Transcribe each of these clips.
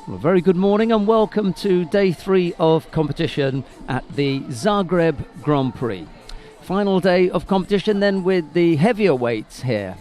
Well, a very good morning and welcome to day 3 of competition at the Zagreb Grand Prix. Final day of competition then with the heavier weights here.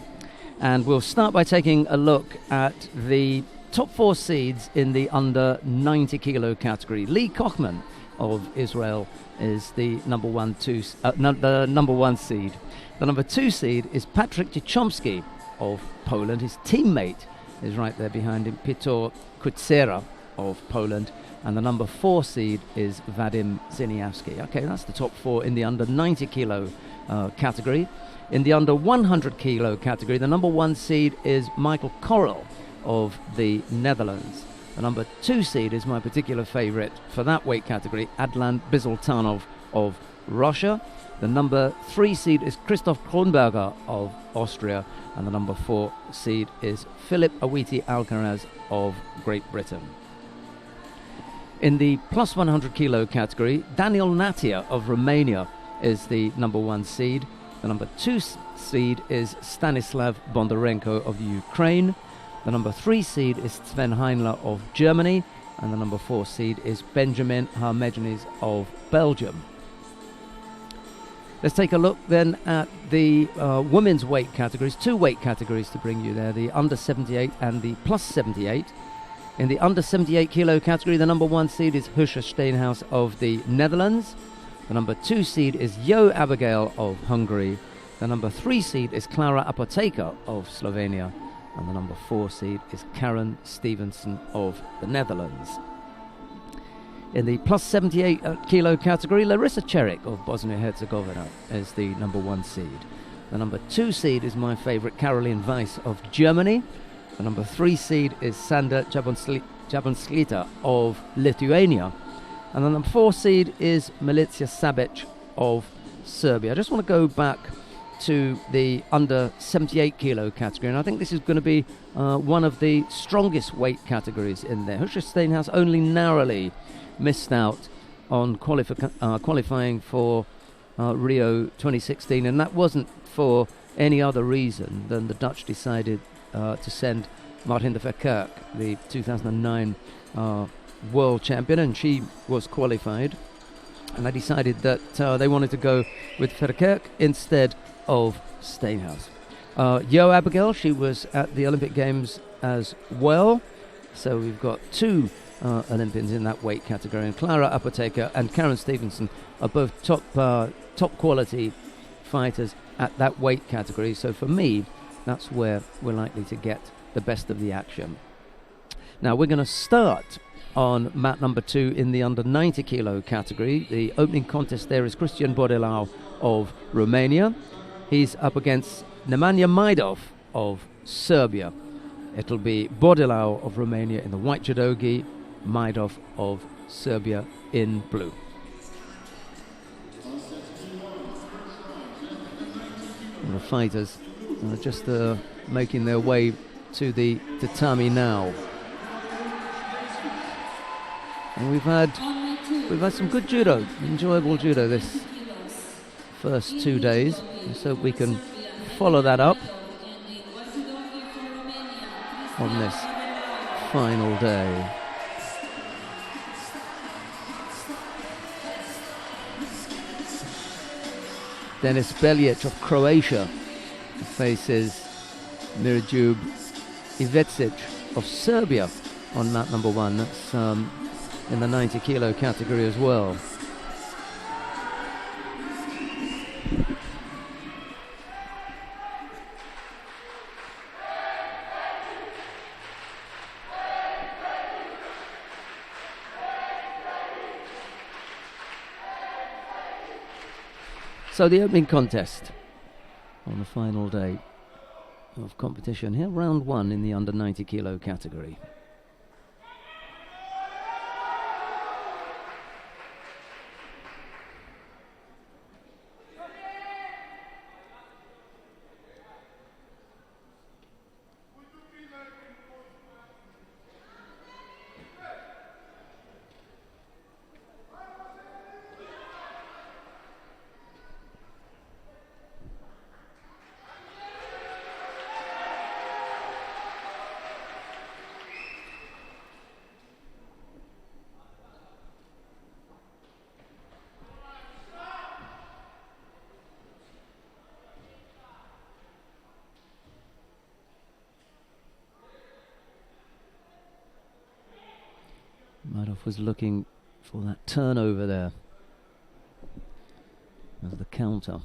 And we'll start by taking a look at the top 4 seeds in the under 90 kilo category. Lee Kochman of Israel is the number one seed. The number 2 seed is Patrick Dziechomski of Poland. His teammate is right there behind him, Piotr Kutsera of Poland, and the number 4 seed is Vadim Ziniavsky. Okay, that's the top 4 in the under 90 kilo category. In the under 100 kilo category, the number 1 seed is Michael Korrel of the Netherlands. The number 2 seed is my particular favorite for that weight category, Adlan Bizultanov of Russia. The number 3 seed is Christoph Kronberger of Austria, and the number 4 seed is Philip Awiti Alcaraz of Great Britain. In the plus 100 kilo category, Daniel Natia of Romania is the number 1 seed. The number 2 seed is Stanislav Bondarenko of the Ukraine. The number 3 seed is Sven Heinler of Germany, and the number 4 seed is Benjamin Harmegenes of Belgium. Let's take a look then at the women's weight categories. 2 weight categories to bring you there, the under 78 and the plus 78. In the under 78 kilo category, the number 1 seed is Husha Steenhuis of the Netherlands. The number 2 seed is Jo Abigail of Hungary. The number 3 seed is Klara Apotheker of Slovenia. And the number 4 seed is Karen Stevenson of the Netherlands. In the plus 78 kilo category, Larissa Čerik of Bosnia-Herzegovina is the number 1 seed. The number 2 seed is my favorite, Caroline Weiss of Germany. The number 3 seed is Sanda Jabonskita of Lithuania. And the number 4 seed is Milica Sabic of Serbia. I just want to go back to the under 78 kilo category, and I think this is going to be one of the strongest weight categories in there. Husha Steenhuis only narrowly missed out on qualifying for Rio 2016, and that wasn't for any other reason than the Dutch decided to send Martin de Verkerk, the 2009 world champion, and she was qualified, and they decided that they wanted to go with Verkerk instead of Steenhuis. Jo Abigail, she was at the Olympic Games as well, so we've got 2 Olympians in that weight category, and Klara Apotheker and Karen Stevenson are both top quality fighters at that weight category. So for me, that's where we're likely to get the best of the action. Now we're going to start on mat number 2 in the under 90 kilo category. The opening contest there is Cristian Bodilau of Romania. He's up against Nemanja Majdov of Serbia. It'll be Bodilau of Romania in the white judogi, Majdov of Serbia in blue. And the fighters are just making their way to the tatami now. And we've had some good judo, enjoyable judo this first 2 days. So we can follow that up on this final day. Denis Beljic of Croatia faces Miroljub Ivecic of Serbia on mat number 1. That's in the 90 kilo category as well. So the opening contest on the final day of competition here, round 1 in the under 90 kilo category. Duff was looking for that turnover there as the counter.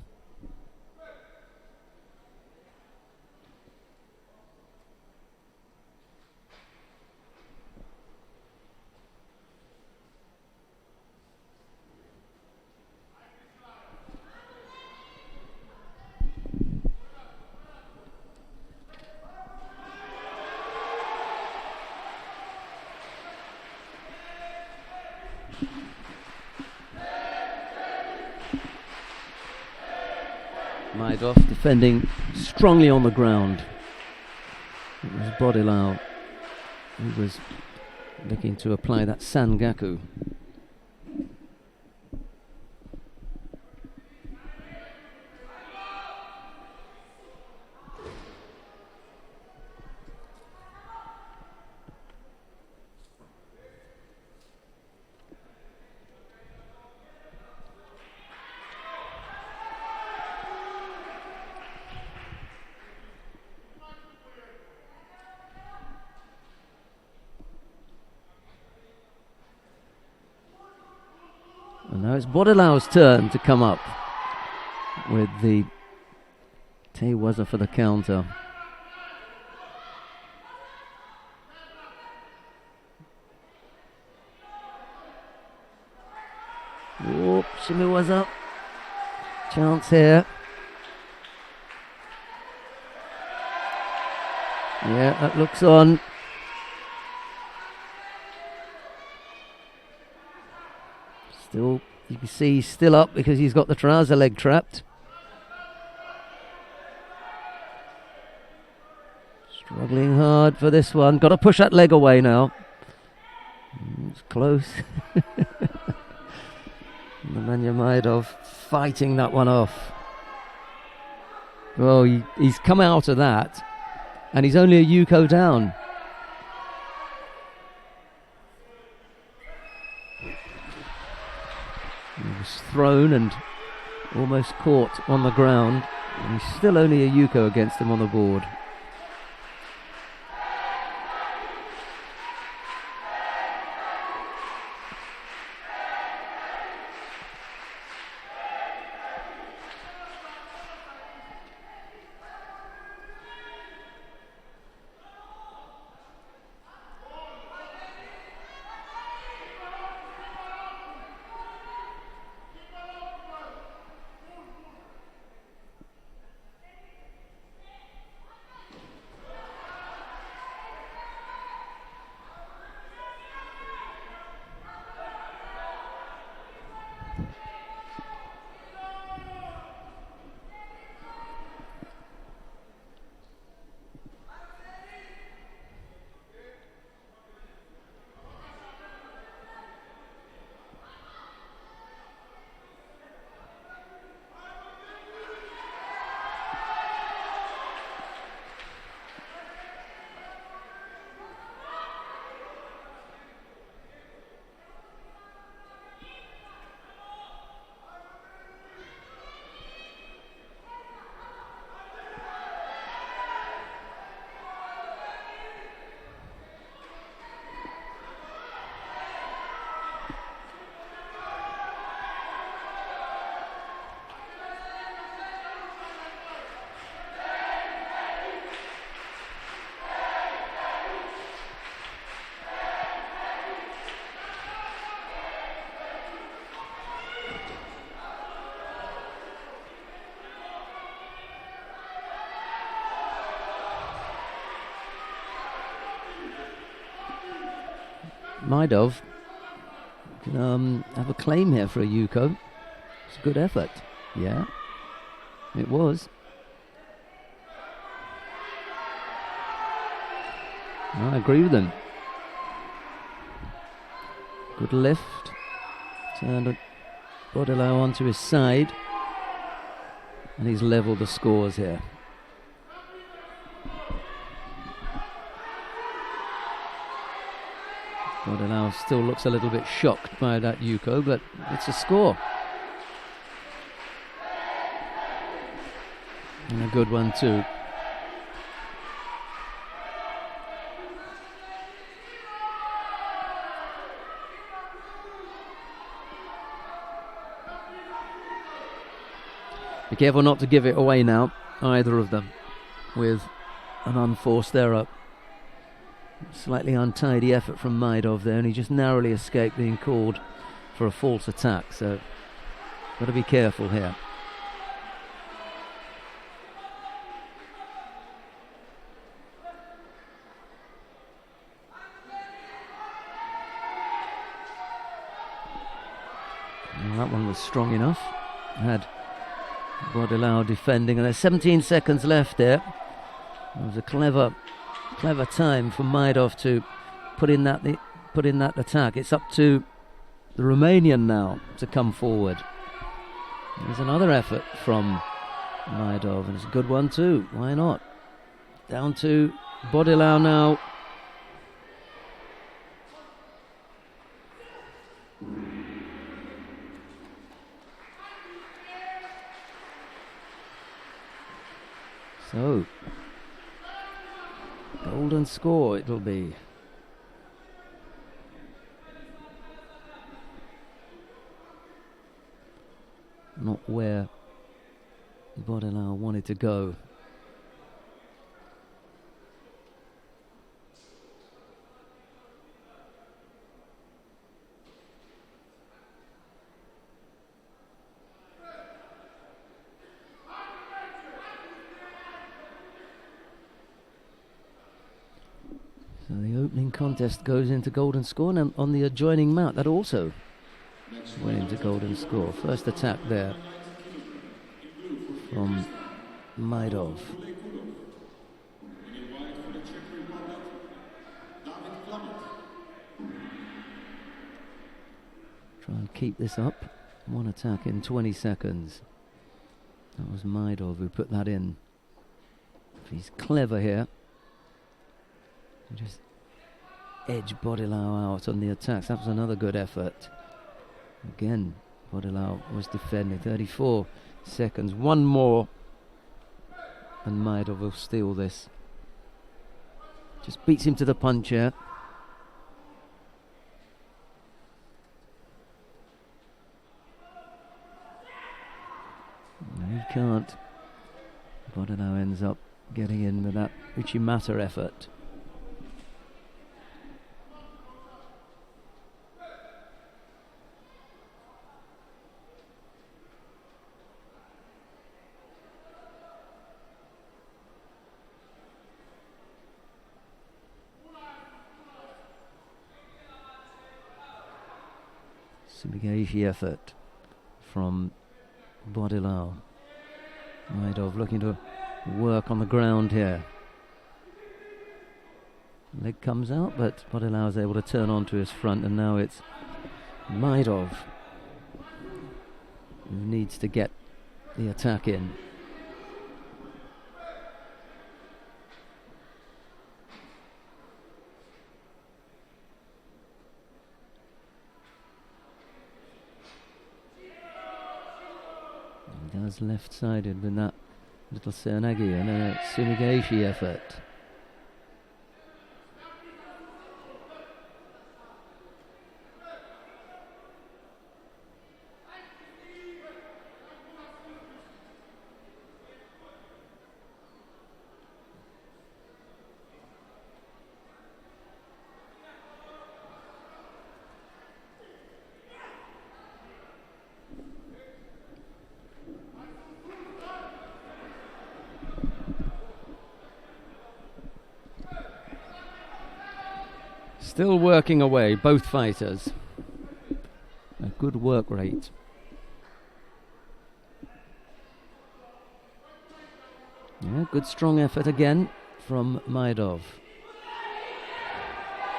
Maidov defending strongly on the ground. It was Bodilau who was looking to apply that Sangaku. And now it's Bodilau's turn to come up with the Tewaza for the counter. Whoop, Shimiwaza. Chance here. Yeah, that looks on. Still, you can see he's still up because he's got the trouser leg trapped. Struggling hard for this one. Got to push that leg away now. It's close. Nemanja Maidov fighting that one off. Well, he's come out of that and he's only a Yuko down. He was thrown and almost caught on the ground. And he's still only a Yuko against him on the board. Maidov can have a claim here for a Yuko. It's a good effort. Yeah, it was. I agree with him. Good lift. Turned Bodilau onto his side. And he's levelled the scores here. Bodilau still looks a little bit shocked by that Yuko, but it's a score. And a good one too. Be careful not to give it away now, either of them, with an unforced error. Slightly untidy effort from Maidov there, and he just narrowly escaped being called for a false attack, so got to be careful here. Well, that one was strong enough. Had Bodilau defending, and there's 17 seconds left there. It was a clever time for Maidov to put in that attack. It's up to the Romanian now to come forward. There's another effort from Maidov, and it's a good one too. Why not? Down to Bodilau now. So, golden score it'll be. Not where Bodilau wanted to go. So the opening contest goes into golden score, and on the adjoining mat that also went into golden score. First attack there from Maidov. Try and keep this up. One attack in 20 seconds. That was Maidov who put that in. If he's clever here, just edge Bodilau out on the attacks. That was another good effort. Again, Bodilau was defending. 34 seconds. One more, and Maidov will steal this. Just beats him to the punch here. No, he can't. Bodilau ends up getting in with that Uchimata effort. Subigaishi effort from Bodilau. Maidov looking to work on the ground here. Leg comes out, but Bodilau is able to turn onto his front, and now it's Maidov who needs to get the attack in. He does left-sided with that little Serenagi and a Sumigaishi effort. Still working away, both fighters. A good work rate. Yeah, good strong effort again from Maidov.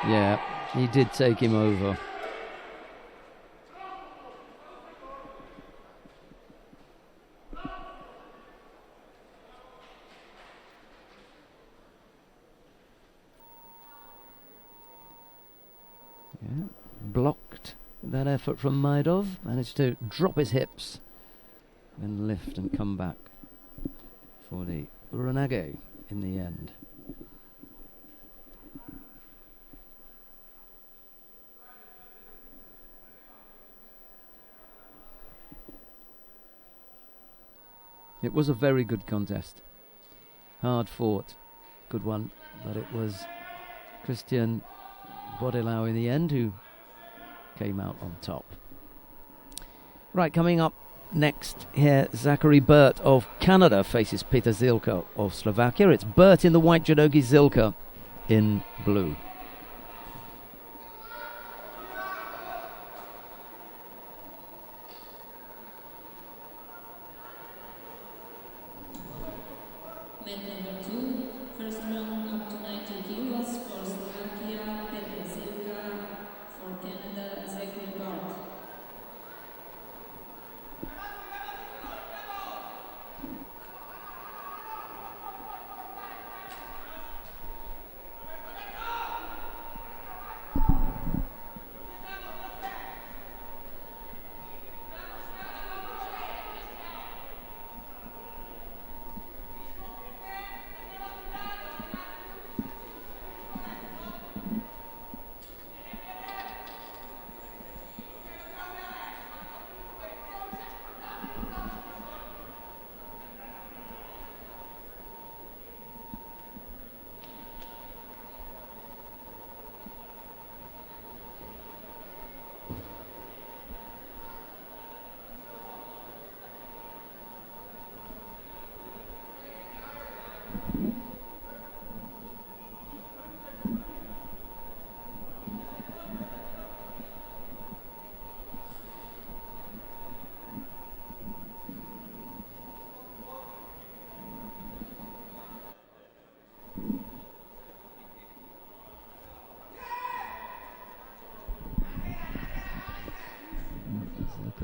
Yeah, he did take him over. Yeah, blocked that effort from Maidov. Managed to drop his hips and lift and come back for the Uranage in the end. It was a very good contest. Hard fought. Good one. But it was Christian Bodilau in the end who came out on top. Right, coming up next here, Zachary Burt of Canada faces Peter Zilka of Slovakia. It's Burt in the white judogi, Zilka in blue. Mat number 2, first round up to 90 kilos for Slovakia, Peter Zilka, for Canada, Zachary Burt.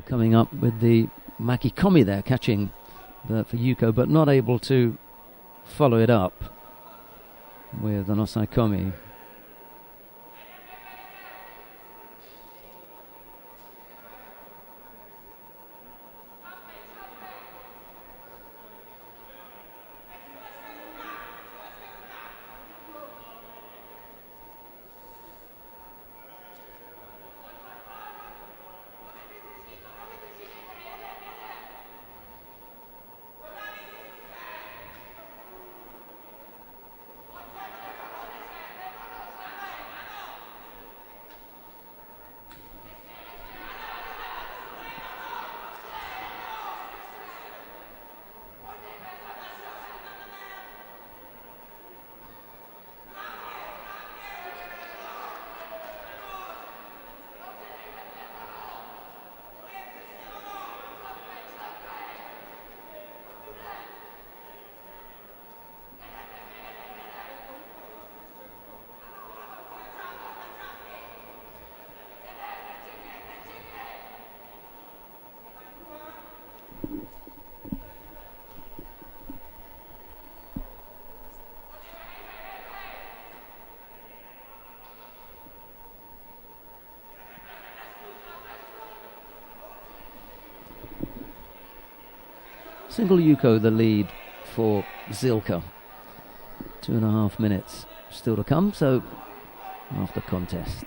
Coming up with the Makikomi there, catching for Yuko, but not able to follow it up with an Osaikomi. Single Yuko the lead for Zilka. 2.5 minutes still to come, so after contest.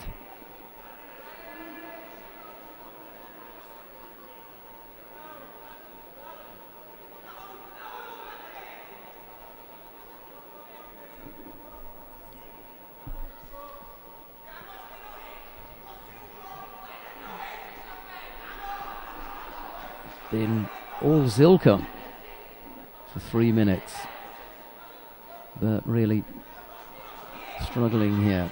It's been all Zilka for 3 minutes, but really struggling here.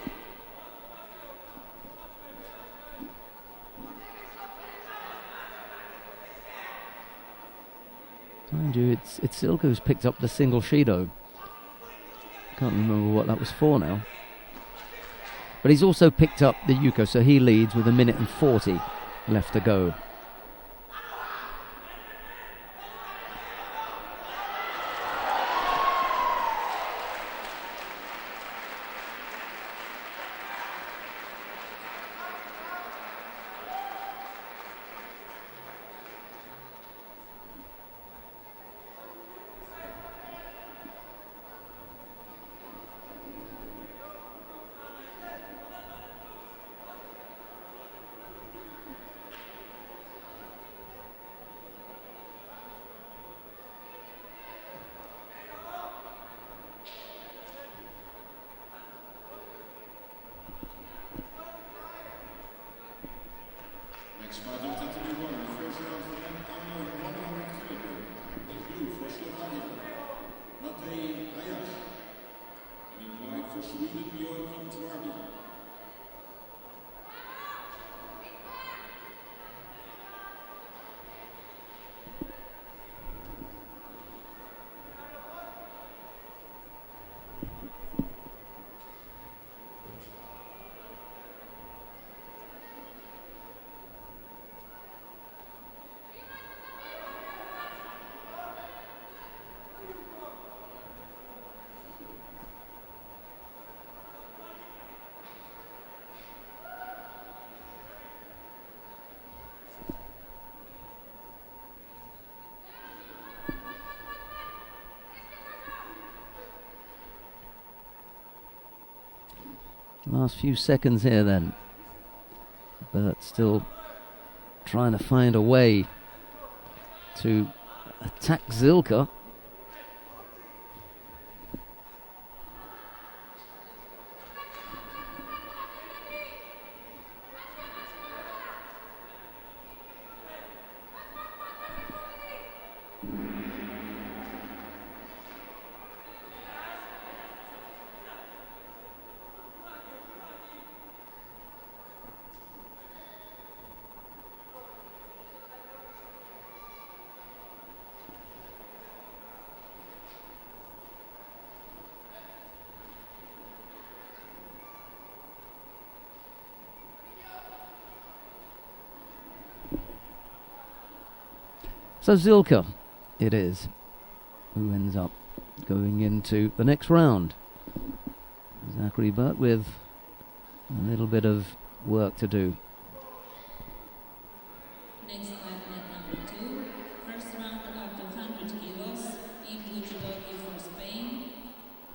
Mind you, it's Zilka who's picked up the single Shido. Can't remember what that was for now. But he's also picked up the Yuko, so he leads with 1 minute and 40 left to go. Last few seconds here then. But still trying to find a way to attack Zilka. So Zilka it is who ends up going into the next round. Zachary Burt with a little bit of work to do. Next fight, number 2. First round up to 100 kilos in judogi for Spain.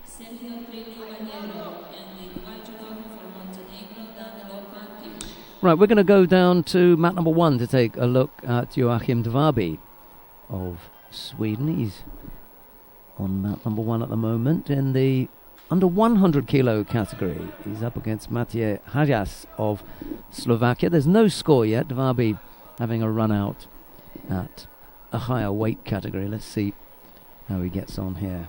Sergio Trillo and the white judogi for Montenegro, Danilo Pankic. Right, we're going to go down to mat number 1 to take a look at Joachim Dvaby of Sweden. He's on mat number 1 at the moment in the under 100 kilo category. He's up against Matej Hajas of Slovakia. There's no score yet. Dvaby having a run out at a higher weight category. Let's see how he gets on here.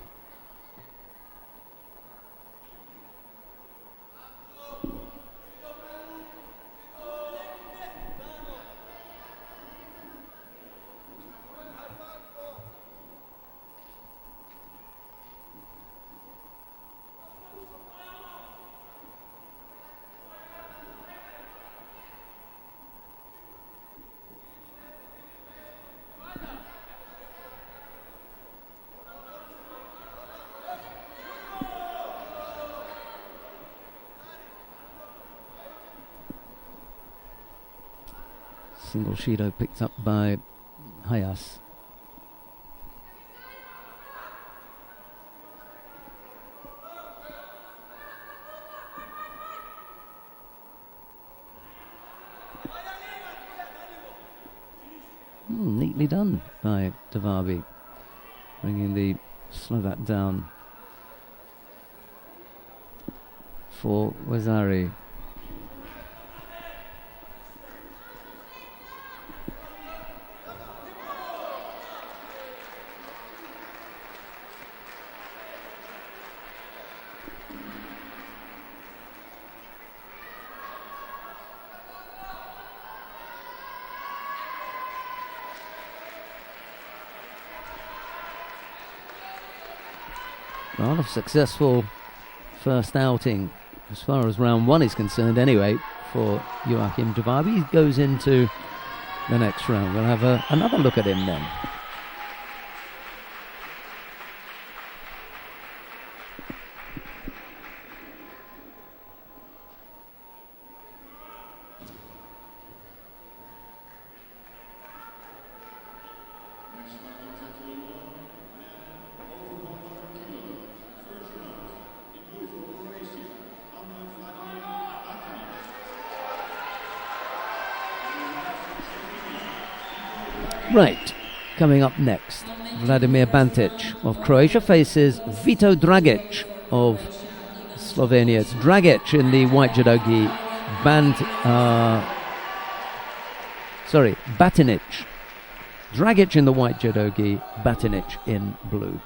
Single Shido picked up by Hayas. Neatly done by Dvaby, bringing the Slovak down for Wazari. Rather successful first outing as far as round 1 is concerned anyway for Joachim Dvaby. He goes into the next round. We'll have another look at him then. Right, coming up next, Vladimir Bantic of Croatia faces Vito Dragic of Slovenia. It's Dragic in the white judogi, Batinic. Dragic in the white judogi, Batinic in blue.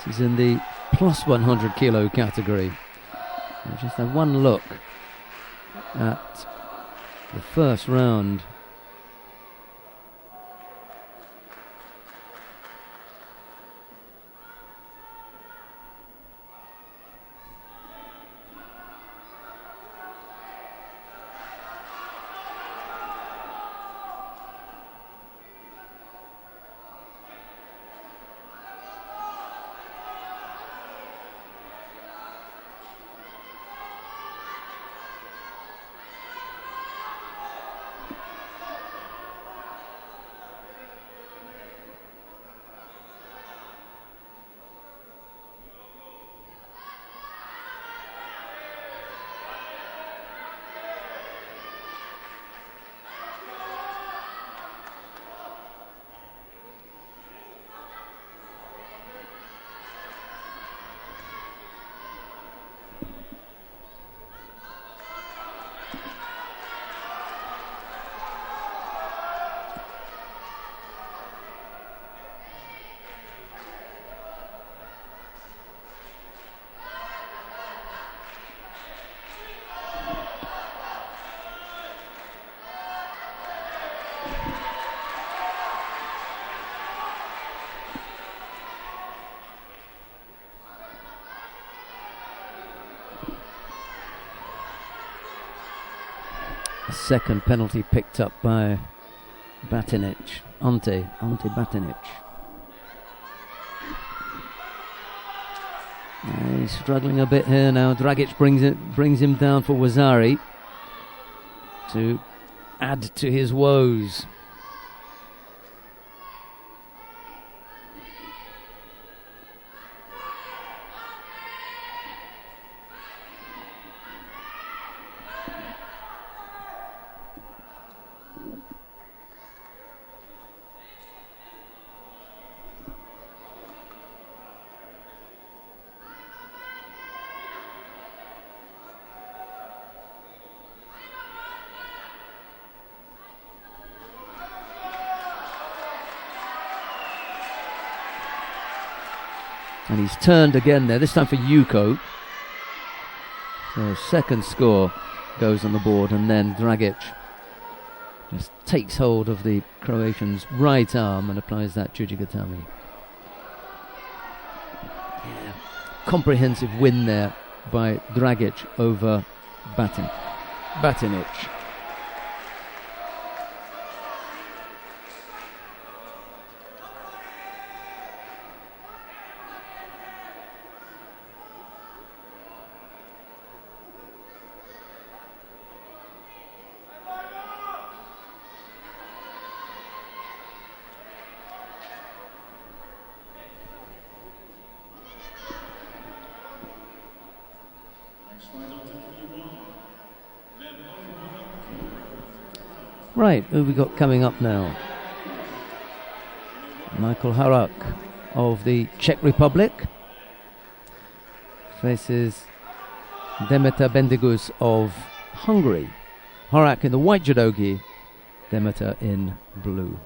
This is in the plus 100 kilo category. We'll just have one look at the first round. second penalty picked up by Batinic. Ante Batinic. He's struggling a bit here now. Dragic brings him down for Wazari to add to his woes. And he's turned again there, this time for Juko. So second score goes on the board, and then Dragic just takes hold of the Croatian's right arm and applies that Jujigatami. Yeah. Comprehensive win there by Dragic over Batinic. Right, who have we got coming up now? Michael Harak of the Czech Republic faces Demeter Bendigus of Hungary. Harak in the white judogi, Demeter in blue.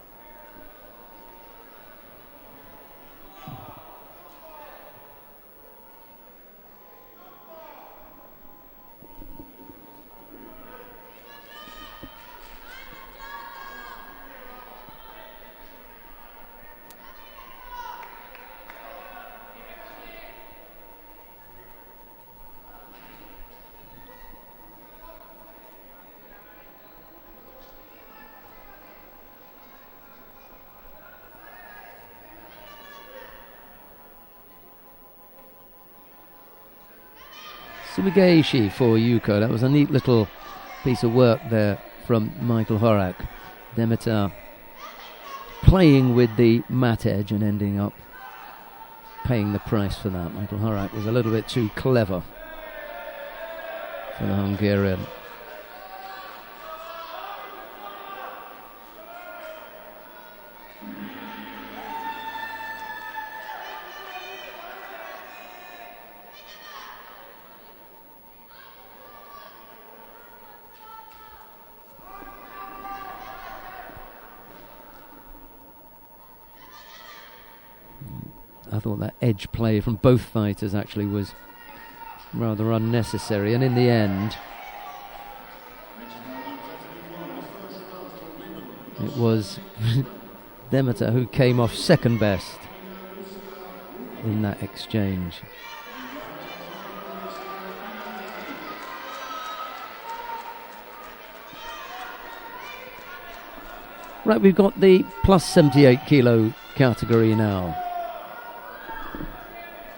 Subigaishi for Juko. That was a neat little piece of work there from Michael Horak. Demeter playing with the mat edge and ending up paying the price for that. Michael Horak was a little bit too clever for the Hungarian. I thought that edge play from both fighters actually was rather unnecessary, and in the end it was Demeter who came off second best in that exchange. Right, we've got the plus 78 kilo category now.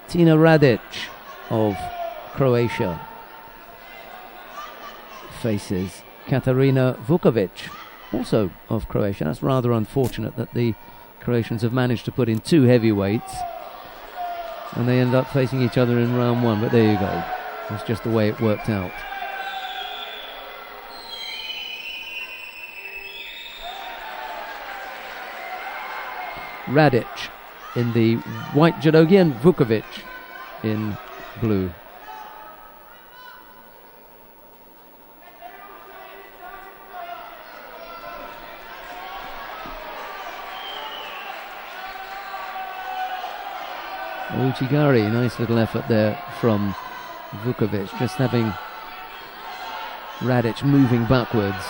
Tina Radic of Croatia faces Katarina Vukovic, also of Croatia. That's rather unfortunate that the Croatians have managed to put in two heavyweights and they end up facing each other in round one, but there you go. That's just the way it worked out. Radic in the white judogi and Vukovic in blue. Uchigari, nice little effort there from Vukovic, just having Radic moving backwards.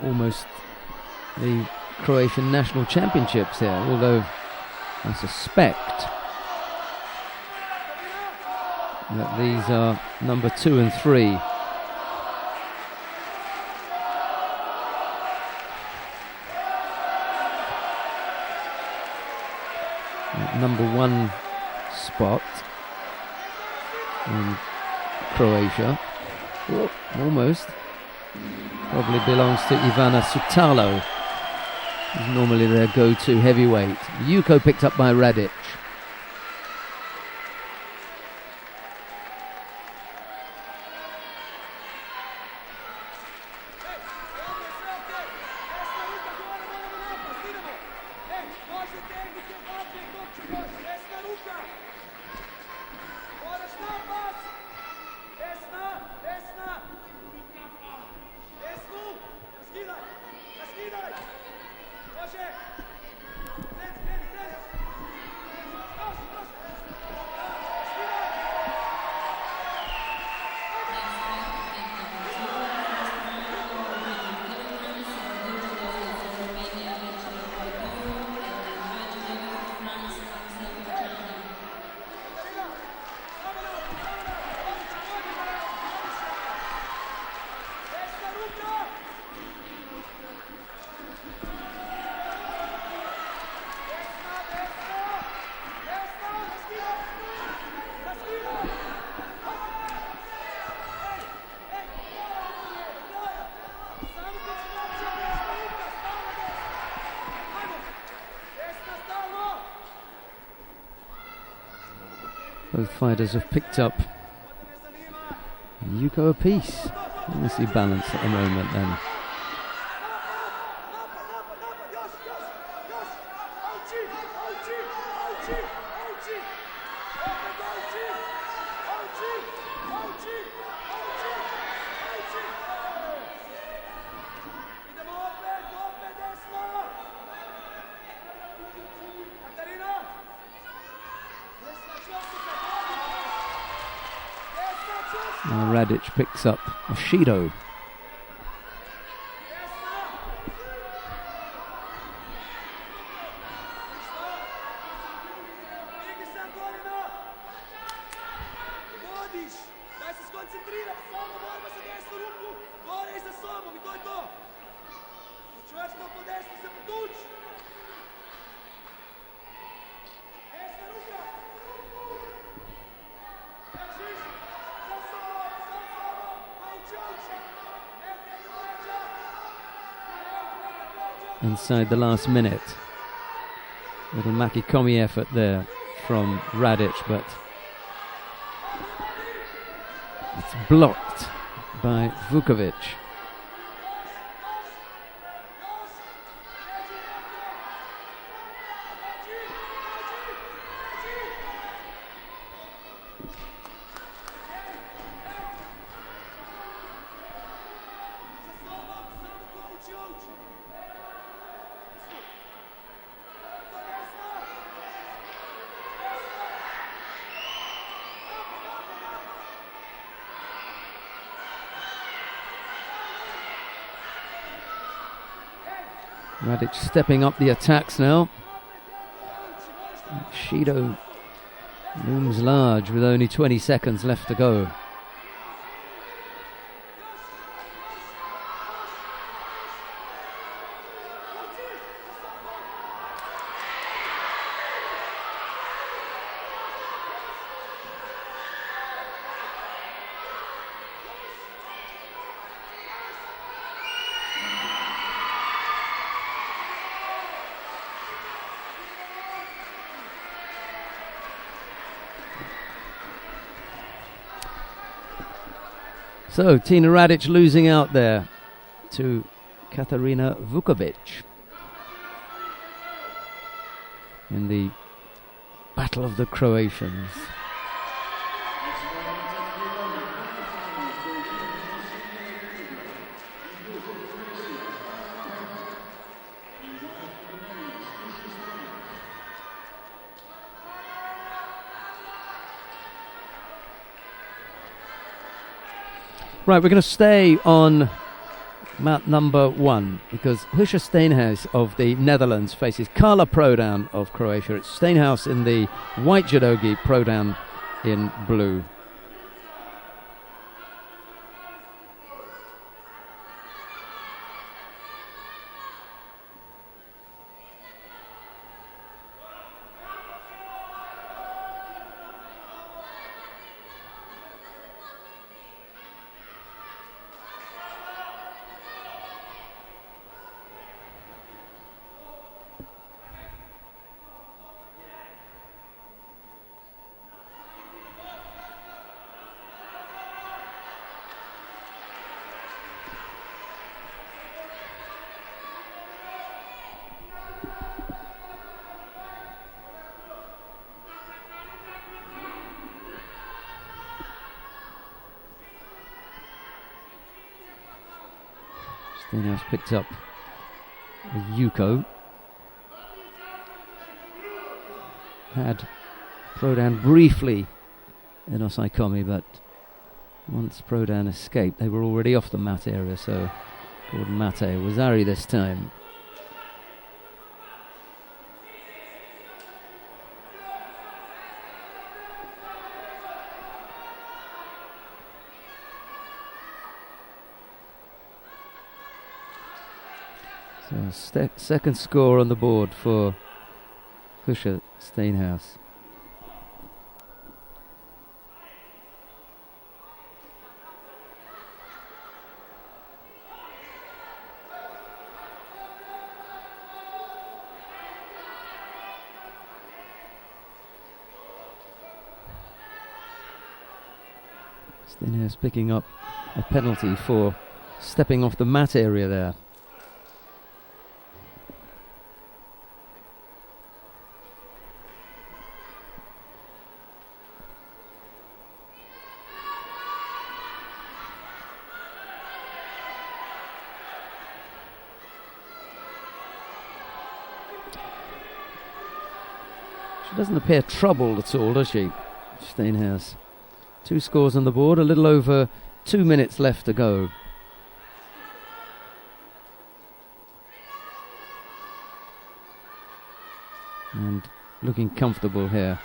Almost the Croatian national championships here, although I suspect that these are number 2 and 3. Number 1 spot in Croatia, almost, probably belongs to Ivana Sutalo, who's normally their go-to heavyweight. Yuko picked up by Radic. Both fighters have picked up Yuko apiece. Nicely balanced at the moment then. Now Radic picks up Shido. Inside the last minute. Little Makikomi effort there from Radic, but it's blocked by Vukovic. Radic stepping up the attacks now. Shido looms large with only 20 seconds left to go. So, Tina Radic losing out there to Katarina Vukovic in the Battle of the Croatians. Right, we're going to stay on mat number 1, because Husha Steenhuis of the Netherlands faces Carla Prodan of Croatia. It's Steenhuis in the white judogi, Prodan in blue. Steenhuis picked up a Yuko. Had Prodan briefly in Osaikomi, but once Prodan escaped, they were already off the mat area, so Gordon Mate was Ari this time. So second score on the board for Husha Steenhuis. Steenhuis picking up a penalty for stepping off the mat area there. She doesn't appear troubled at all, does she, Steenhuis? 2 scores on the board, a little over 2 minutes left to go. And looking comfortable here.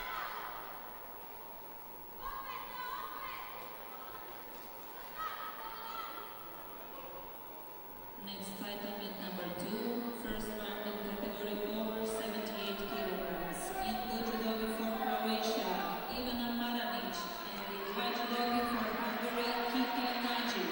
Next fight on mat number 2, first round in category over 78 kilograms. In blue judogi for Croatia, Ivana Maranic, and in white judogi for Hungary, Kiki Nagy.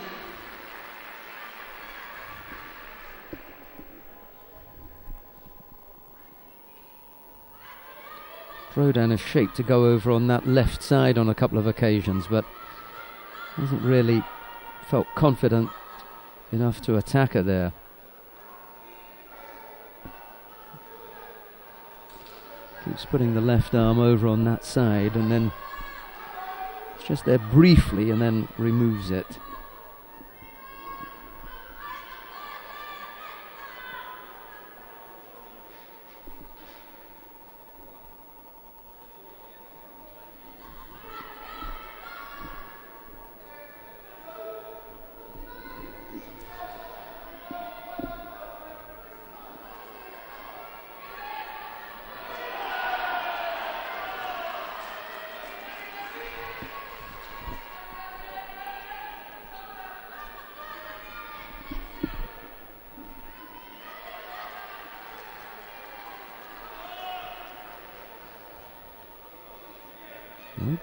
Prodan is shaped to go over on that left side on a couple of occasions, but hasn't really felt confident enough to attack her there. Keeps putting the left arm over on that side, and then it's just there briefly and then removes it.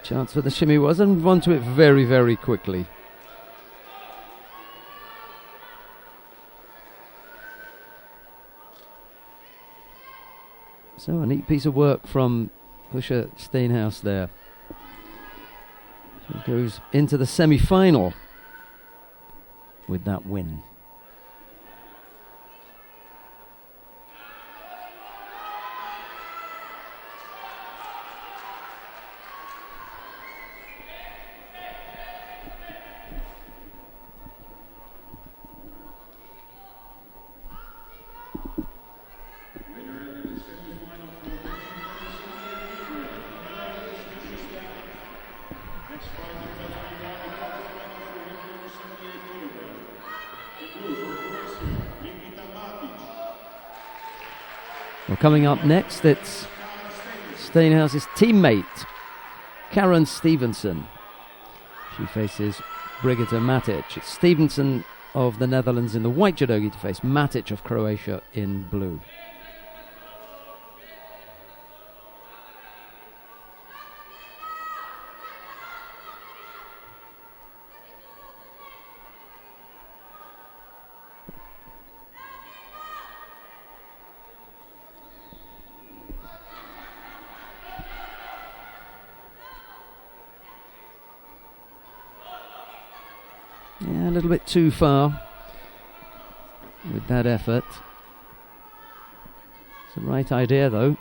Chance for the shimmy was, and onto it very, very quickly. So a neat piece of work from Husha Steenhuis there. She goes into the semi-final with that win. Well, coming up next, it's Steenhuis's teammate, Karen Stevenson. She faces Brigitte Matic. It's Stevenson of the Netherlands in the white judogi to face Matic of Croatia in blue. Yeah, a little bit too far with that effort. It's the right idea, though.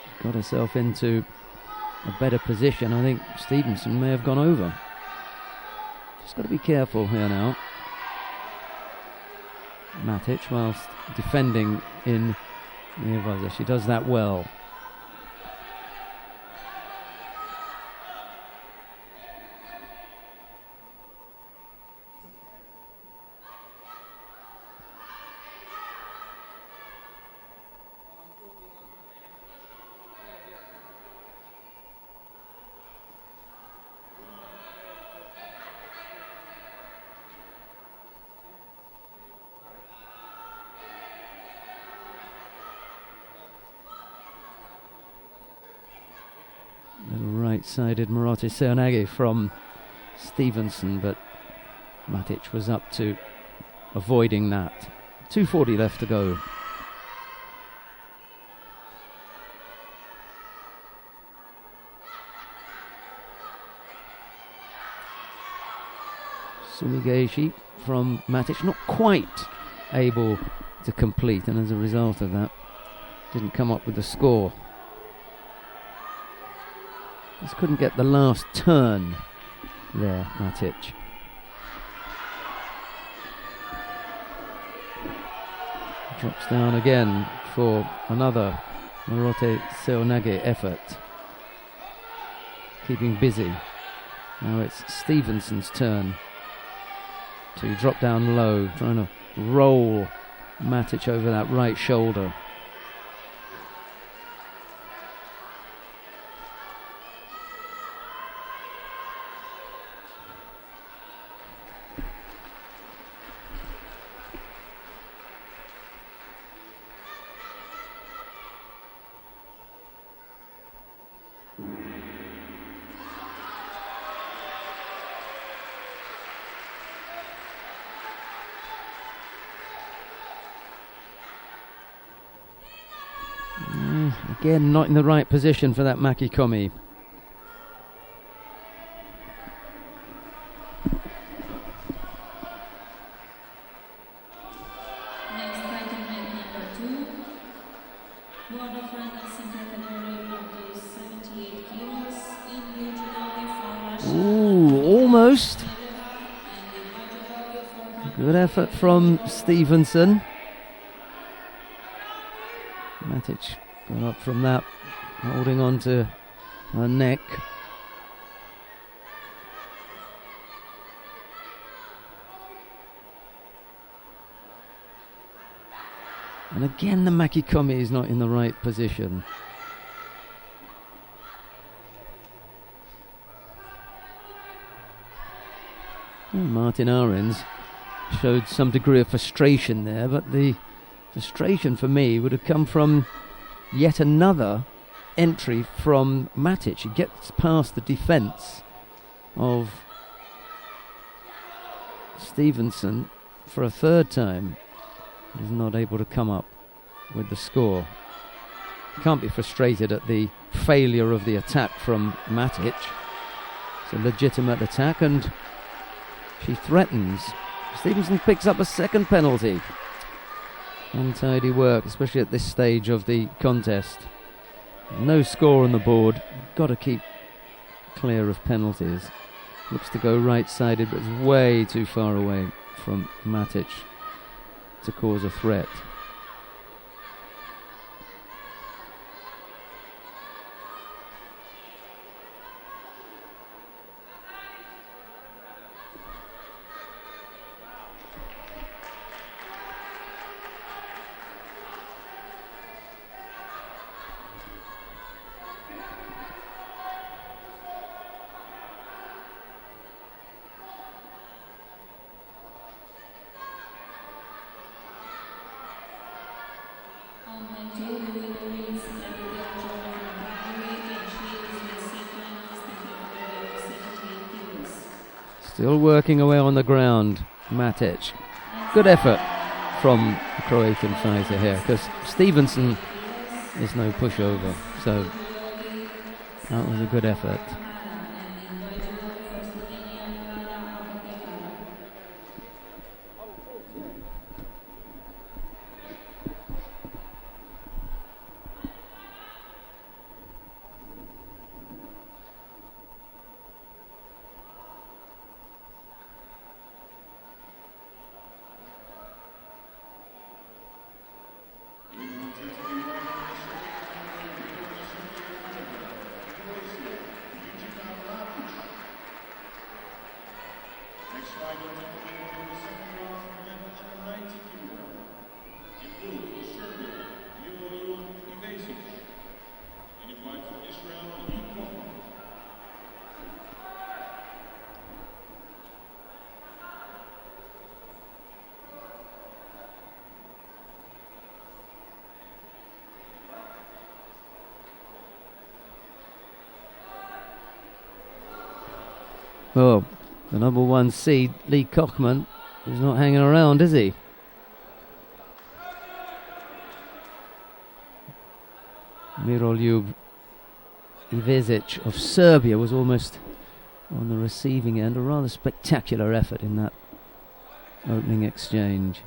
She's got herself into a better position. I think Stevenson may have gone over. Just got to be careful here now. Matic, whilst defending in the she does that well. Right-sided Marote Seonage from Stevenson, but Matic was up to avoiding that. 2:40 left to go. Sumigeshi from Matic, not quite able to complete, and as a result of that, didn't come up with the score. Just couldn't get the last turn there, Matic. Drops down again for another Marote Seonage effort. Keeping busy. Now it's Stevenson's turn to drop down low, trying to roll Matic over that right shoulder. Again, not in the right position for that Makikomi. Next fighting man number 2. World of Finals in category up to 78 kilos in blue judogi from Russia. Ooh, almost. Good effort from Stevenson. Matic got up from that, holding on to her neck. And again, the Makikomi is not in the right position. Well, Martin Ahrens showed some degree of frustration there, but the frustration for me would have come from yet another entry from Matic. He gets past the defence of Stevenson for a third time. He's not able to come up with the score. Can't be frustrated at the failure of the attack from Matic. It's a legitimate attack, and she threatens. Stevenson picks up a second penalty. Untidy work, especially at this stage of the contest. No score on the board. Got to keep clear of penalties. Looks to go right-sided, but it's way too far away from Matic to cause a threat. On the two, the winner is Abigail from Hungary, and she is the second in the category of 78 kilos. Still working away on the ground, Matic. Good effort from the Croatian fighter here, because Stevenson is no pushover, so that was a good effort. Oh, the number one seed, Lee Kochman, is not hanging around, is he? Miroljub Ivezic of Serbia was almost on the receiving end. A rather spectacular effort in that opening exchange.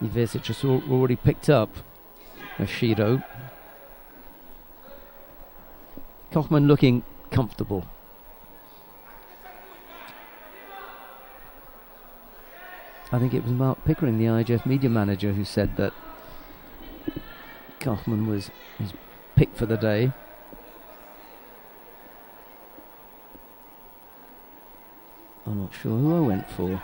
Ivezic has already picked up Ashido. Kochman looking comfortable. I think it was Mark Pickering, the IGF media manager, who said that Kochman was his pick for the day. I'm not sure who I went for.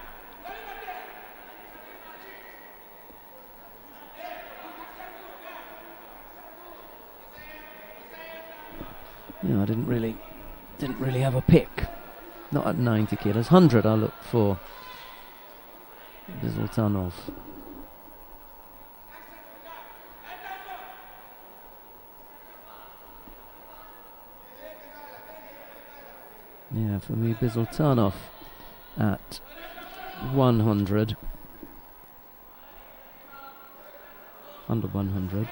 Yeah, I didn't really have a pick. Not at 90 kilos. 100 I looked for Bizaltanov. Yeah, for me, Bizaltanov at 100. Under 100.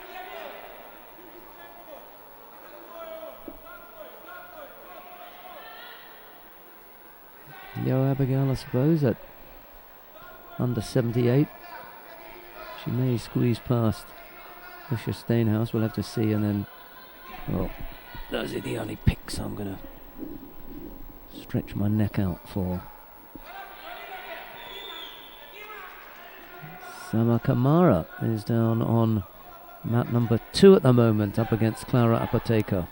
Yo Abigail, I suppose, at under 78. She may squeeze past Usha Steinhaus, we'll have to see. And then, well, those are the only picks I'm going to stretch my neck out for. Sama Kamara is down on mat number 2 at the moment, up against Clara Apoteca.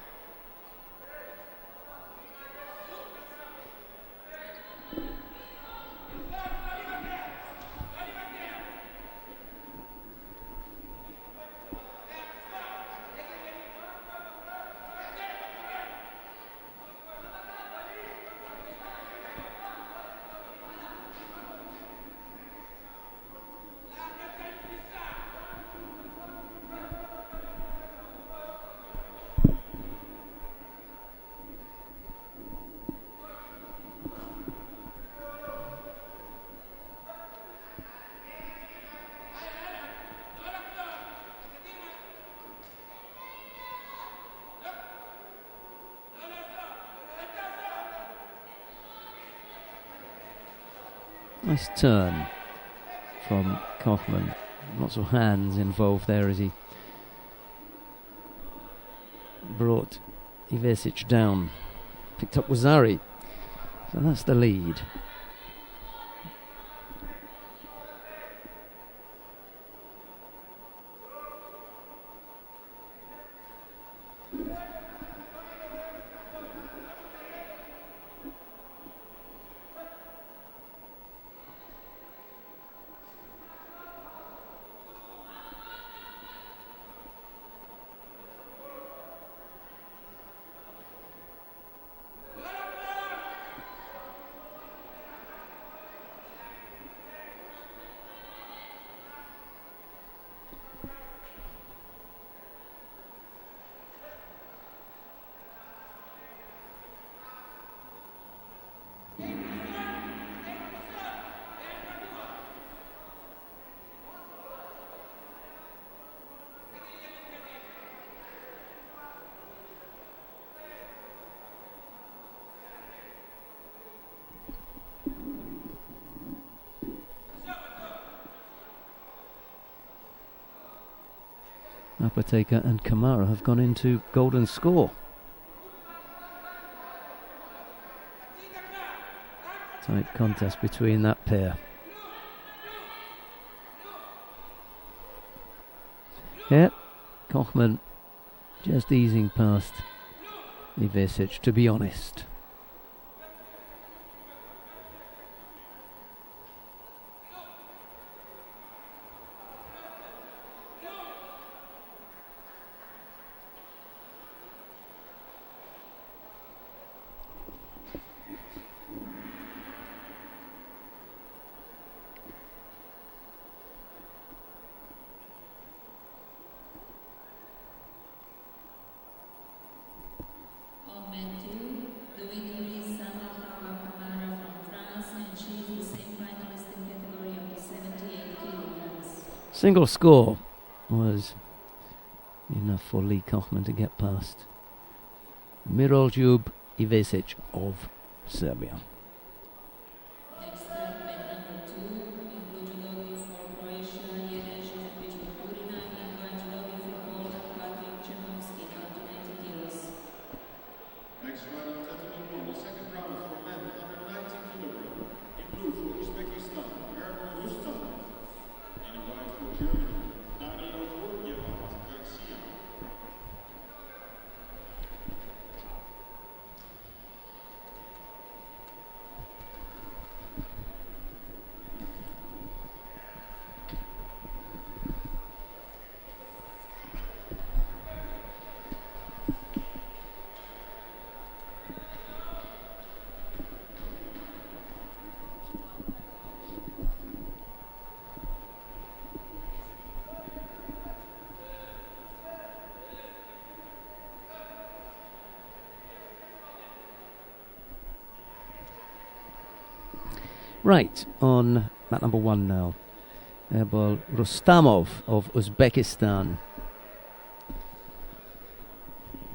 Nice turn from Kochman. Lots of hands involved there as he brought Ivesic down. Picked up Wazari. So that's the lead. Apotheker and Kamara have gone into golden score. Tight contest between that pair. Here, Kochman just easing past Ivesic, to be honest. Single score was enough for Lee Kochman to get past Miroljub Ivesic of Serbia. Next up, at number 2, in Judo for Croatia, Jerež Purina, in Judo for Poland, Patrik Czernovski, up to 90 kilos. Next round, gentlemen, the second round for men under 90 kilograms. In blue for Uzbekistan, Erbil Rustam. In white for Germany, Dario Garcia. Right, on mat number 1 now. Erbol Rustamov of Uzbekistan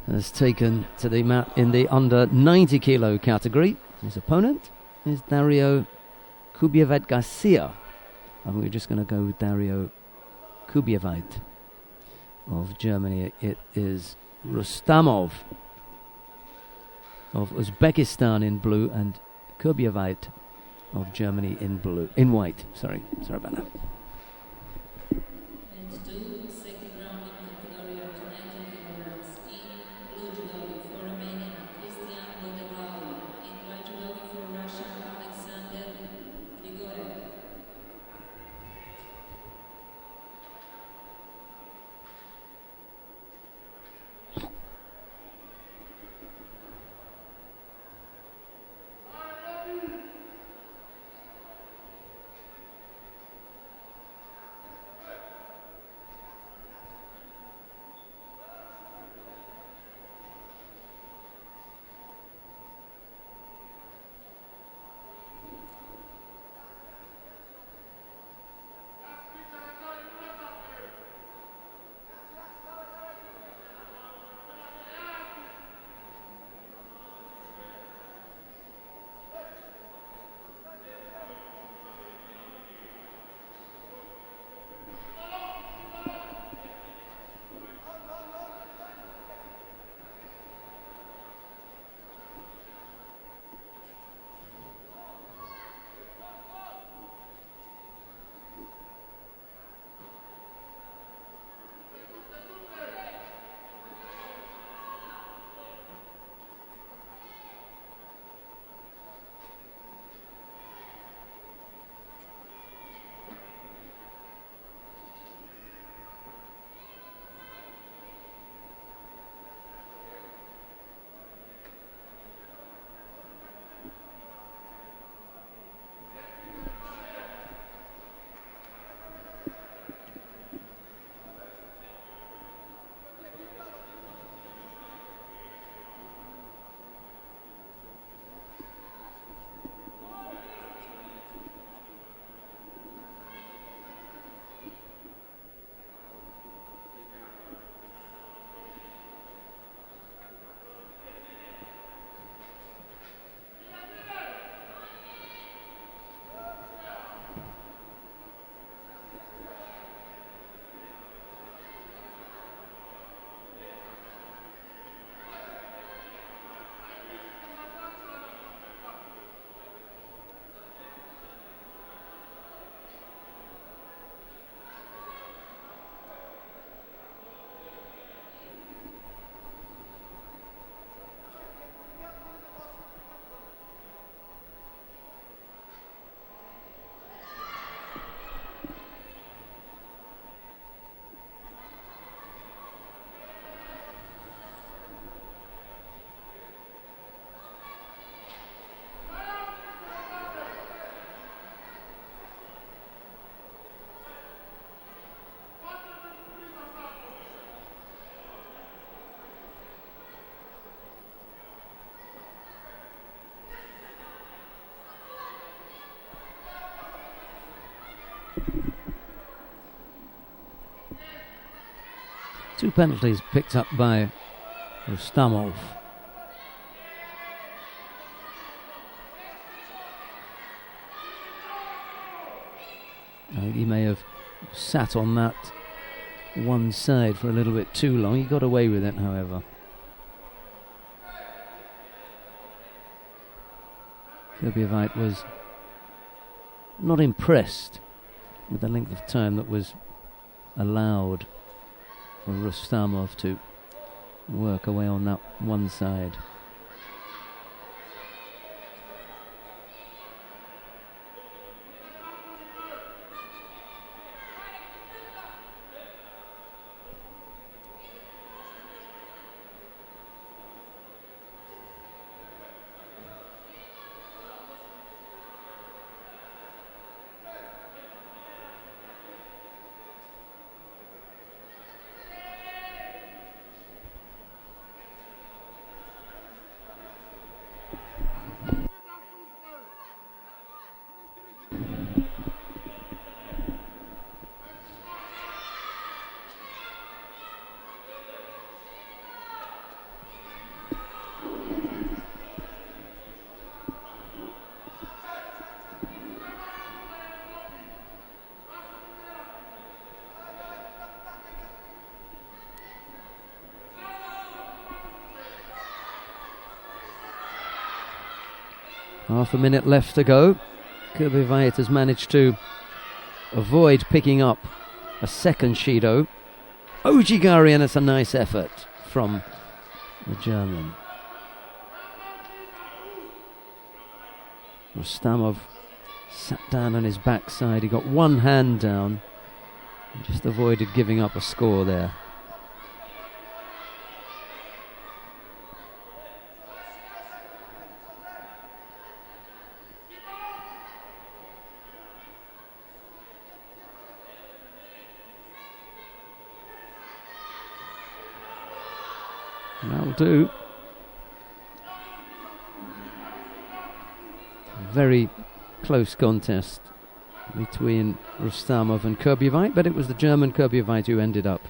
has taken to the mat in the under 90 kilo category. His opponent is Dario Kubievaid Garcia. And we're just going to go with Dario Kubievaid of Germany. It is Rustamov of Uzbekistan in blue and Kubievaid of Germany in white. Sorry about that. And 2, second round in category up to 90 kilograms. In blue judo for Romania, Cristian Vodebau. In white judo for Russia, Alexander Grigorev. Two penalties picked up by Rustamov. I think he may have sat on that one side for a little bit too long. He got away with it, however. Kurbjevite was not impressed with the length of time that was allowed for Rustamov to work away on that one side. Half a minute left to go. Kurbjevite has managed to avoid picking up a second Shido. Ojigari, and it's a nice effort from the German. Rustamov sat down on his backside. He got one hand down and just avoided giving up a score there. That'll do. Very close contest between Rustamov and Kurbjevite, but it was the German Kurbjevite who ended up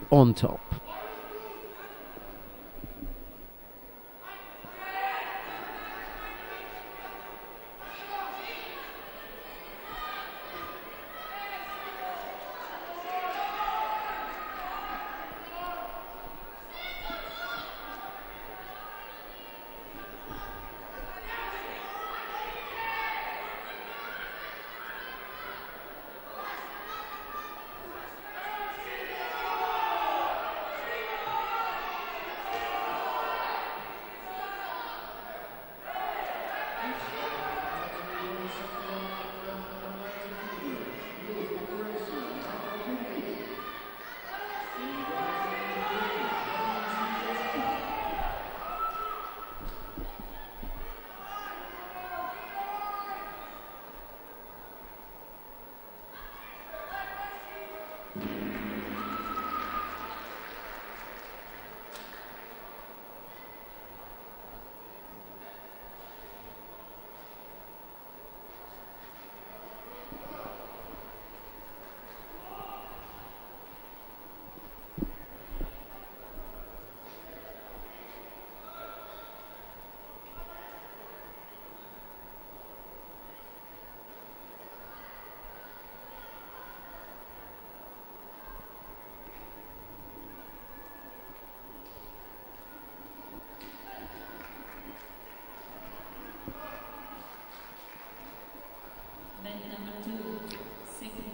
on top.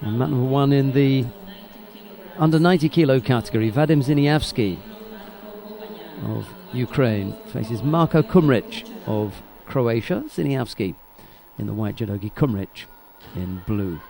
And that number one in the under 90 kilo category, Vadim Ziniavsky of Ukraine faces Marko Kumric of Croatia. Ziniavsky in the white judogi, Kumric in blue.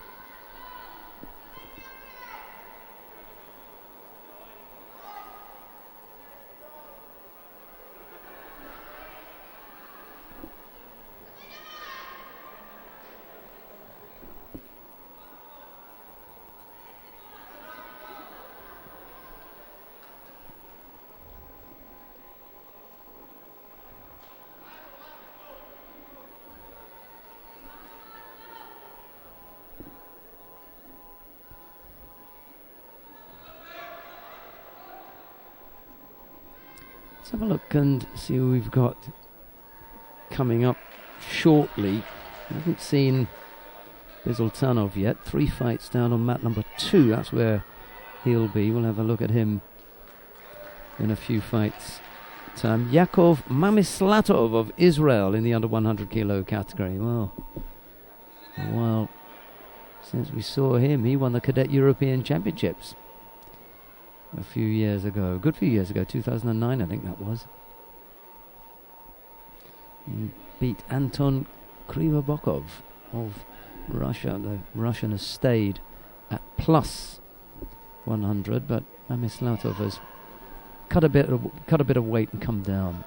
have a look and see who we've got coming up shortly. I haven't seen Bizultanov yet. 3 fights down on mat number 2. That's where he'll be. We'll have a look at him in a few fights time. Yakov Mamislatov of Israel in the under 100 kilo category. Well, a while since we saw him. He won the Cadet European Championships a few years ago. Good few years ago, 2009 I think that was. He beat Anton Krivobokov of Russia. The Russian has stayed at plus 100, but Mamislatov has cut a bit of weight and come down.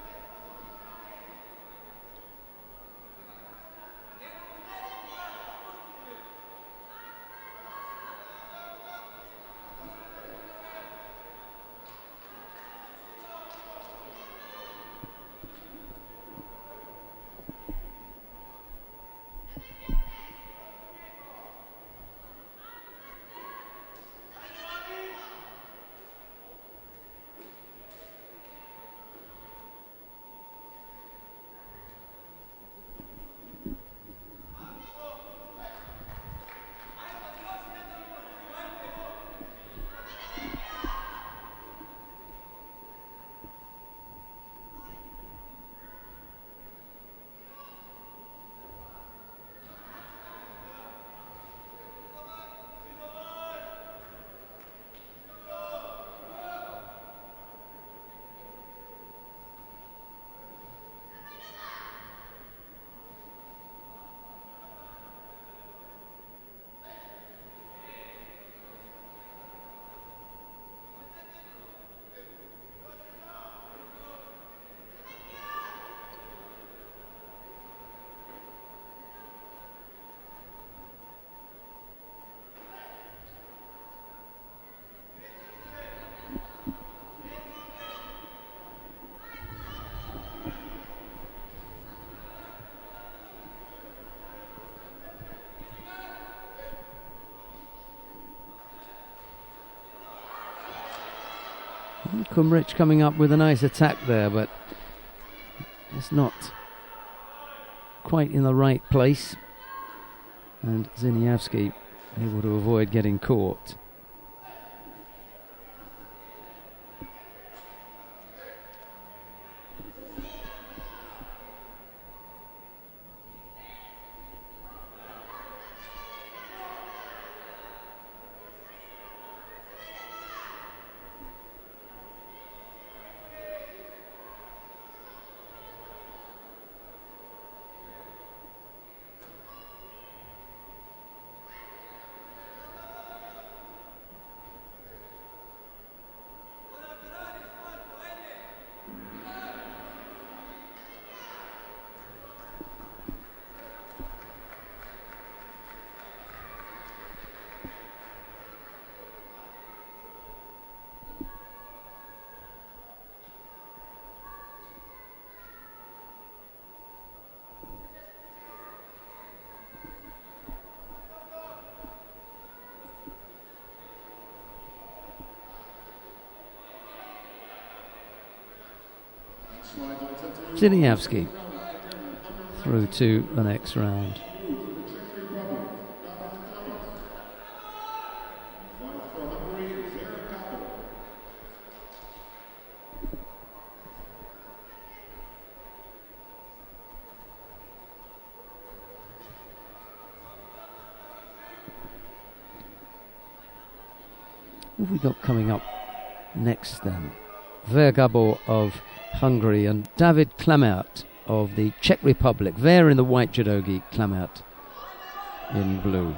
Kumrich coming up with a nice attack there, but it's not quite in the right place, and Ziniavsky able to avoid getting caught. Ziniavsky through to the next round. What have we got coming up next then? Vergabo of Hungary and David Klamert of the Czech Republic. Ver in the white judogi, Klamert in blue.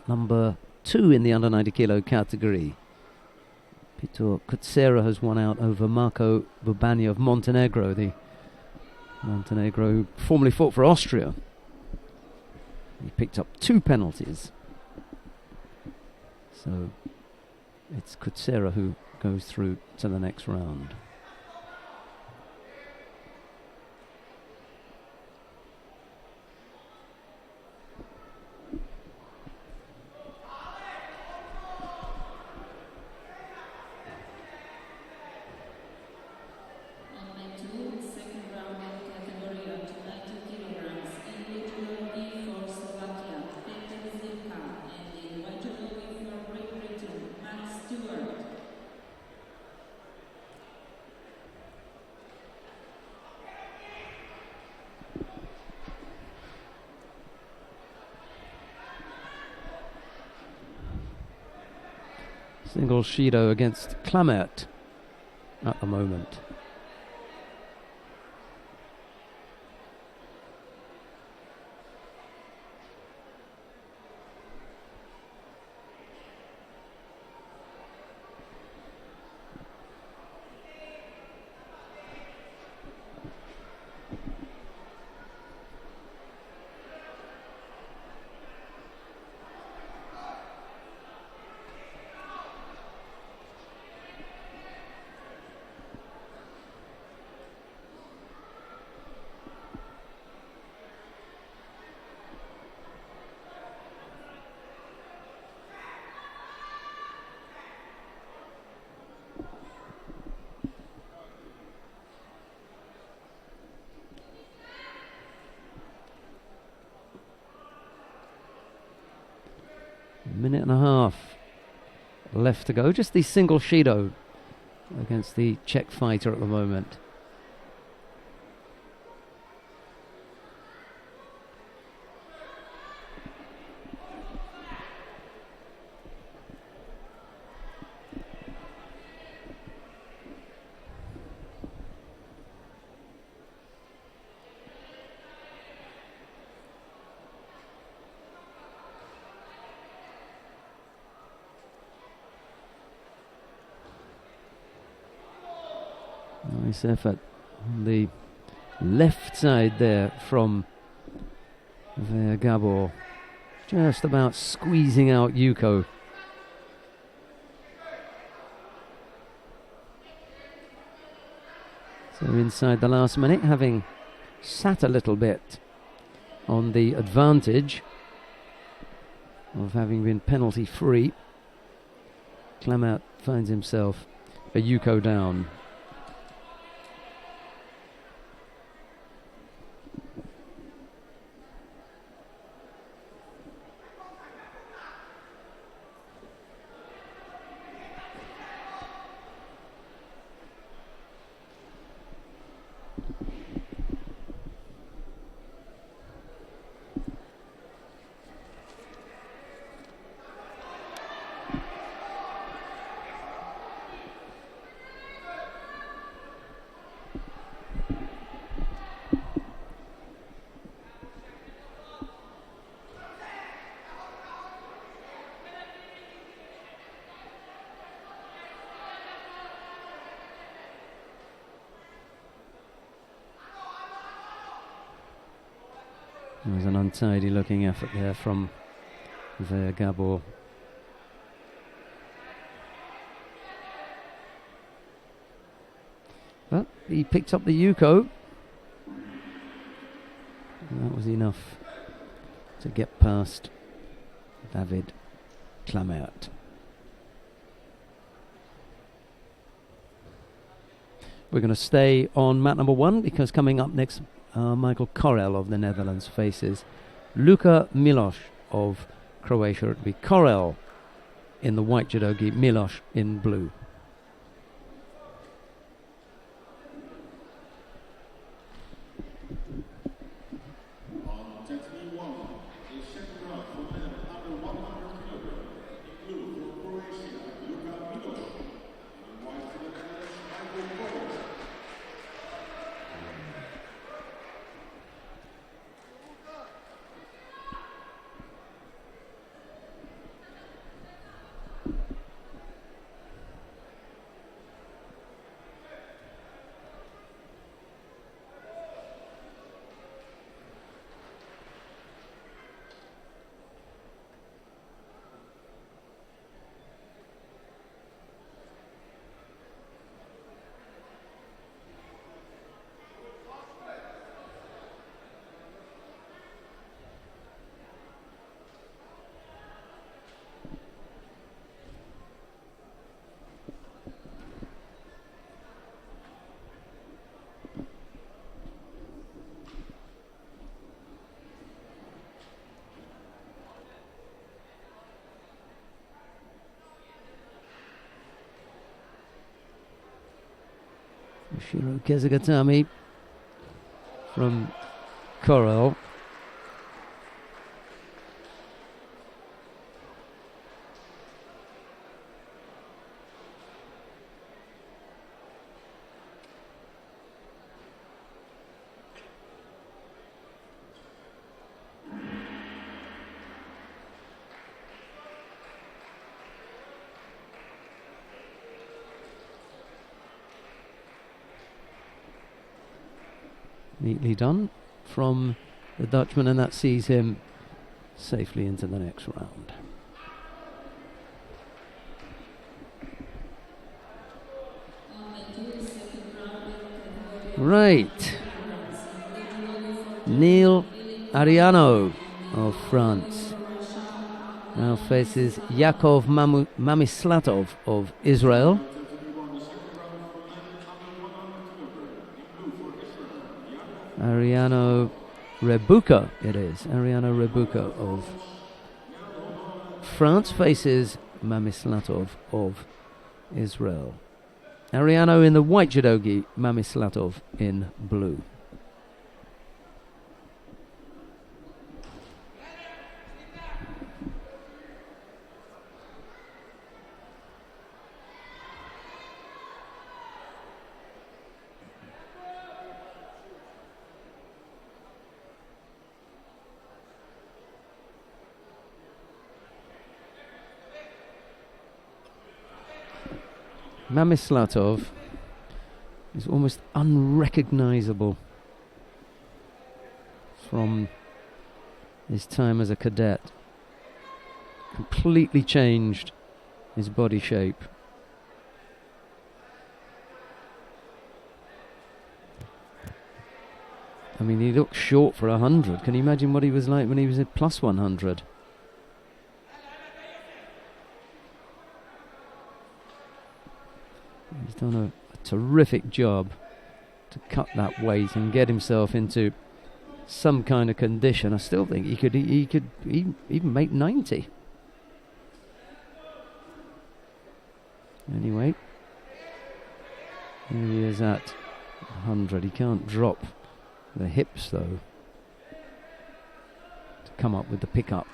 number 2 in the under 90 kilo category. Piotr Kutsera has won out over Marko Bubani of Montenegro, the Montenegro who formerly fought for Austria. He picked up 2 penalties. So it's Kutsera who goes through to the next round. Single Shido against Klamert at the moment. Minute and a half left to go. Just the single Shido against the Czech fighter at the moment. Nice effort on the left side there from Gabor. Just about squeezing out Yuko. So inside the last minute, having sat a little bit on the advantage of having been penalty free, Klamert finds himself a Yuko down. It was an untidy looking effort there from Gabor. But he picked up the Yuko. And that was enough to get past David Klamert. We're going to stay on mat number 1 because coming up next, Michael Korel of the Netherlands faces Luka Miloš of Croatia. It will be Korel in the white judogi, Miloš in blue. Yoshiro Kezugatami from Korel. Neatly done from the Dutchman, and that sees him safely into the next round. Right. Neil Ariano of France now faces Yakov Mamislatov of Israel. Ariano Rebuka it is. Ariano Rebuka of France faces Mamislatov of Israel. Ariano in the white judogi, Mamislatov in blue. Mamislatov is almost unrecognizable from his time as a cadet. Completely changed his body shape. I mean, he looked short for 100. Can you imagine what he was like when he was at plus 100? He's done a terrific job to cut that weight and get himself into some kind of condition. I still think he could even make 90. Anyway, here he is at 100. He can't drop the hips though to come up with the pickup.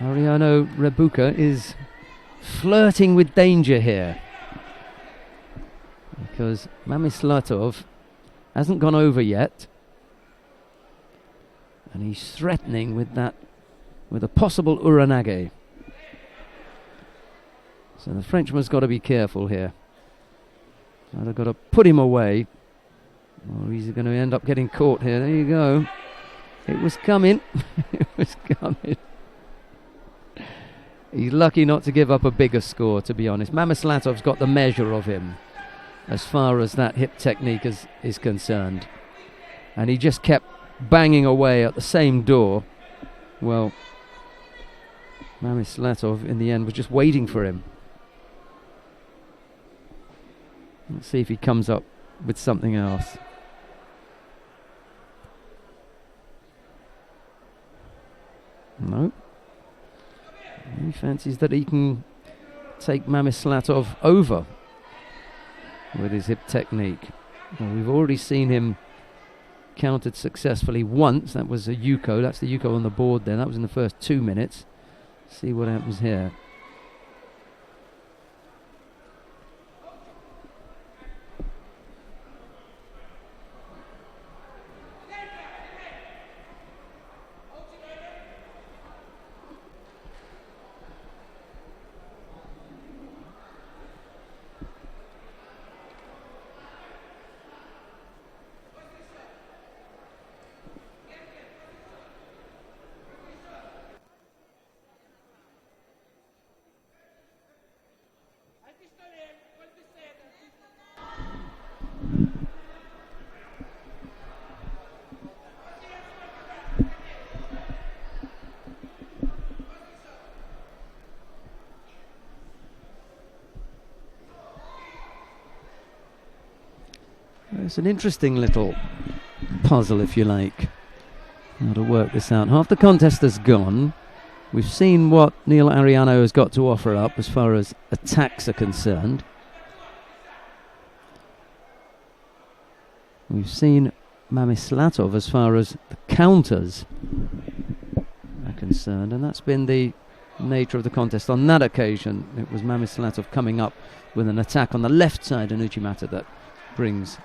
Ariano Rebuka is flirting with danger here because Mamislatov hasn't gone over yet, and he's threatening with a possible uranage. So the Frenchman's got to be careful here. So they've got to put him away, or he's going to end up getting caught here. There you go. It was coming. It was coming. He's lucky not to give up a bigger score, to be honest. Mamislatov's got the measure of him as far as that hip technique is concerned. And he just kept banging away at the same door. Well, Mamislatov, in the end, was just waiting for him. Let's see if he comes up with something else. No. He fancies that he can take Mamislatov over with his hip technique. Well, we've already seen him countered successfully once. That was a Yuko. That's the Yuko on the board there. That was in the first 2 minutes. See what happens here. It's an interesting little puzzle, if you like, how to work this out. Half the contest has gone. We've seen what Neil Ariano has got to offer up as far as attacks are concerned. We've seen Mamislatov as far as the counters are concerned, and that's been the nature of the contest. On that occasion, it was Mamislatov coming up with an attack on the left side of Uchimata that brings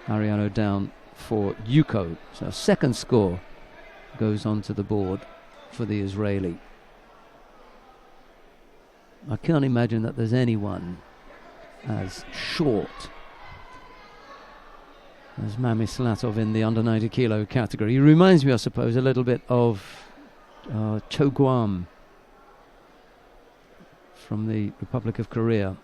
Ariano down for Yuko. So a second score goes onto the board for the Israeli. I can't imagine that there's anyone as short as Mamislatov in the under 90 kilo category. He reminds me, I suppose, a little bit of Cho Guam from the Republic of Korea.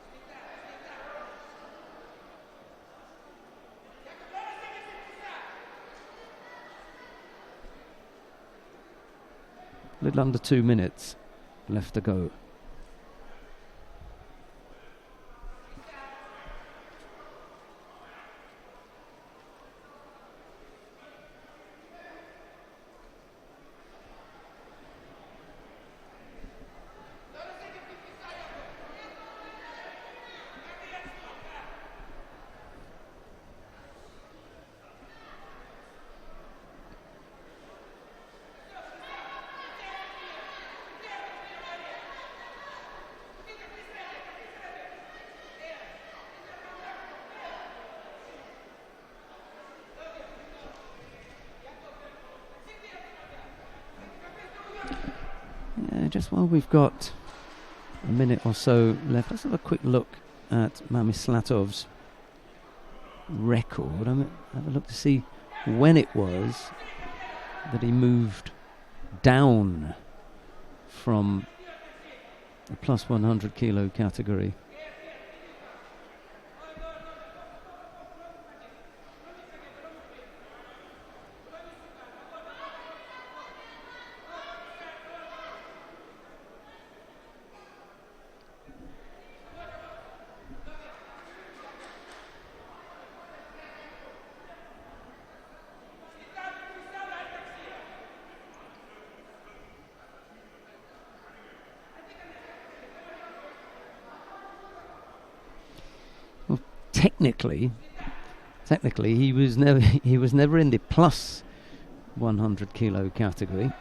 A little under 2 minutes left to go. Just while we've got a minute or so left, let's have a quick look at Mamislatov's record. Have a look to see when it was that he moved down from the plus 100 kilo category. Technically, he was never in the plus 100 kilo category,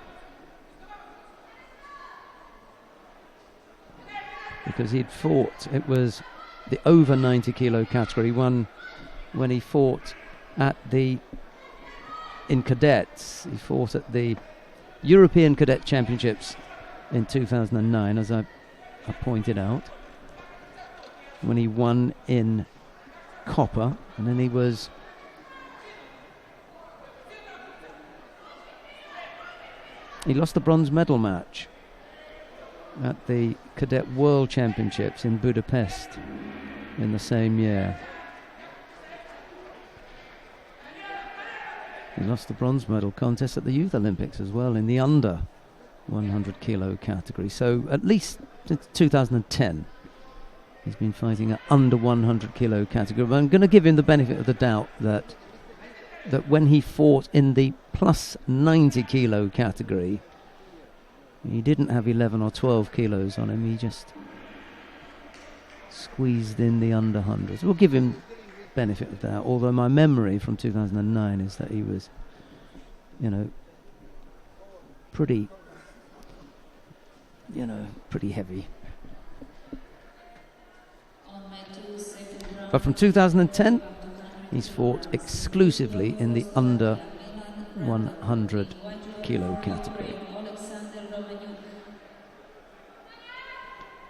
because he'd fought. It was the over 90 kilo category one when he fought in cadets. He fought at the European Cadet Championships in 2009, as I pointed out, when he won in copper, and then he lost the bronze medal match at the Cadet World Championships in Budapest in the same year. He lost the bronze medal contest at the Youth Olympics as well in the under 100 kilo category. So at least since 2010 he's been fighting at under 100 kilo category. But I'm going to give him the benefit of the doubt that when he fought in the plus 90 kilo category, he didn't have 11 or 12 kilos on him. He just squeezed in the under 100s. We'll give him benefit of that. Although my memory from 2009 is that he was, pretty heavy. But from 2010, he's fought exclusively in the under 100 kilo category.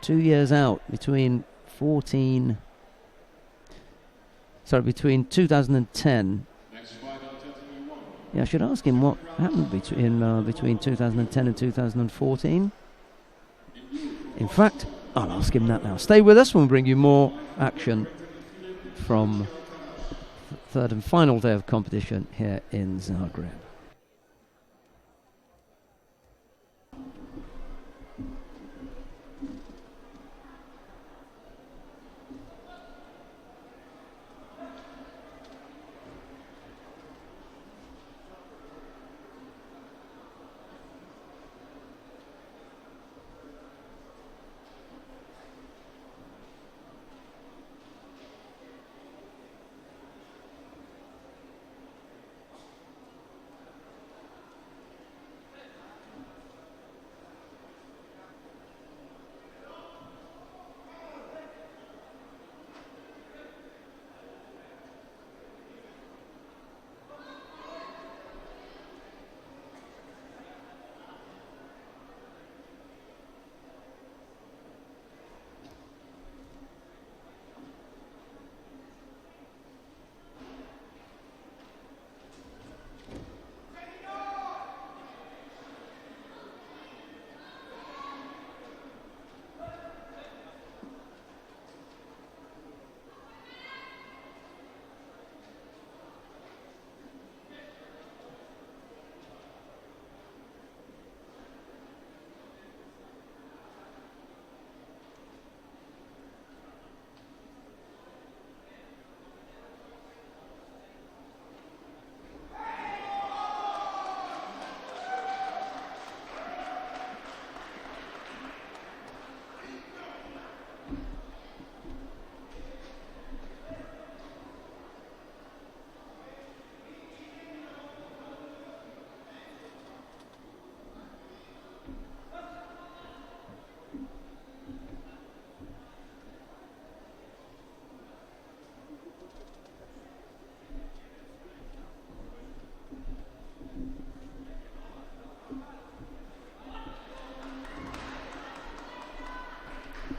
2 years out between 2010. Yeah, I should ask him what happened between 2010 and 2014. In fact, I'll ask him that now. Stay with us, we'll bring you more action from the third and final day of competition here in Zagreb.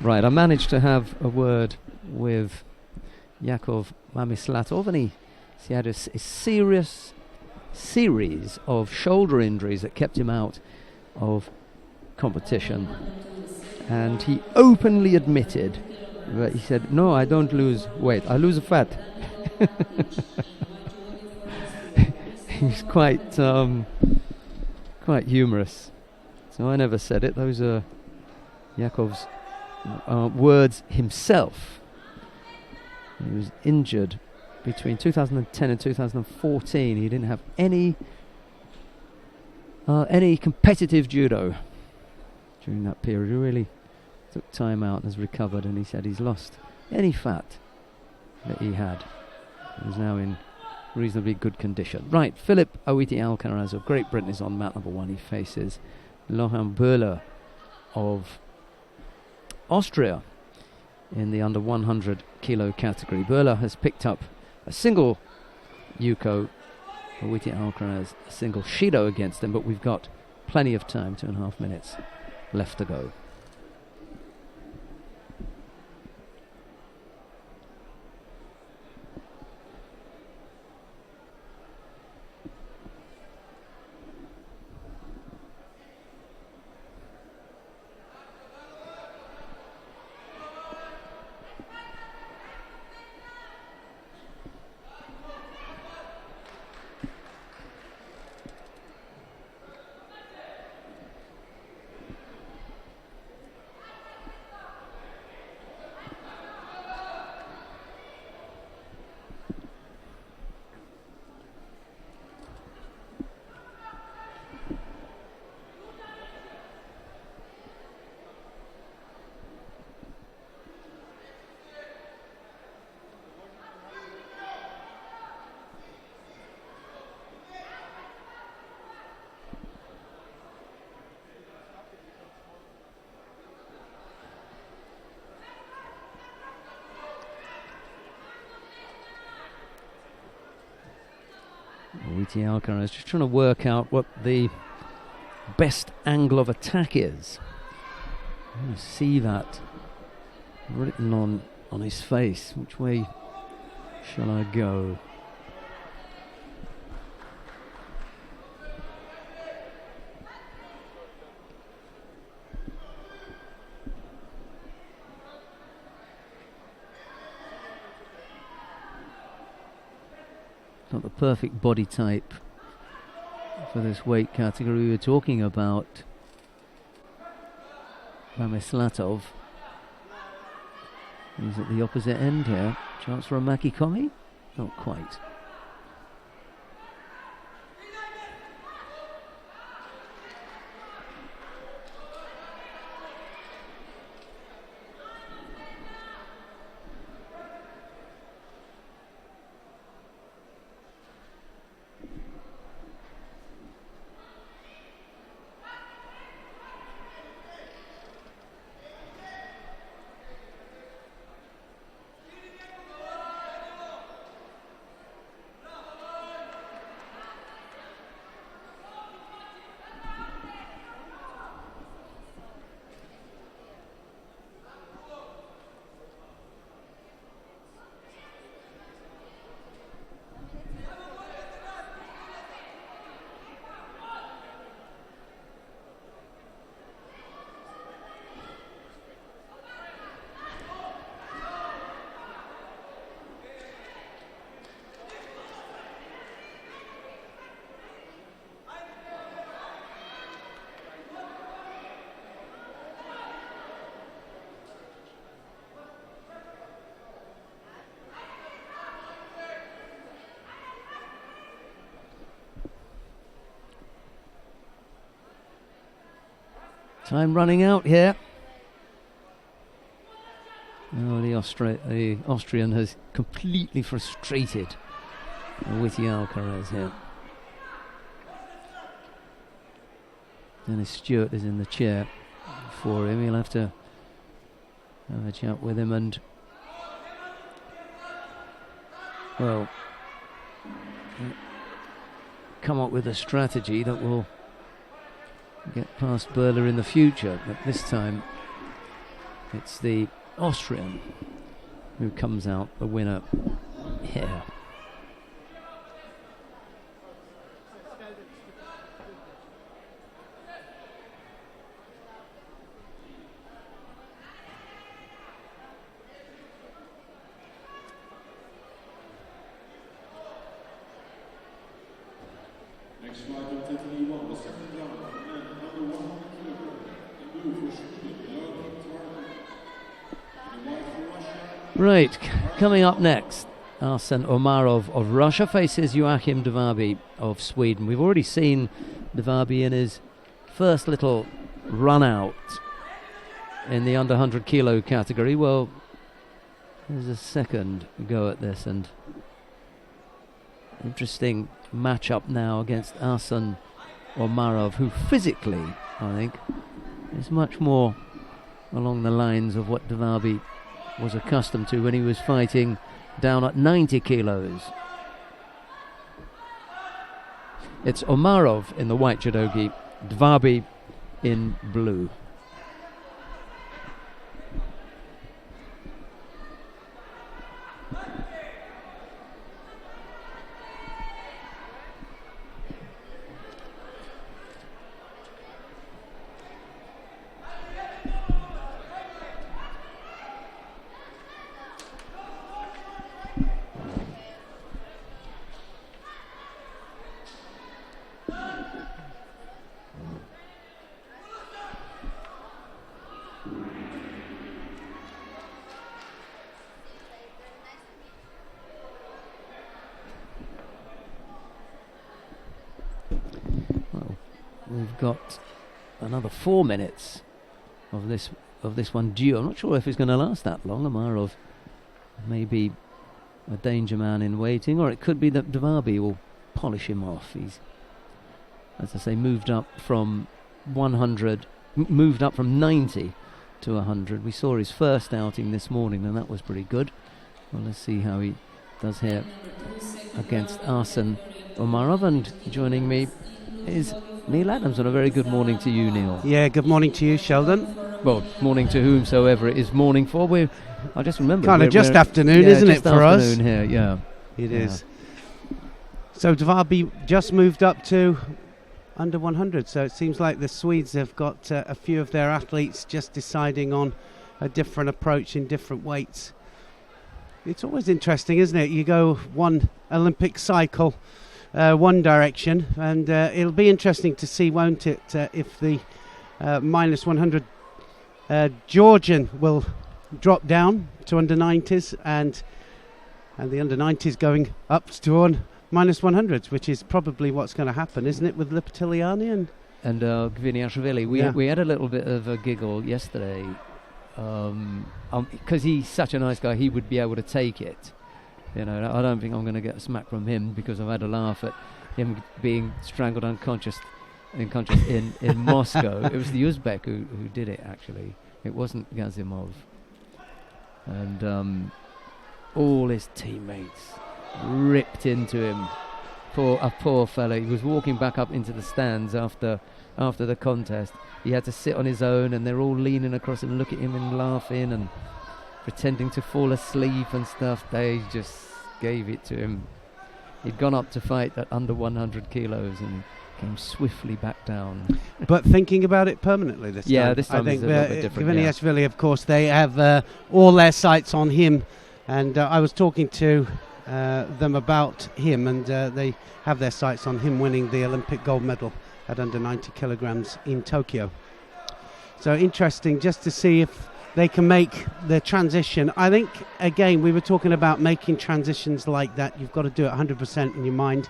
Right, I managed to have a word with Yakov Mamislatov, and he had a serious series of shoulder injuries that kept him out of competition, and he openly admitted that he said, "No, I don't lose weight, I lose fat." He's quite humorous. So I never said it. Those are Yakov's words himself. He was injured between 2010 and 2014. He didn't have any competitive judo during that period. He really took time out and has recovered, and he said he's lost any fat that he had. He's now in reasonably good condition. Right, Philip Awiti Alcaraz of Great Britain is on mat number 1. He faces Lohan Böhler of Austria in the under 100 kilo category. Böhler has picked up a single Yuko, Awiti Alcaraz a single Shido against him, but we've got plenty of time, 2.5 minutes left to go. Awiti Alcaraz just trying to work out what the best angle of attack is. You see that written on his face. Which way shall I go? Not the perfect body type for this weight category. We were talking about Mamislatov. He's at the opposite end here. Chance for a Makikomi? Not quite. Time running out here. Oh, the Austrian has completely frustrated Awiti Alcaraz here. Dennis Stewart is in the chair for him. He'll have to have a chat with him and, well, come up with a strategy that will get past Böhler in the future. But this time It's the Austrian who comes out the winner here. Next flight on Tiffany 1, the second round for men under 100 kilograms. In blue for Sweden, in the white for Russia. Right, coming up next, Arsen Omarov of Russia faces Joachim Devabi of Sweden. We've already seen Devabi in his first little run out in the under 100 kilo category. Well, there's a second go at this, and interesting matchup now against Arsen Omarov, who physically, I think, is much more along the lines of what Devabi was accustomed to when he was fighting down at 90 kilos. It's Omarov in the white judogi, Devabi in blue. We've got another 4 minutes of this one due. I'm not sure if it's going to last that long. Omarov may be a danger man in waiting, or it could be that Devabi will polish him off. He's, as I say, moved up from 90 to 100. We saw his first outing this morning, and that was pretty good. Well, let's see how he does here against Arsen Omarov. And joining me is Neil Adams, and a very good morning to you, Neil. Yeah, good morning to you, Sheldon. Well, morning to whomsoever it is morning for. I just remember kind of just afternoon, isn't it, for us? Afternoon here, yeah. It is. So Devabi just moved up to under 100, so it seems like the Swedes have got a few of their athletes just deciding on a different approach in different weights. It's always interesting, isn't it? You go one Olympic cycle one direction, and it'll be interesting to see, won't it, if the minus 100 Georgian will drop down to under 90s, and the under 90s going up to on minus 100s, which is probably what's going to happen, isn't it, with Lipitiliani and Gviniashvili. We had a little bit of a giggle yesterday, because he's such a nice guy, he would be able to take it. You know, I don't think I'm going to get a smack from him, because I've had a laugh at him being strangled unconscious in Moscow. It was the Uzbek who did it, actually. It wasn't Gazimov. And all his teammates ripped into him. Poor fella. He was walking back up into the stands after the contest. He had to sit on his own, and they're all leaning across and look at him and laughing and pretending to fall asleep and stuff. They just gave it to him. He'd gone up to fight at under 100 kilos and came swiftly back down. But thinking about it permanently this time. Yeah, this time I think it's a little bit different. Gviniashvili, of course, they have all their sights on him, and I was talking to them about him, and they have their sights on him winning the Olympic gold medal at under 90 kilograms in Tokyo. So interesting just to see if they can make the transition. I think, again, we were talking about making transitions like that. You've got to do it 100% in your mind,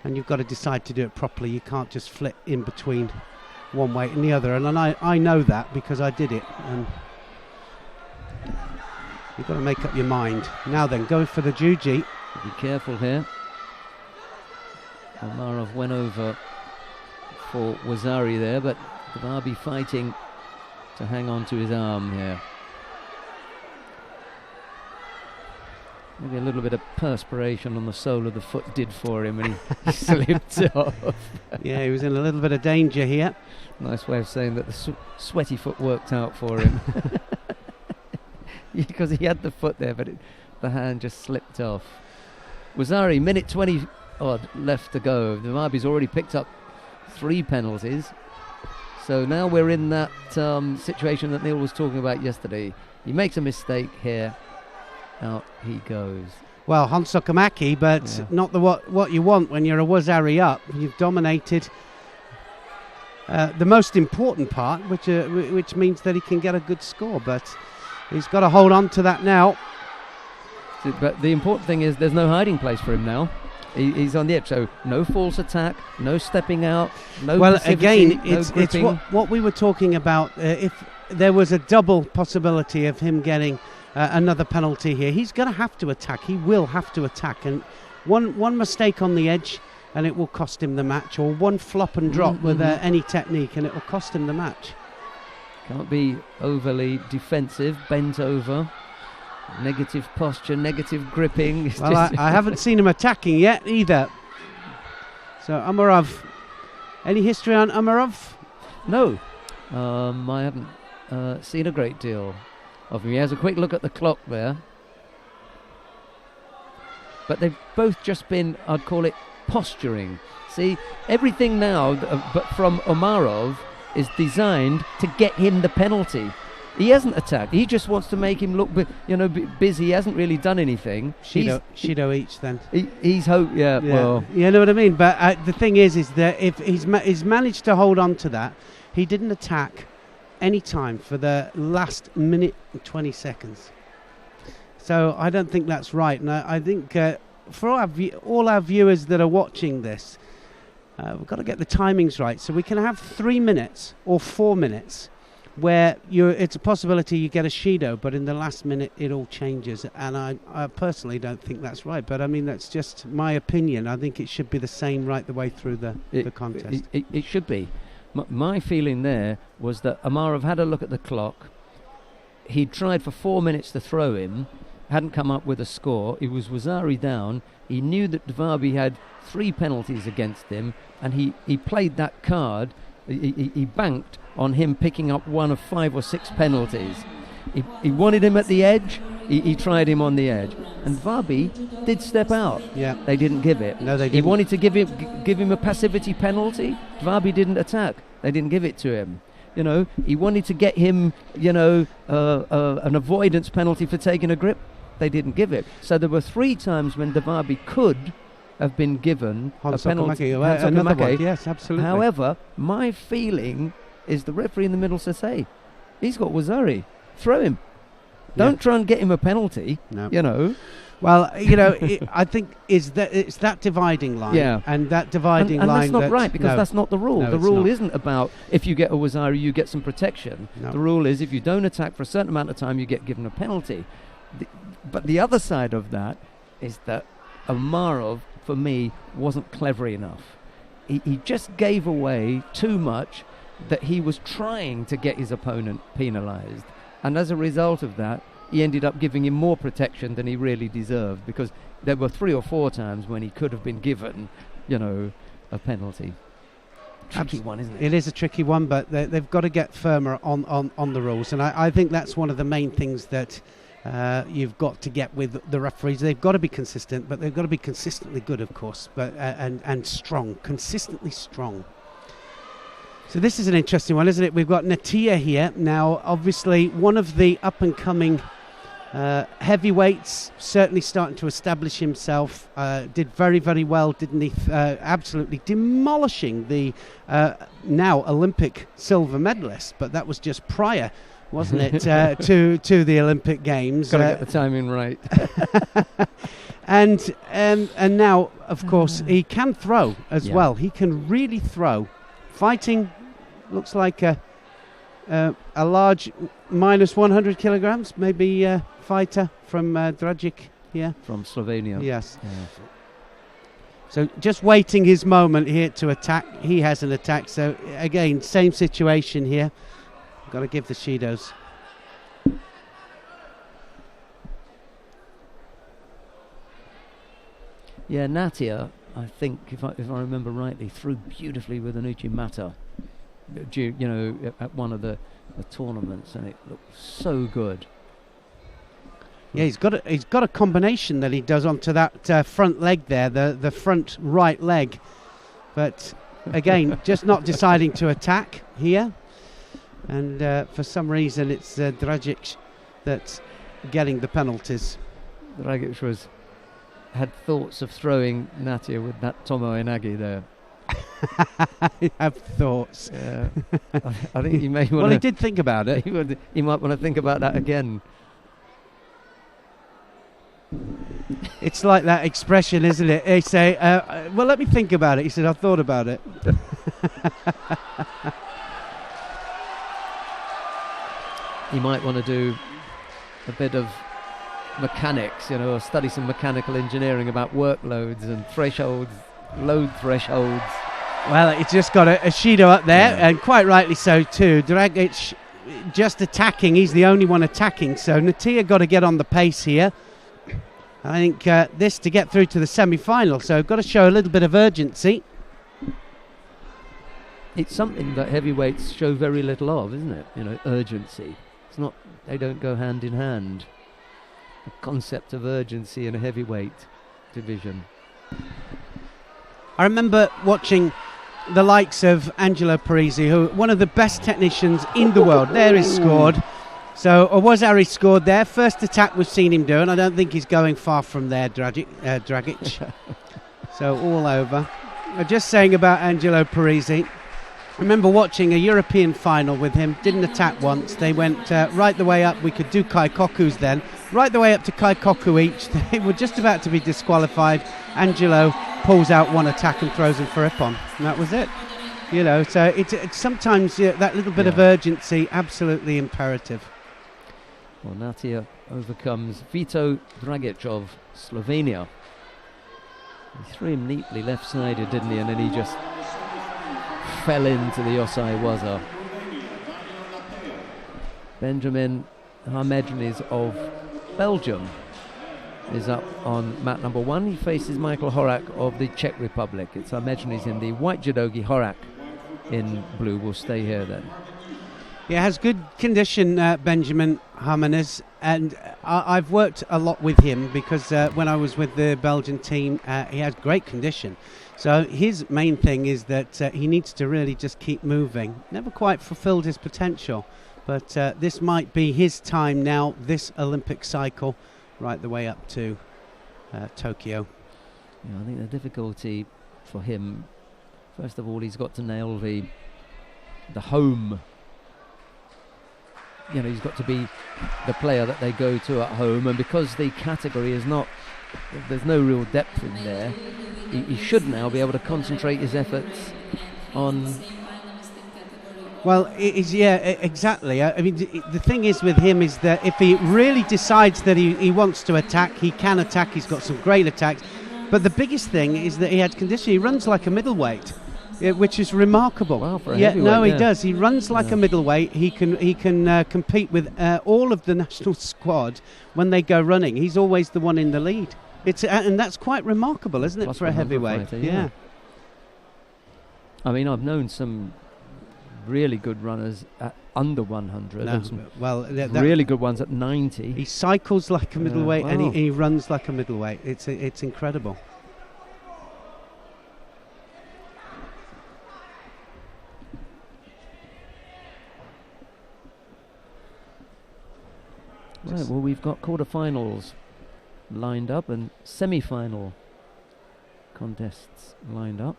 and you've got to decide to do it properly. You can't just flip in between one weight and the other. And I know that because I did it. And you've got to make up your mind. Now then, going for the Juji. Be careful here. Omarov went over for Wazari there, but Devabi fighting to hang on to his arm here. Maybe a little bit of perspiration on the sole of the foot did for him, and he slipped off. Yeah, he was in a little bit of danger here. Nice way of saying that the sweaty foot worked out for him. because he had the foot there, but the hand just slipped off. Wazari, minute 20 odd left to go. Dvabi's already picked up 3 penalties. So now we're in that situation that Neil was talking about yesterday. He makes a mistake here. Out he goes. Well, Honsokamaki, but not what you want when you're a Wazari up. You've dominated the most important part, which means that he can get a good score. But he's got to hold on to that now. But the important thing is there's no hiding place for him now. He's on the edge, so no false attack, no stepping out, no passivity, it's what we were talking about. If there was a double possibility of him getting another penalty here, he's going to have to attack. He will have to attack, and one mistake on the edge, and it will cost him the match, or one flop and drop with any technique, and it will cost him the match. Can't be overly defensive, bent over. Negative posture, negative gripping. Well, I haven't seen him attacking yet either. So Amarov, any history on Amarov? No, I haven't seen a great deal of him. He has a quick look at the clock there. But they've both just been, I'd call it, posturing. See, everything now but from Omarov is designed to get him the penalty. He hasn't attacked. He just wants to make him look, busy. He hasn't really done anything. Shido each then. He's well. You know what I mean? But the thing is that if he's managed to hold on to that, he didn't attack any time for the last minute and 20 seconds. So I don't think that's right. And I think for all our viewers that are watching this, we've got to get the timings right. So we can have 3 minutes or 4 minutes where it's a possibility you get a Shido, but in the last minute it all changes. And I personally don't think that's right. But I mean, that's just my opinion. I think it should be the same right the way through the contest. It should be. My feeling there was that Amarov had a look at the clock. He'd tried for 4 minutes to throw him, hadn't come up with a score. It was Wazari down. He knew that Dvabi had 3 penalties against him, and he played that card. He banked on him picking up 1 of 5 or 6 penalties. He wanted him at the edge. He tried him on the edge, and Dvabi did step out. Yeah, they didn't give it. No, they didn't. He wanted to give him a passivity penalty. Dvabi didn't attack. They didn't give it to him. He wanted to get him, an avoidance penalty for taking a grip. They didn't give it. So there were 3 times when Dvabi could have been given a penalty. Another one. Yes, absolutely. However, my feeling is the referee in the middle says, hey, he's got Wazari. Throw him. Don't try and get him a penalty. No. Well, I think it's that dividing line. Yeah. And that dividing line. And that's not right, because that's not the rule. No, the rule isn't about if you get a Wazari, you get some protection. No. The rule is if you don't attack for a certain amount of time, you get given a penalty. But the other side of that is that Omarov, for me, wasn't clever enough. He just gave away too much that he was trying to get his opponent penalised. And as a result of that, he ended up giving him more protection than he really deserved, because there were 3 or 4 times when he could have been given, a penalty. Tricky one, isn't it? It is a tricky one, but they've got to get firmer on the rules. And I think that's one of the main things that you've got to get with the referees. They've got to be consistent, but they've got to be consistently good, of course, but and strong, consistently strong. So this is an interesting one, isn't it? We've got Natia here. Now, obviously, one of the up-and-coming heavyweights, certainly starting to establish himself. Did very, very well, didn't he? Absolutely demolishing the now Olympic silver medalist, but that was just prior, wasn't it, to the Olympic Games? Got to get the timing right. And now, of course, he can throw as well. He can really throw. Fighting looks like a large minus 100 kilograms, maybe fighter from Dragic here. From Slovenia. Yes. So just waiting his moment here to attack. He hasn't attacked. So again, same situation here. Got to give the Shidos. Yeah, Natia, I think, if I remember rightly, threw beautifully with an Uchimata, at one of the tournaments, and it looked so good. Yeah, he's got a combination that he does onto that front leg there, the front right leg. But again, just not deciding to attack here. And for some reason, it's Dragic that's getting the penalties. Dragic had thoughts of throwing Natia with that Tomo Inagi there. I have thoughts. Yeah. I think he may want to... Well, he did think about it. He might want to think about that again. It's like that expression, isn't it? They say, well, let me think about it. He said, I've thought about it. He might want to do a bit of mechanics, or study some mechanical engineering about workloads and thresholds, load thresholds. Well, it's just got a Shido up there, and quite rightly so too. Dragic just attacking. He's the only one attacking, so Natia got to get on the pace here. I think this to get through to the semi-final, so got to show a little bit of urgency. It's something that heavyweights show very little of, isn't it? Urgency. It's not, they don't go hand in hand. The concept of urgency in a heavyweight division. I remember watching the likes of Angelo Parisi, who one of the best technicians in the world. There he scored. So Owazari scored there. First attack we've seen him do, and I don't think he's going far from there, Dragic. So all over. Just saying about Angelo Parisi. I remember watching a European final with him. Didn't attack once. They went right the way up. We could do Kaikokus then. Right the way up to Kaikoku each. They were just about to be disqualified. Angelo pulls out one attack and throws him for Ippon. And that was it. So it's sometimes that little bit of urgency, absolutely imperative. Well, Natia overcomes Vito Dragic of Slovenia. He threw him neatly left-sided, didn't he? And then he just fell into the Osai Waza. Benjamin Harmedjanis of Belgium is up on mat number 1. He faces Michael Horak of the Czech Republic. It's Harmedjanis in the white judogi, Horak in blue. Will stay here then. Yeah, has good condition, Benjamin Harmedjanis, and I've worked a lot with him because when I was with the Belgian team, he had great condition. So his main thing is that he needs to really just keep moving. Never quite fulfilled his potential, but this might be his time now, this Olympic cycle, right the way up to Tokyo. Yeah, I think the difficulty for him, first of all, he's got to nail the home. He's got to be the player that they go to at home, and because the category is not, there's no real depth in there, he should now be able to concentrate his efforts on... Well, exactly. I mean, the thing is with him is that if he really decides that he wants to attack, he can attack. He's got some great attacks. But the biggest thing is that he had condition. He runs like a middleweight, which is remarkable. Wow, for a heavyweight, no, he does. He runs like a middleweight. He can compete with all of the national squad when they go running. He's always the one in the lead. And that's quite remarkable, isn't it, Plus for a heavyweight? Fighter, yeah. I mean, I've known some really good runners at under 100. And some really good ones at 90. He cycles like a middleweight and he runs like a middleweight. It's incredible. Right, well, we've got quarterfinals lined up and semi-final contests lined up.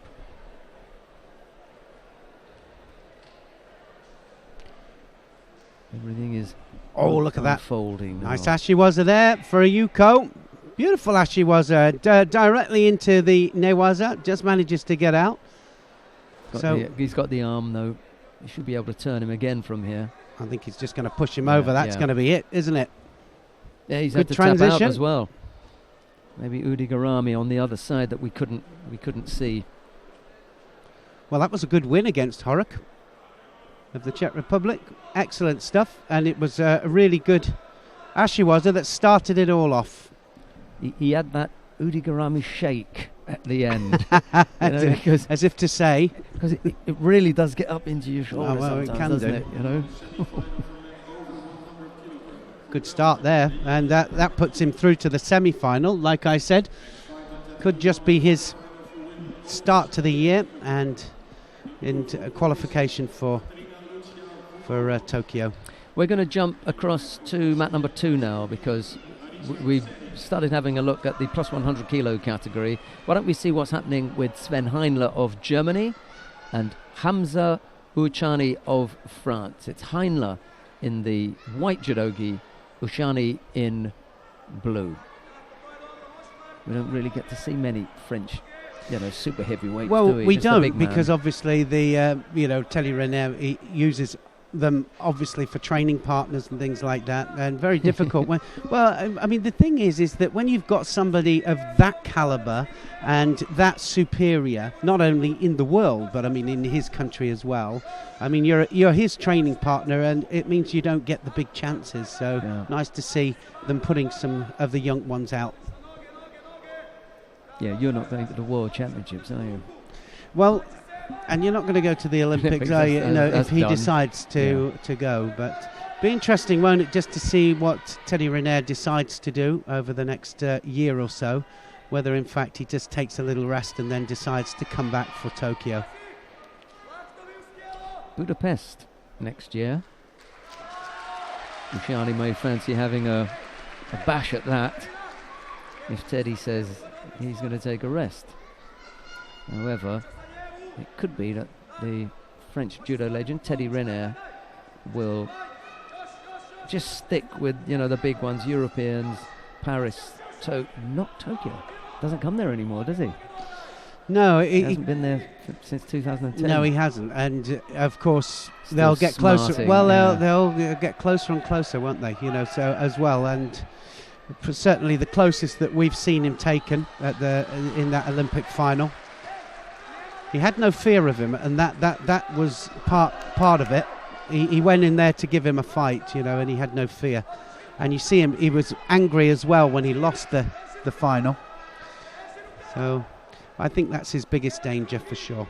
Everything is look at that. Unfolding. Nice Ashiwaza there for a Yuko. Beautiful Ashiwaza directly into the Newaza. Just manages to get out. He's got the arm though. You should be able to turn him again from here. I think he's just going to push him over. That's going to be it, isn't it? Yeah, he's good had to transition. tap out as well. Maybe Udigarami on the other side that we couldn't see. Well, that was a good win against Horak of the Czech Republic. Excellent stuff, and it was a really good Ashiwaza that started it all off. He had that Udigarami shake at the end. As if to say... Because it really does get up into your shoulder sometimes, it can doesn't do. it? good start there, and that puts him through to the semi-final. Like I said, could just be his start to the year and into qualification for Tokyo. We're going to jump across to mat number 2 now, because we've started having a look at the plus 100 kilo category. Why don't we see what's happening with Sven Heinle of Germany and Hamza Ouchani of France. It's Heinle in the white judogi, Ouchani in blue. We don't really get to see many French, super heavyweights. Well, do we Just the don't, big man. because obviously the Telly Renier, he uses them obviously for training partners and things like that, and very difficult. I mean, the thing is that when you've got somebody of that caliber and that superior, not only in the world but I mean in his country as well, I mean you're his training partner, and it means you don't get the big chances. So nice to see them putting some of the young ones out. Yeah, you're not going to the World Championships, are you? Well, and you're not going to go to the Olympics, are you? If he decides to go. But be interesting, won't it, just to see what Teddy Renier decides to do over the next year or so, whether in fact he just takes a little rest and then decides to come back for Tokyo. Budapest next year. Ouchani may fancy having a bash at that if Teddy says he's going to take a rest. However, it could be that the French judo legend Teddy Renier will just stick with the big ones, Europeans, Paris, not Tokyo. Doesn't come there anymore, does he? No, he hasn't been there since 2010. No, he hasn't, and of course Still they'll get closer. smarting, Well, they'll get closer and closer, won't they? So as well, and certainly the closest that we've seen him taken in that Olympic final. He had no fear of him, and that was part of it. He went in there to give him a fight, and he had no fear. And you see him, he was angry as well when he lost the final. So I think that's his biggest danger for sure.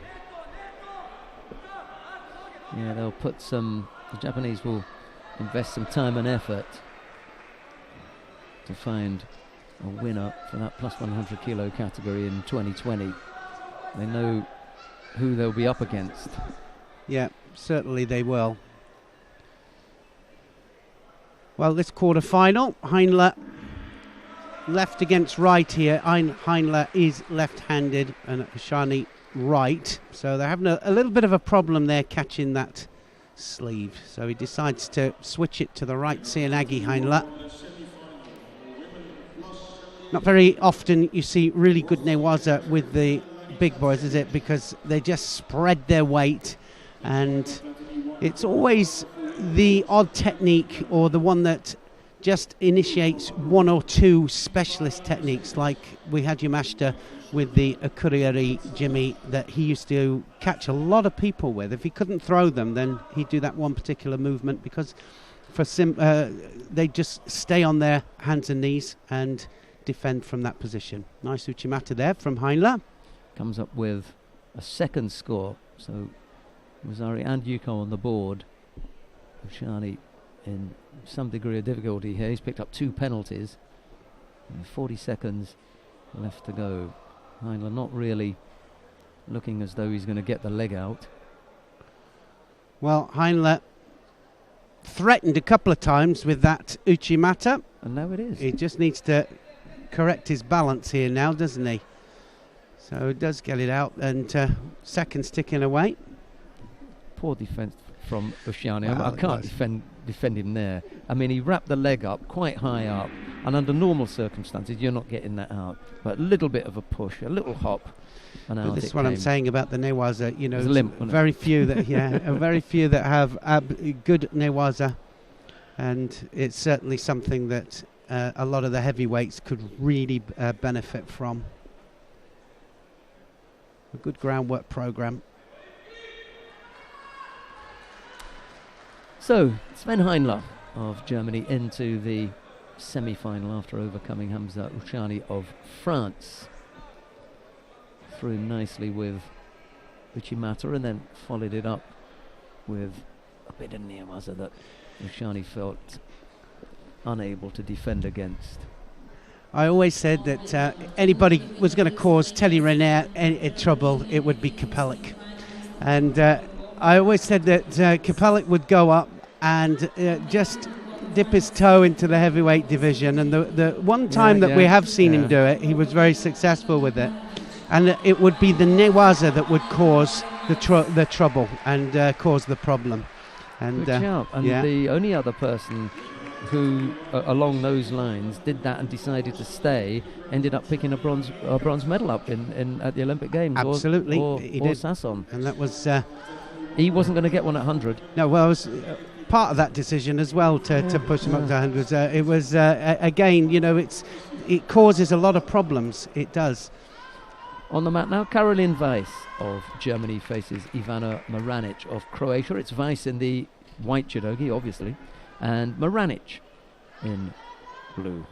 Yeah, the Japanese will invest some time and effort to find a winner for that plus 100 kilo category in 2020. They know who they'll be up against. Yeah, certainly they will. Well, this quarter-final, Heinle left against right here. Heinle is left-handed and Ouchani right. So they're having a little bit of a problem there catching that sleeve. So he decides to switch it to the right, Seoinage Heinle. Not very often you see really good newaza with the big boys, is it? Because they just spread their weight, and it's always the odd technique or the one that just initiates one or two specialist techniques, like we had Yamashita with the Akuriari Jimmy that he used to catch a lot of people with. If he couldn't throw them, then he'd do that one particular movement, because they just stay on their hands and knees and defend from that position. Nice uchimata there from Heinle. Comes up with a second score, so Mazzari and Yuko on the board. Ouchani in some degree of difficulty here. He's picked up 2 penalties. 40 seconds left to go. Heinle not really looking as though he's going to get the leg out. Well, Heinle threatened a couple of times with that uchimata. And now it is. He just needs to correct his balance here now, doesn't he? So he does get it out, and seconds ticking away. Poor defence from Ouchani. Well, I can't defend him there. I mean, he wrapped the leg up quite high up, and under normal circumstances you're not getting that out. But a little bit of a push, a little hop, and out This it is what I'm came. saying about the newaza. It was limp, wasn't it? Very few that very few that have good newaza, and it's certainly something that a lot of the heavyweights could really benefit from. A good groundwork program. So, Sven Heinle of Germany into the semi-final after overcoming Hamza Ouchani of France. Threw nicely with Uchimata and then followed it up with a bit of newaza that Ouchani felt unable to defend against. I always said that anybody was going to cause Telly Renier any trouble, it would be Kapelic. And I always said that Kapelic would go up and just dip his toe into the heavyweight division. And the one time that we have seen him do it, he was very successful with it. And it would be the Newaza that would cause the trouble and cause the problem. And, Good job. And the only other person who, along those lines, did that and decided to stay, ended up picking a bronze medal up at the Olympic Games. Absolutely, or he did. Sasson. And that was... he wasn't going to get one at 100. No, well, I was part of that decision as well to push him up to 100. It was, again, you know, it causes a lot of problems. It does. On the mat now, Caroline Weiss of Germany faces Ivana Maranic of Croatia. It's Weiss in the white judogi, obviously, and Maranic in blue.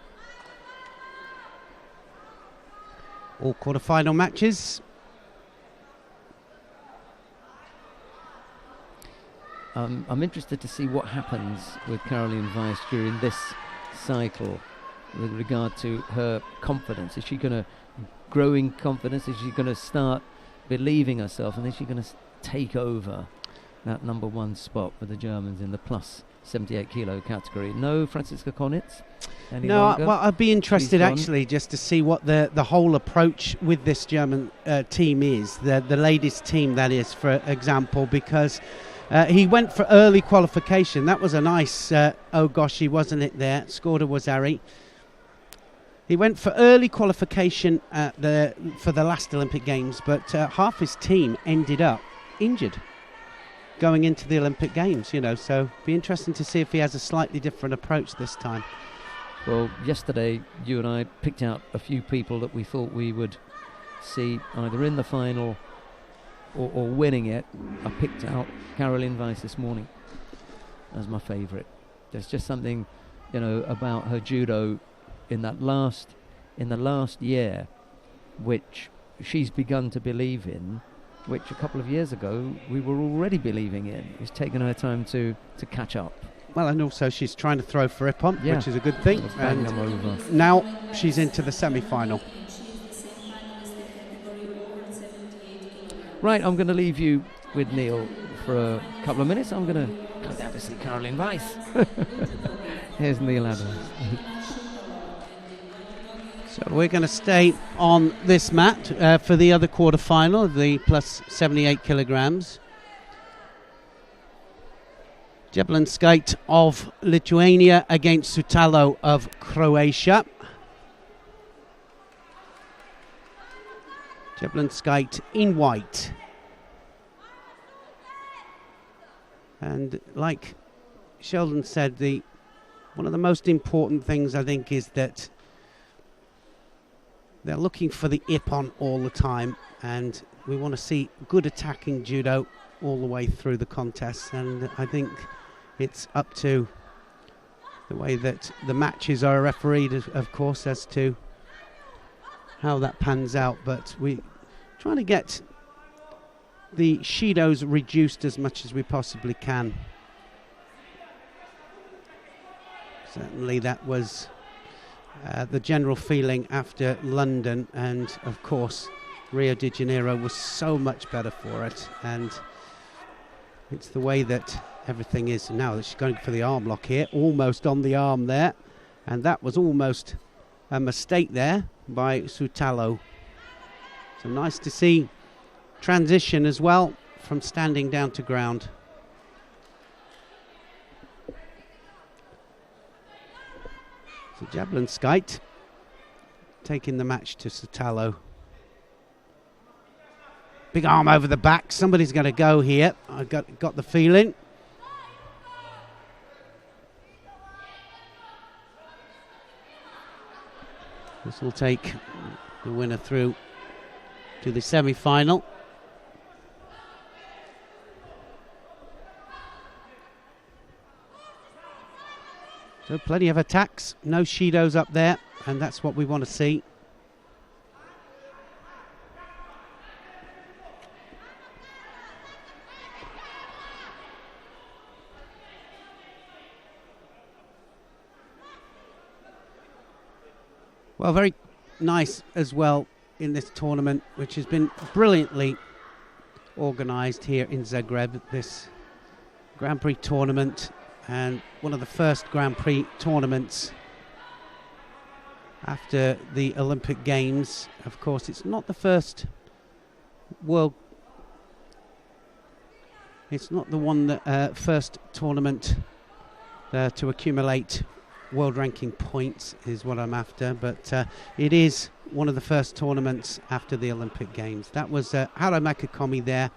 All quarter-final matches. I'm interested to see what happens with Caroline Weiss during this cycle with regard to her confidence. Is she going to grow in confidence? Is she going to start believing herself? And is she going to take over that number one spot for the Germans in the plus 78 kilo category? No Franziska Konitz? No, well, I'd be interested actually just to see what the whole approach with this German team is, the ladies team, that is, for example, because he went for early qualification. That was a nice Ogoshi, wasn't it, there? Scored a Wazari. He went for early qualification for the last Olympic Games, but half his team ended up injured going into the Olympic Games, you know, so be interesting to see if he has a slightly different approach this time. Well, yesterday you and I picked out a few people that we thought we would see either in the final or winning it. I picked out Caroline Weiss this morning as my favourite. There's just something, you know, about her judo in the last year, which she's begun to believe in, which a couple of years ago we were already believing in. It's taken her time to catch up. Well, and also she's trying to throw for Ippon, which is a good thing. And over. Now she's into the semi-final. Right, I'm going to leave you with Neil for a couple of minutes. I'm going to go down to see Caroline Weiss. Here's Neil Adams. So we're going to stay on this mat for the other quarter-final of the plus 78 kilograms. Jablinskite of Lithuania against Sutalo of Croatia. Jablinskite in white. And like Sheldon said, one of the most important things I think is that they're looking for the Ippon all the time, and we want to see good attacking judo all the way through the contest. And I think it's up to the way that the matches are refereed, of course, as to how that pans out. But we're trying to get the Shidos reduced as much as we possibly can. Certainly that was the general feeling after London, and of course Rio de Janeiro was so much better for it, and it's the way that everything is now. That she's going for the arm lock here, almost on the arm there, and that was almost a mistake there by Sutalo. So nice to see transition as well from standing down to ground. So Jablinskite taking the match to Sutalo. Big arm over the back. Somebody's going to go here. I got the feeling. This will take the winner through to the semi-final. So plenty of attacks, no Shidos up there, and that's what we want to see. Well, very nice as well in this tournament, which has been brilliantly organised here in Zagreb, this Grand Prix tournament, and one of the first Grand Prix tournaments after the Olympic Games. Of course, it's not the first first tournament to accumulate world ranking points is what I'm after, but it is one of the first tournaments after the Olympic Games. That was Haro Makakomi there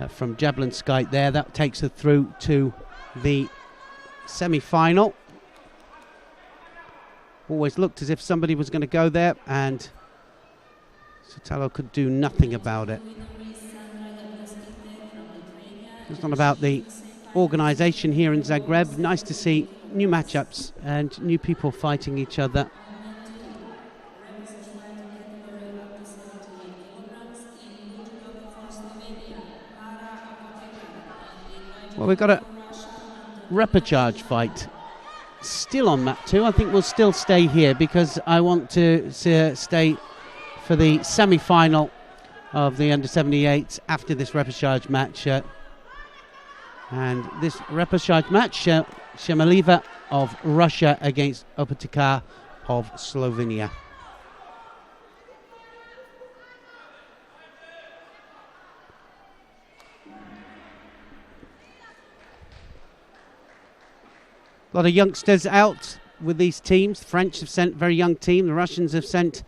from Jablinskite there. That takes her through to the semi-final. Always looked as if somebody was going to go there, and Sotelo could do nothing about it. It's not about the organisation here in Zagreb. Nice to see new matchups and new people fighting each other. Well, we've got a repechage fight still on mat 2. I think we'll still stay here because I want to stay for the semi-final of the under-78s after this repechage match. And this repechage match, Shemaliva of Russia against Opotikar of Slovenia. A lot of youngsters out with these teams. The French have sent a very young team. The Russians have sent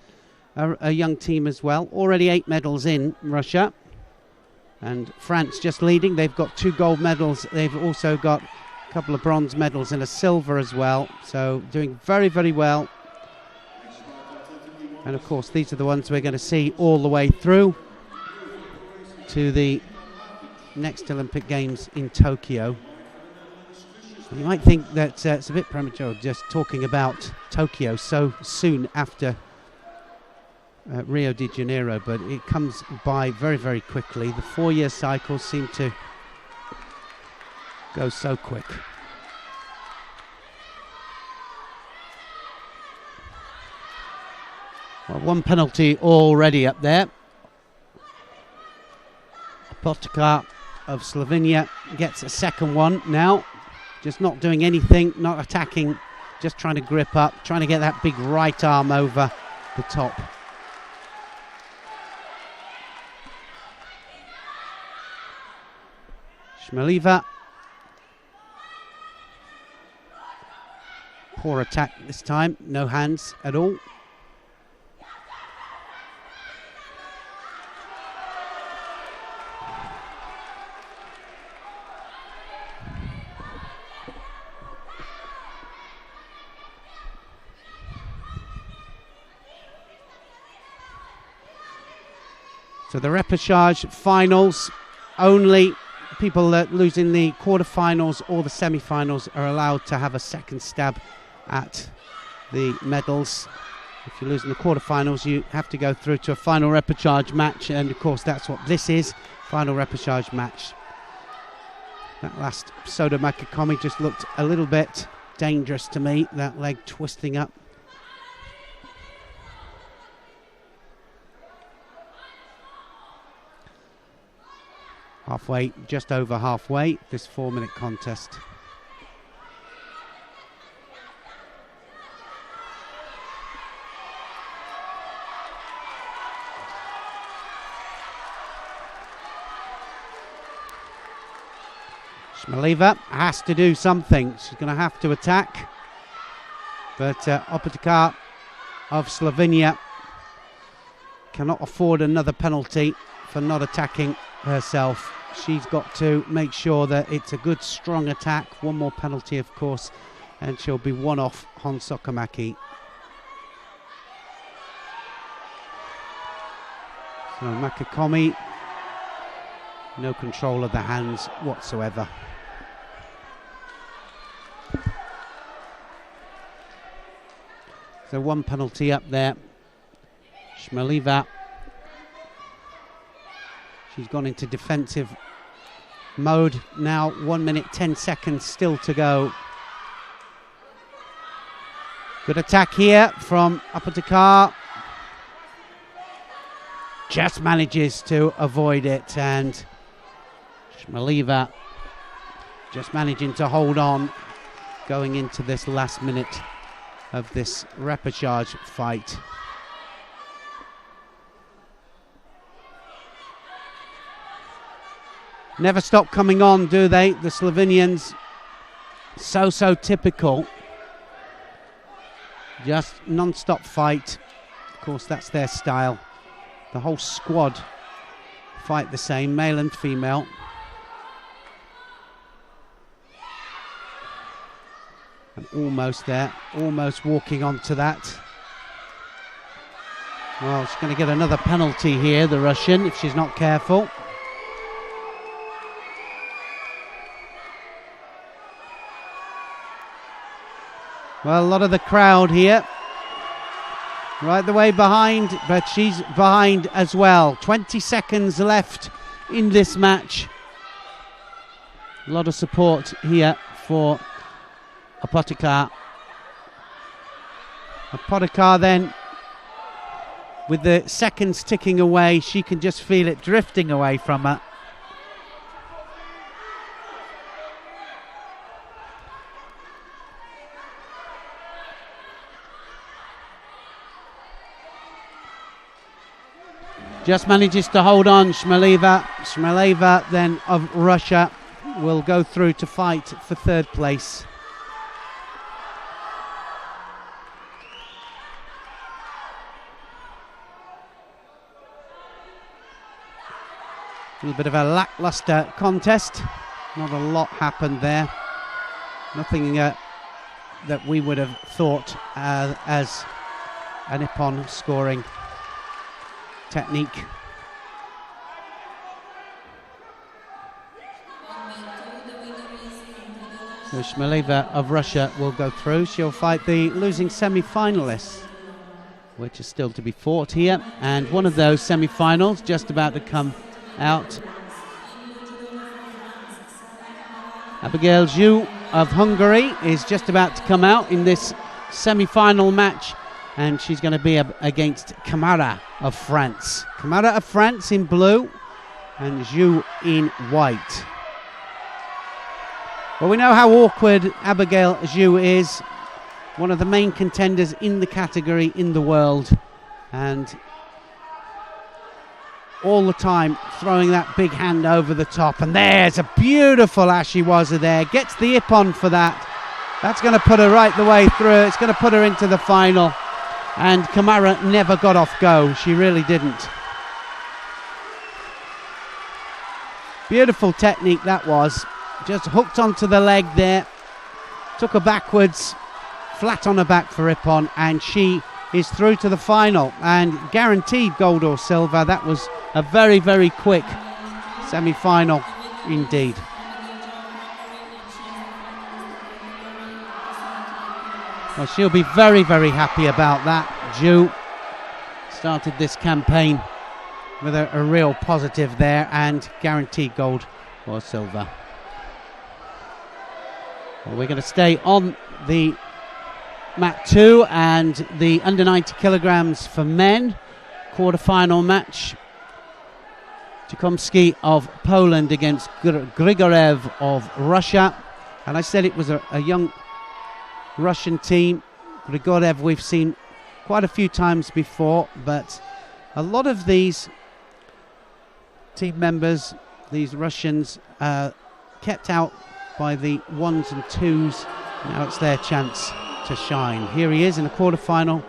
a young team as well. Already 8 medals in Russia. And France just leading. They've got 2 gold medals. They've also got a couple of bronze medals and a silver as well. So doing very, very well. And of course, these are the ones we're going to see all the way through to the next Olympic Games in Tokyo. You might think that it's a bit premature just talking about Tokyo so soon after Rio de Janeiro, but it comes by very, very quickly. The 4-year cycles seem to go so quick. Well, 1 penalty already up there. Opotikar of Slovenia gets a second one now. Just not doing anything, not attacking, just trying to grip up, trying to get that big right arm over the top. Shmaliva. Poor attack this time, no hands at all. So the repechage finals, only people that lose in the quarterfinals or the semi-finals are allowed to have a second stab at the medals. If you lose in the quarterfinals, you have to go through to a final repechage match, and of course that's what this is, final repechage match. That last Soda Makakomi just looked a little bit dangerous to me, that leg twisting up. Halfway, just over halfway, this 4-minute contest. Shmaliva has to do something. She's going to have to attack. But Opotikar of Slovenia cannot afford another penalty for not attacking herself. She's got to make sure that it's a good strong attack. One more penalty, of course, and she'll be one off Hon Sokomaki. So Makakomi, no control of the hands whatsoever. So 1 penalty up there. Shmaliva. She's gone into defensive mode now. 1 minute, 10 seconds still to go. Good attack here from Apotekar. Just manages to avoid it, and Shmaliva just managing to hold on going into this last minute of this repechage fight. Never stop coming on, do they? The Slovenians, so typical. Just non-stop fight. Of course, that's their style. The whole squad fight the same, male and female. And almost there, almost walking onto that. Well, she's going to get another penalty here, the Russian, if she's not careful. Well, a lot of the crowd here, right the way behind, but she's behind as well. 20 seconds left in this match. A lot of support here for Apotekar. Apotekar then, with the seconds ticking away, she can just feel it drifting away from her. Just manages to hold on, Shmaliva. Shmaliva then of Russia will go through to fight for third place. A little bit of a lackluster contest. Not a lot happened there. Nothing that we would have thought as a Nippon scoring technique. So Shmaliva of Russia will go through. She'll fight the losing semi-finalists, which is still to be fought here. And one of those semi-finals just about to come out. Abigail Zhu of Hungary is just about to come out in this semi-final match, and she's going to be against Camara of France. Camara of France in blue and Zhu in white. Well, we know how awkward Abigail Zhu is, one of the main contenders in the category in the world, and all the time throwing that big hand over the top. And there's a beautiful Ashiwaza there. Gets the ippon for that. That's going to put her right the way through. It's going to put her into the final. And Camara never got off go. She really didn't. Beautiful technique that was. Just hooked onto the leg there. Took her backwards. Flat on her back for ippon. And she is through to the final. And guaranteed gold or silver. That was a very, very quick semi-final indeed. Well, she'll be very, very happy about that. Zhu started this campaign with a real positive there, and guaranteed gold or silver. Well, we're going to stay on the mat 2 and the under 90 kilograms for men. Quarter-final match. Tchaikovsky of Poland against Grigorev of Russia. And I said it was a young Russian team. Grigorev we've seen quite a few times before, but a lot of these team members, these Russians, kept out by the 1s and 2s. Now it's their chance to shine. Here he is in the quarter-final.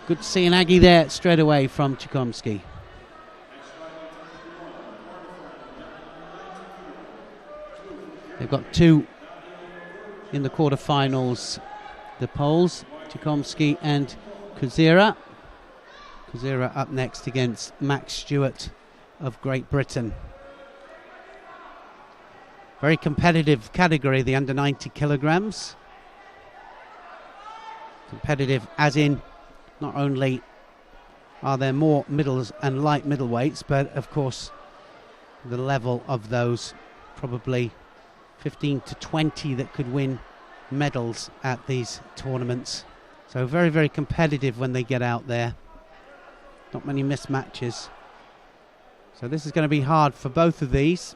Good to see an Aggie there straight away from Tchaikovsky. They've got 2 in the quarterfinals, the Poles, Tchaikovsky and Kuzira. Kuzira up next against Max Stewart of Great Britain. Very competitive category, the under 90 kilograms. Competitive as in, not only are there more middles and light middleweights, but of course the level of those, probably 15 to 20 that could win medals at these tournaments. So very, very competitive when they get out there. Not many mismatches. So this is going to be hard for both of these.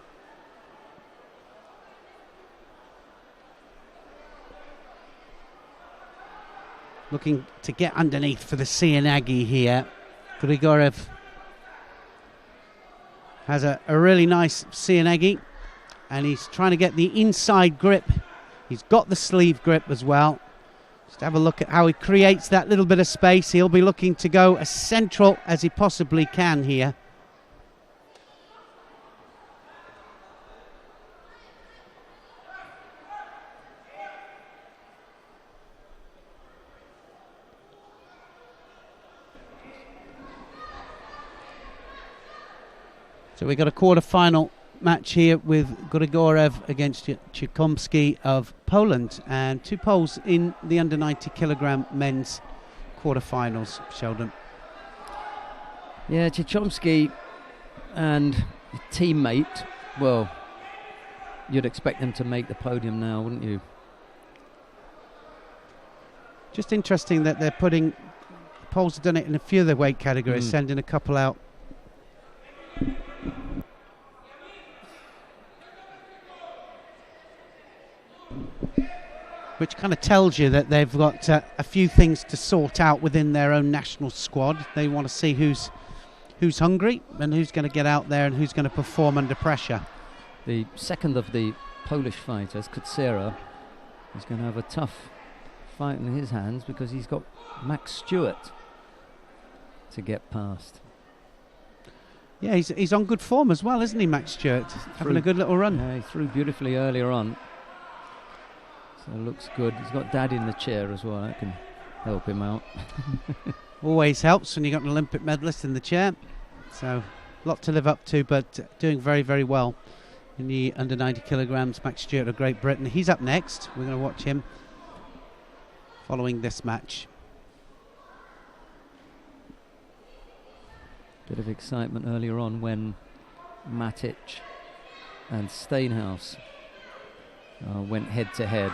Looking to get underneath for the Sienagi here. Grigorev has a really nice Sienagi, and he's trying to get the inside grip. He's got the sleeve grip as well. Just have a look at how he creates that little bit of space. He'll be looking to go as central as he possibly can here. So we've got a quarter-final match here with Grigorev against Chikomsky of Poland, and 2 Poles in the under 90 kilogram men's quarter-finals. Sheldon. Yeah, Chikomsky and his teammate, well, you'd expect them to make the podium now, wouldn't you? Just interesting that they're putting, the Poles have done it in a few of the weight categories, sending a couple out. Which kind of tells you that they've got a few things to sort out within their own national squad. They want to see who's hungry and who's going to get out there and who's going to perform under pressure. The second of the Polish fighters, Kutsera, is going to have a tough fight in his hands because he's got Max Stewart to get past. Yeah, he's on good form as well, isn't he, Max Stewart? Having a good little run. Yeah, he threw beautifully earlier on. So it looks good. He's got Dad in the chair as well. That can help him out. Always helps when you've got an Olympic medalist in the chair. So a lot to live up to, but doing very, very well in the under 90 kilograms. Max Stewart of Great Britain. He's up next. We're going to watch him following this match. Bit of excitement earlier on when Matic and Steinhaus went head to head.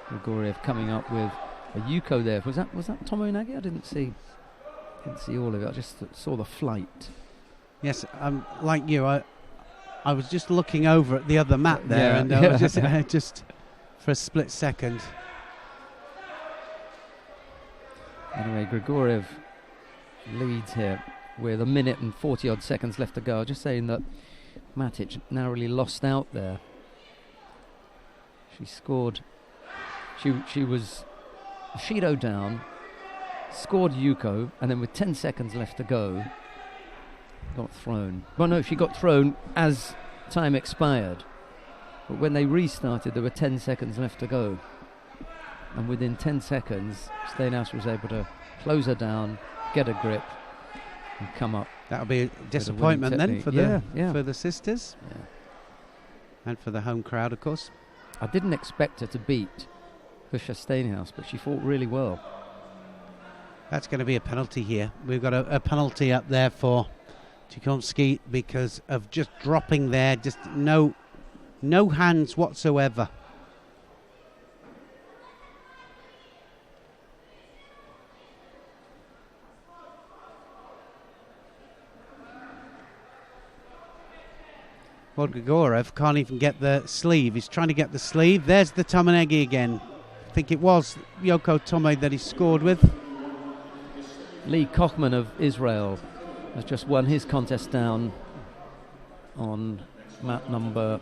Grigoriev coming up with a Yuko there. Was that Tomo Inagi? I didn't see all of it. I just saw the flight. Yes, like you, I was just looking over at the other mat there, and I was just for a split second. Anyway, Grigoriev leads here with 1 minute and 40 odd seconds left to go. Just saying that Matic narrowly lost out there. She scored. She was Shido down, scored Yuko, and then with 10 seconds left to go, got thrown. Well, no, she got thrown as time expired. But when they restarted, there were 10 seconds left to go. And within 10 seconds, Steinhaus was able to close her down, get a grip, and come up. That'll be a disappointment then for the sisters, and for the home crowd, of course. I didn't expect her to beat Husha Steinhaus, but she fought really well. That's going to be a penalty here. We've got a penalty up there for Chikomsky because of just dropping there, just no hands whatsoever. Well, Grigorev can't even get the sleeve. He's trying to get the sleeve. There's the Tomonegi again. I think it was Yoko Tome that he scored with. Lee Kochman of Israel has just won his contest down on mat number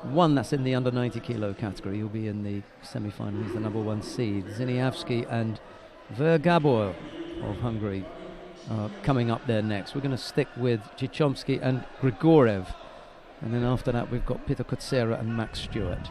1. That's in the under 90 kilo category. He'll be in the semi-final. He's the number 1 seed. Ziniavski and Vergabor of Hungary coming up there next. We're going to stick with Chichomsky and Grigorev. And then after that, we've got Peter Kutsera and Max Stewart.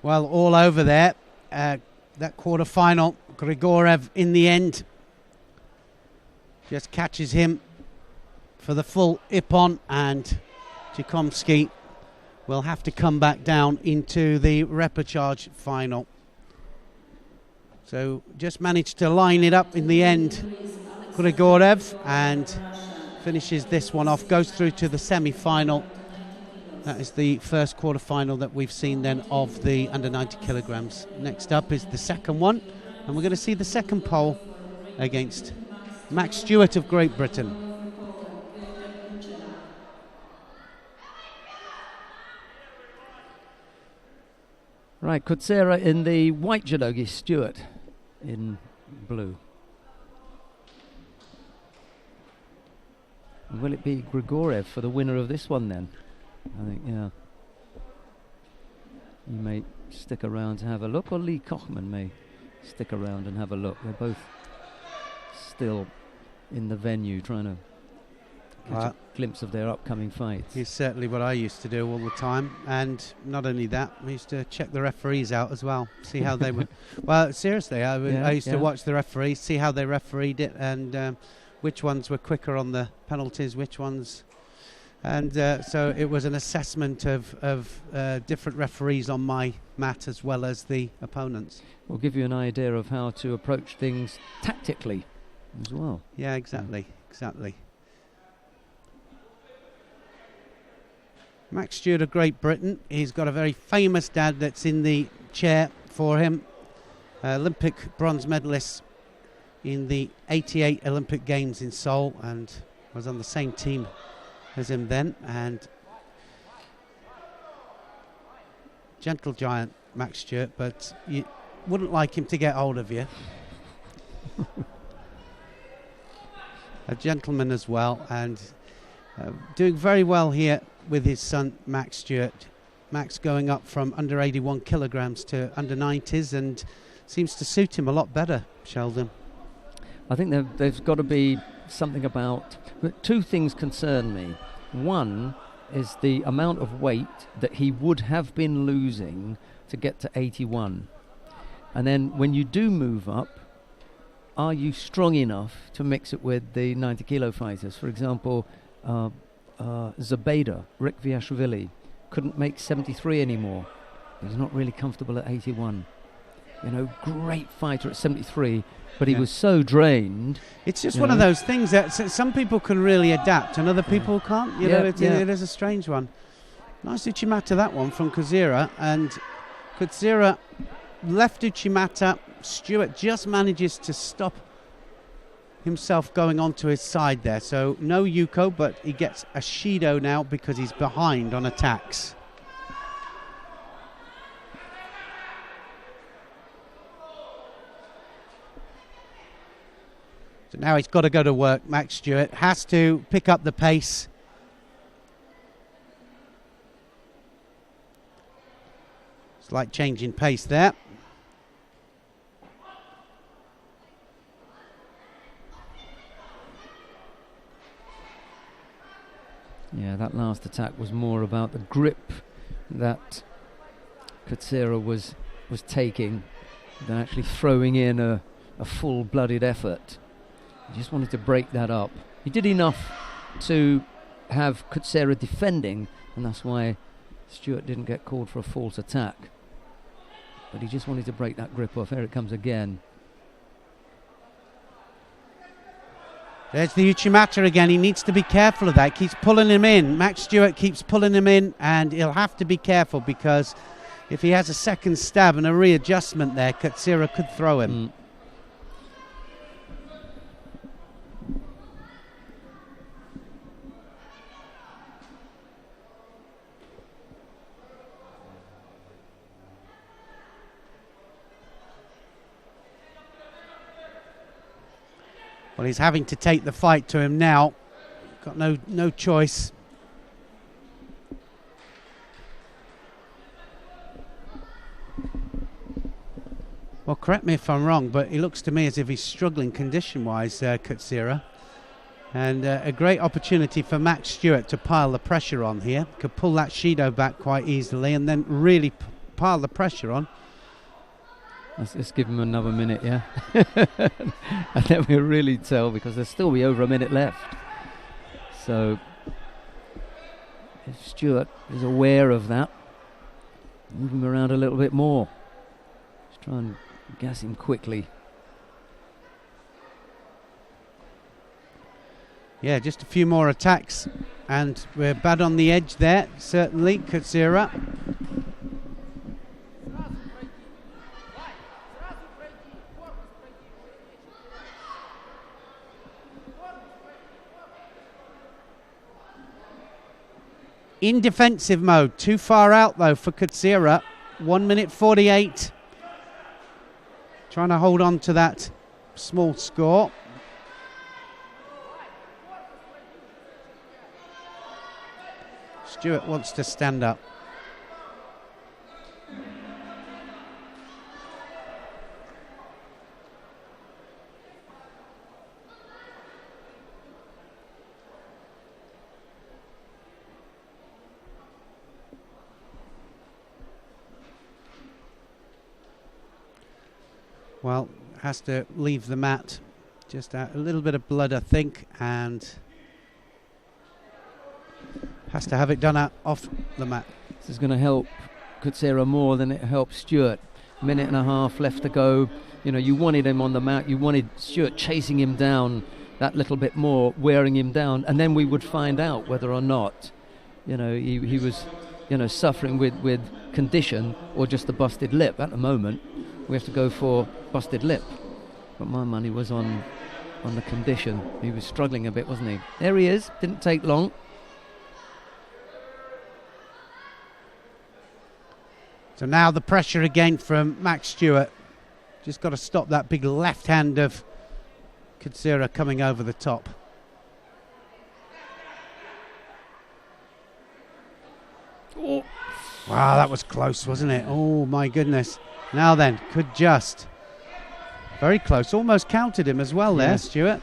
Well, all over there. That quarter-final Grigorev in the end just catches him for the full ippon, and Tchaikovsky will have to come back down into the repechage final. So just managed to line it up in the end, Grigorev, and finishes this one off, goes through to the semi-final. That is the first quarter-final that we've seen then of the under 90 kilograms. Next up is the second one, and we're going to see the second pole against Max Stewart of Great Britain. Right, Kutsera in the white judogi, Stewart in blue. Will it be Grigorev for the winner of this one then? I think, yeah. You may stick around to have a look, or Lee Kochman may stick around and have a look. They're both still in the venue trying to catch a glimpse of their upcoming fights. It's certainly what I used to do all the time, and not only that, I used to check the referees out as well, see how they would. Well, seriously, I used to watch the referees, see how they refereed it, and which ones were quicker on the penalties, which ones. And so it was an assessment of different referees on my mat as well as the opponents. Will give you an idea of how to approach things tactically as well. Yeah, exactly. Max Stewart of Great Britain, he's got a very famous dad that's in the chair for him. Olympic bronze medalist in the 88 Olympic Games in Seoul, and was on the same team as him then. And gentle giant Max Stewart, but you wouldn't like him to get hold of you. A gentleman as well, and doing very well here with his son Max Stewart. Max going up from under 81 kilograms to under 90s, and seems to suit him a lot better, Sheldon. I think there's got to be something about... Two things concern me. One is the amount of weight that he would have been losing to get to 81. And then when you do move up, are you strong enough to mix it with the 90 kilo fighters? For example, Zabeda, Rick Viashvili, couldn't make 73 anymore. He's not really comfortable at 81. You know, great fighter at 73, but he was so drained. It's just one of those things that some people can really adapt and other people can't. You know, it is a strange one. Nice Uchimata, that one from Kutsera, and Kutsera left Uchimata. Stewart just manages to stop himself going onto his side there. So no Yuko, but he gets a Shido now because he's behind on attacks. So now he's got to go to work. Max Stewart has to pick up the pace. Slight change in pace there. Yeah, that last attack was more about the grip that Kutsera was taking than actually throwing in a full-blooded effort. He just wanted to break that up. He did enough to have Kutsera defending, and that's why Stewart didn't get called for a false attack. But he just wanted to break that grip off. Here it comes again. There's the Uchimata again. He needs to be careful of that. Keeps pulling him in. Max Stewart keeps pulling him in, and he'll have to be careful because if he has a second stab and a readjustment there, Kutsera could throw him. Well, he's having to take the fight to him now. Got no choice. Well, correct me if I'm wrong, but it looks to me as if he's struggling condition-wise, Kutsera. And a great opportunity for Max Stewart to pile the pressure on here. Could pull that Shido back quite easily and then really pile the pressure on. Let's give him another minute, yeah? And then we'll really tell, because there'll still be over a minute left. So if Stuart is aware of that, move him around a little bit more. Let's try and gas him quickly. Yeah, just a few more attacks, and we're bad on the edge there, certainly, Kutsira. In defensive mode, too far out though for Kutsira. 1 minute 48. Trying to hold on to that small score. Stuart wants to stand up. Well, has to leave the mat. Just a little bit of blood, I think, and has to have it done off the mat. This is going to help Kutsira more than it helps Stuart. Minute and a half left to go. You know, you wanted him on the mat. You wanted Stuart chasing him down that little bit more, wearing him down, and then we would find out whether or not, you know, he was, you know, suffering with condition or just a busted lip. At the moment, we have to go for busted lip. But my money was on the condition. He was struggling a bit, wasn't he? There he is. Didn't take long. So now the pressure again from Max Stewart. Just got to stop that big left hand of Kutsira coming over the top. Oh. Wow, that was close, wasn't it? Oh my goodness. Now then, could just. Very close. Almost counted him as well there, Stewart.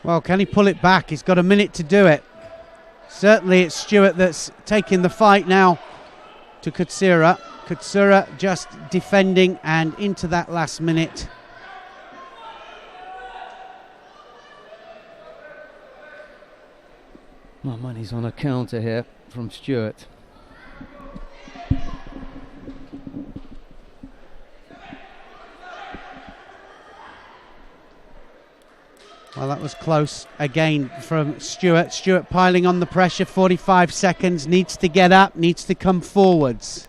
Well, can he pull it back? He's got a minute to do it. Certainly it's Stewart that's taking the fight now to Kutsira. Kutsira just defending and into that last minute. My money's on a counter here from Stewart. Well, that was close again from Stewart. Stewart piling on the pressure, 45 seconds, needs to get up, needs to come forwards.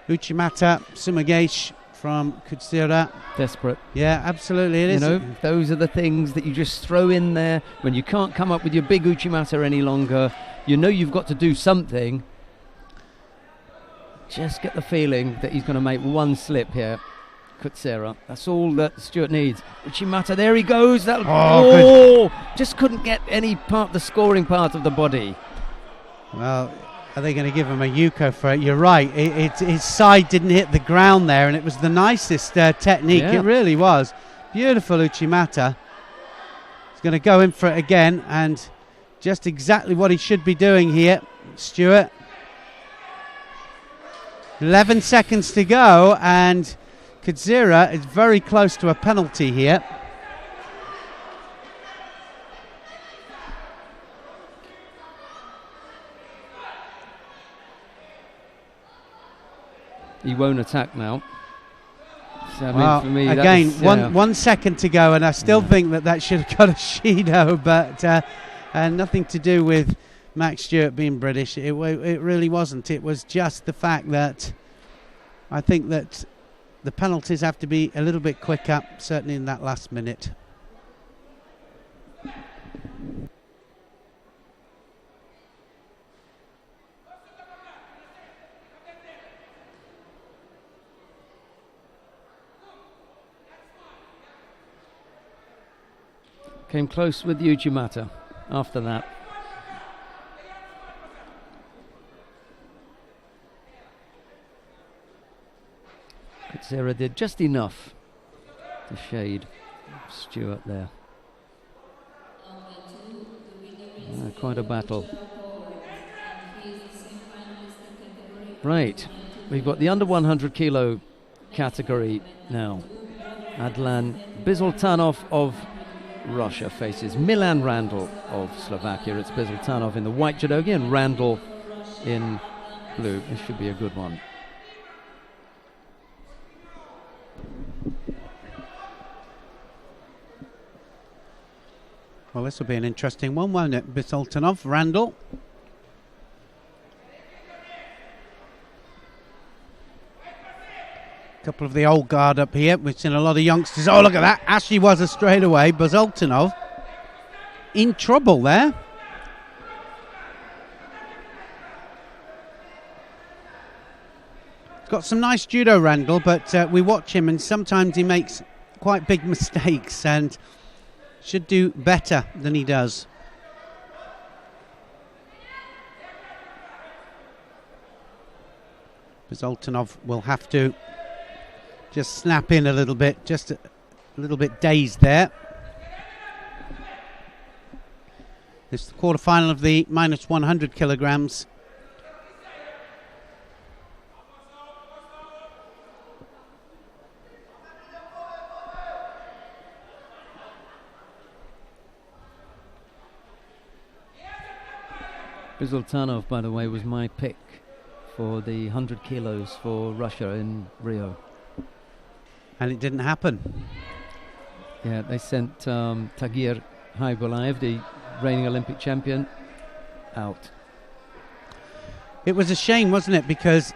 Uchimata, Sumagesh from Kutsira. Desperate. Yeah, absolutely it is. You know, those are the things that you just throw in there when you can't come up with your big Uchimata any longer. You know you've got to do something. Just get the feeling that he's going to make one slip here. Kutsira. That's all that Stewart needs. Uchimata, there he goes. Just couldn't get any part, the scoring part of the body. Well, are they going to give him a Yuko for it? You're right. His side didn't hit the ground there, and it was the nicest technique. Yeah. It really was. Beautiful Uchimata. He's going to go in for it again, and just exactly what he should be doing here. Stewart. 11 seconds to go, and Kutsira is very close to a penalty here. He won't attack now. So, I mean, Well, for me, again, that is, 1 second to go, and I still think that should have got a Shido, but nothing to do with Max Stewart being British. It really wasn't. It was just the fact that I think that the penalties have to be a little bit quicker, certainly in that last minute. Came close with Uchimata after that. Kutsera did just enough to shade Stewart there. Quite a battle. Right, we've got the under 100 kilo category now. Adlan Bizultanov of Russia faces Milan Randall of Slovakia. It's Bizultanov in the white judogi and Randall in blue. This should be a good one. Well, this will be an interesting one, won't it? Bizultanov, Randall. Couple of the old guard up here. We've seen a lot of youngsters. Oh, look at that. Ashley was a straightaway. Bizultanov in trouble there. He's got some nice judo, Randall, but we watch him and sometimes he makes quite big mistakes and should do better than he does. Bizultanov will have to just snap in a little bit, just a little bit dazed there. This is the quarter-final of the minus 100 kilograms. Bizultanov, by the way, was my pick for the 100 kilos for Russia in Rio. And it didn't happen. Yeah, they sent Tagir Haibulaev, the reigning Olympic champion, out. It was a shame, wasn't it? Because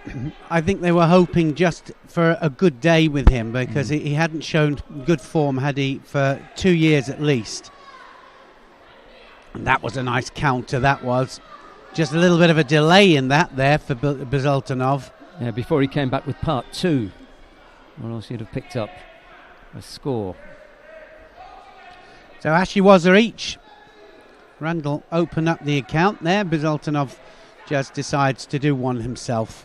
I think they were hoping just for a good day with him, because he hadn't shown good form, had he, for 2 years at least. And that was a nice counter, that was. Just a little bit of a delay in that there for Bizultanov. Yeah, before he came back with part 2. Or else he'd have picked up a score. So Ashley Wazzer each. Randall opened up the account there. Bizultanov just decides to do one himself.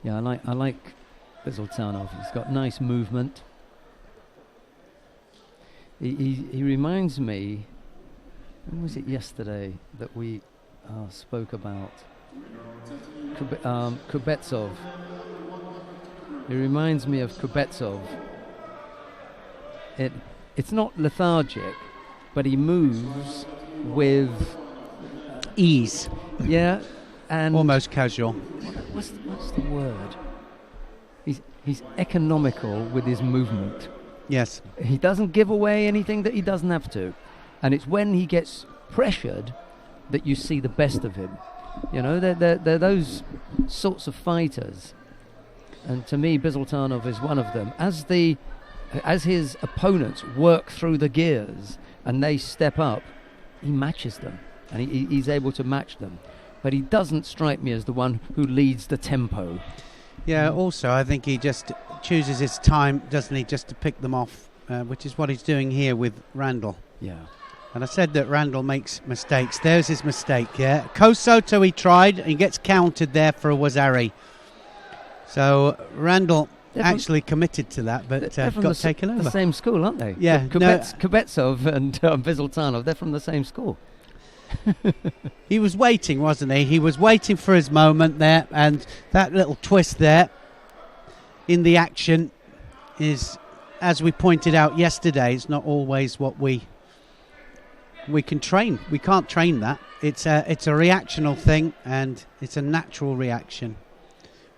Yeah, I like Bizultanov. He's got nice movement. He reminds me. When was it yesterday that we spoke about Kubetsov? He reminds me of Kubetsov. It's not lethargic, but he moves with ease. Yeah, and almost casual. What's the word? He's economical with his movement. Yes. He doesn't give away anything that he doesn't have to. And it's when he gets pressured that you see the best of him. You know, they're those sorts of fighters. And to me, Bizultanov is one of them. As his opponents work through the gears and they step up, he matches them. And he's able to match them. But he doesn't strike me as the one who leads the tempo. Yeah, also, I think he just chooses his time, doesn't he, just to pick them off, which is what he's doing here with Randall. Yeah. And I said that Randall makes mistakes. There's his mistake, yeah. Kosoto he tried, and he gets countered there for a Wazari. So Randall actually committed to that, but got taken over. The same school, aren't they? Yeah. Kubetsov and Bizultanov, they're from the same school. He was waiting, wasn't he? He was waiting for his moment there, and that little twist there in the action is, as we pointed out yesterday, it's not always what we can train. We can't train that. It's a reactional thing, and it's a natural reaction.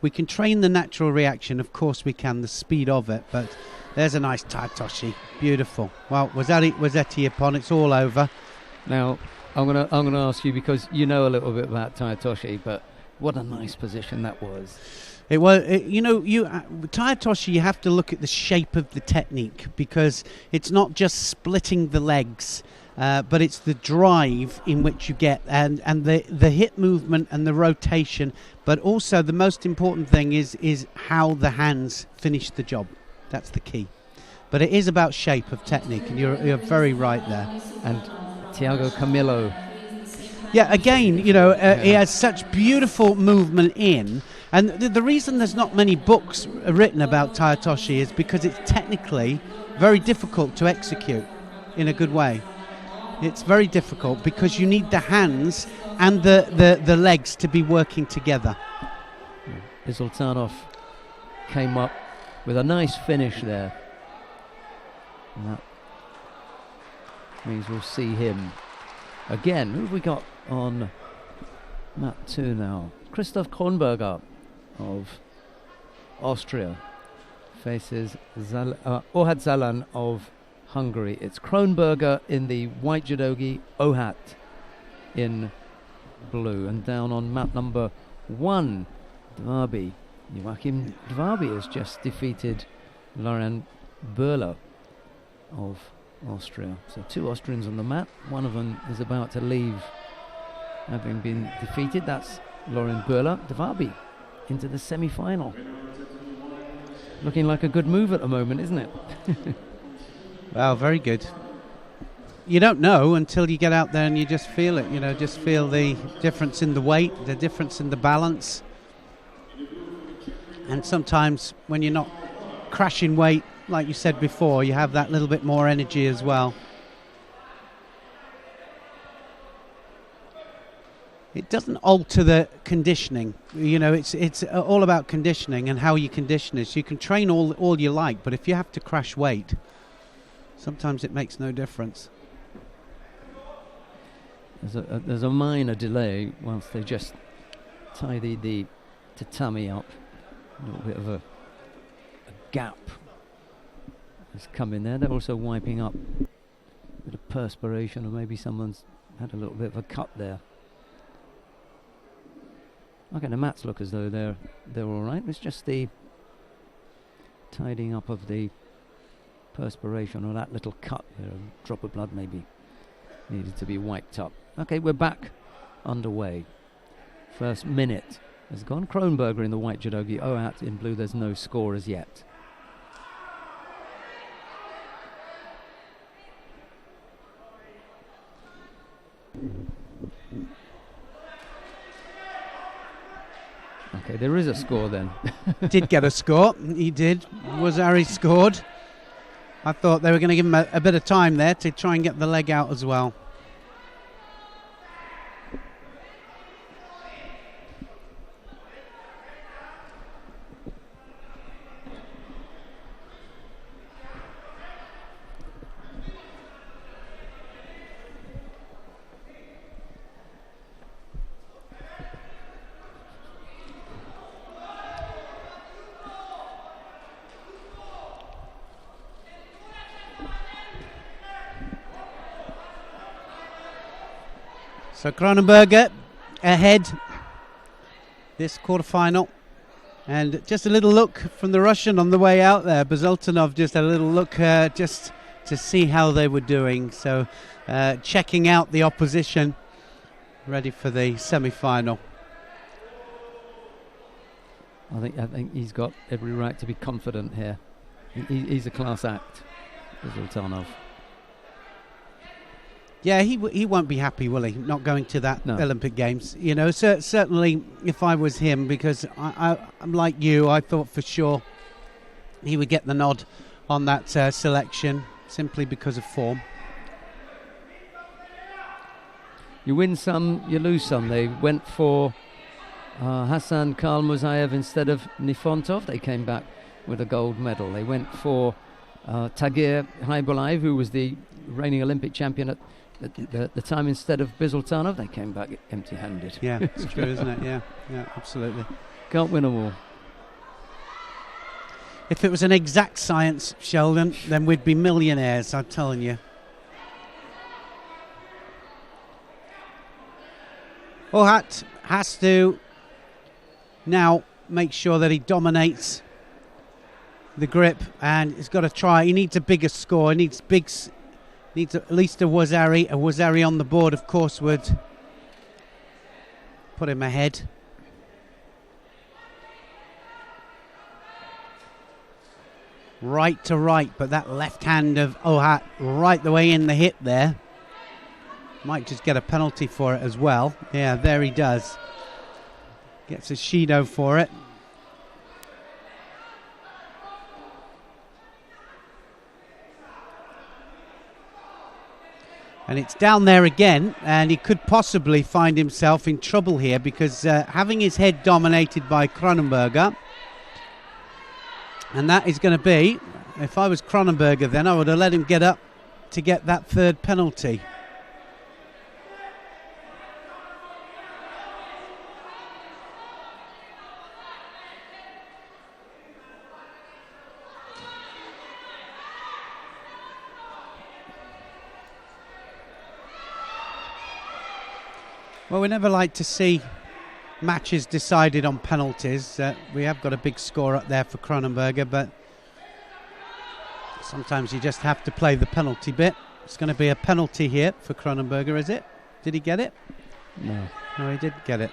We can train the natural reaction, of course we can, the speed of it, but there's a nice Taitoshi. Beautiful. Well, Wazetti upon, it's all over. Now, I'm gonna ask you, because you know a little bit about Taitoshi, but what a nice position that was. It was, Taitoshi, you have to look at the shape of the technique, because it's not just splitting the legs but it's the drive in which you get, and the hip movement and the rotation, but also the most important thing is how the hands finish the job. That's the key. But it is about shape of technique, and you're very right there. And Thiago Camilo. Yeah, again, he has such beautiful movement in, and the reason there's not many books written about Tayatoshi is because it's technically very difficult to execute in a good way. It's very difficult because you need the hands and the legs to be working together. Bizultanov came up with a nice finish there. And that means we'll see him again. Who have we got on mat 2 now? Christoph Kronberger of Austria faces Ohad Zalan of Hungary. It's Kronberger in the white judogi, Ohad in blue. And down on mat number 1, Dvabi. Joachim Dvabi has just defeated Laurent Böhler of Austria. So 2 Austrians on the mat. One of them is about to leave having been defeated. That's Laurent Böhler. Dvabi into the semi-final. Looking like a good move at the moment, isn't it? Well, very good. You don't know until you get out there and you just feel it. Just feel the difference in the weight, the difference in the balance. And sometimes when you're not crashing weight, like you said before, you have that little bit more energy as well. It doesn't alter the conditioning. It's all about conditioning and how you condition it. So you can train all you like, but if you have to crash weight, sometimes it makes no difference. There's a minor delay once they just tie the tatami up. A little bit of a gap has come in there. They're also wiping up a bit of perspiration, or maybe someone's had a little bit of a cut there. Okay, the mats look as though they're all right. It's just the tidying up of the perspiration, or that little cut there, a drop of blood maybe needed to be wiped up. Okay, we're back underway. First minute has gone. Kronberger in the white judogi, Ohad in blue. There's no score as yet. Okay, there is a score then. Did get a score. He did. Was Ari scored? I thought they were going to give him a bit of time there to try and get the leg out as well. So Kronberger ahead this quarterfinal, and just a little look from the Russian on the way out there. Bizultanov just a little look just to see how they were doing. So checking out the opposition, ready for the semi-final. I think he's got every right to be confident here. He's a class act, Bizultanov. Yeah, he won't be happy, will he? Not going to that Olympic Games. Certainly if I was him, because I'm like you, I thought for sure he would get the nod on that selection simply because of form. You win some, you lose some. They went for Hassan Kalmuzayev instead of Nifontov. They came back with a gold medal. They went for Tagir Haibulaev, who was the reigning Olympic champion at the time, instead of Bizultanov. They came back empty-handed. Yeah, it's true, isn't it? Yeah, absolutely. Can't win them all. If it was an exact science, Sheldon, then we'd be millionaires, I'm telling you. Ohad has to now make sure that he dominates the grip, and he's got to try. He needs a bigger score. He needs Needs at least a Wazari. A Wazari on the board, of course, would put him ahead. Right to right, but that left hand of Ohat right the way in the hip there. Might just get a penalty for it as well. Yeah, there he does. Gets a Shido for it. And it's down there again, and he could possibly find himself in trouble here because having his head dominated by Kronenberger, and that is going to be, if I was Kronenberger then, I would have let him get up to get that third penalty. Well, we never like to see matches decided on penalties. We have got a big score up there for Kronenberger, but sometimes you just have to play the penalty bit. It's going to be a penalty here for Kronenberger, is it? Did he get it? No. No, he didn't get it.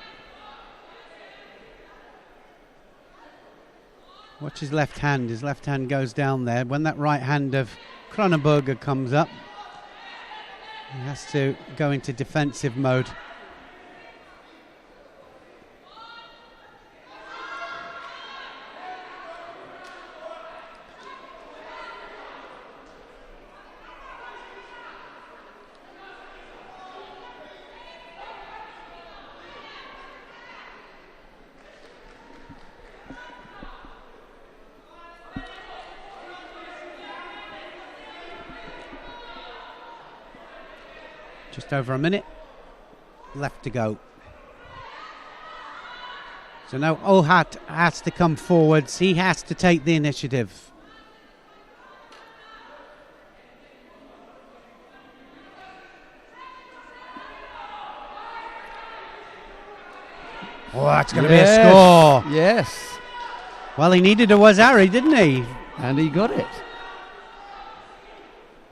Watch his left hand. His left hand goes down there. When that right hand of Kronenberger comes up, he has to go into defensive mode. Just over a minute left to go. So now Ohat has to come forwards. He has to take the initiative. Oh, that's going to be a score. Yes. Well, he needed a Wazari, didn't he? And he got it.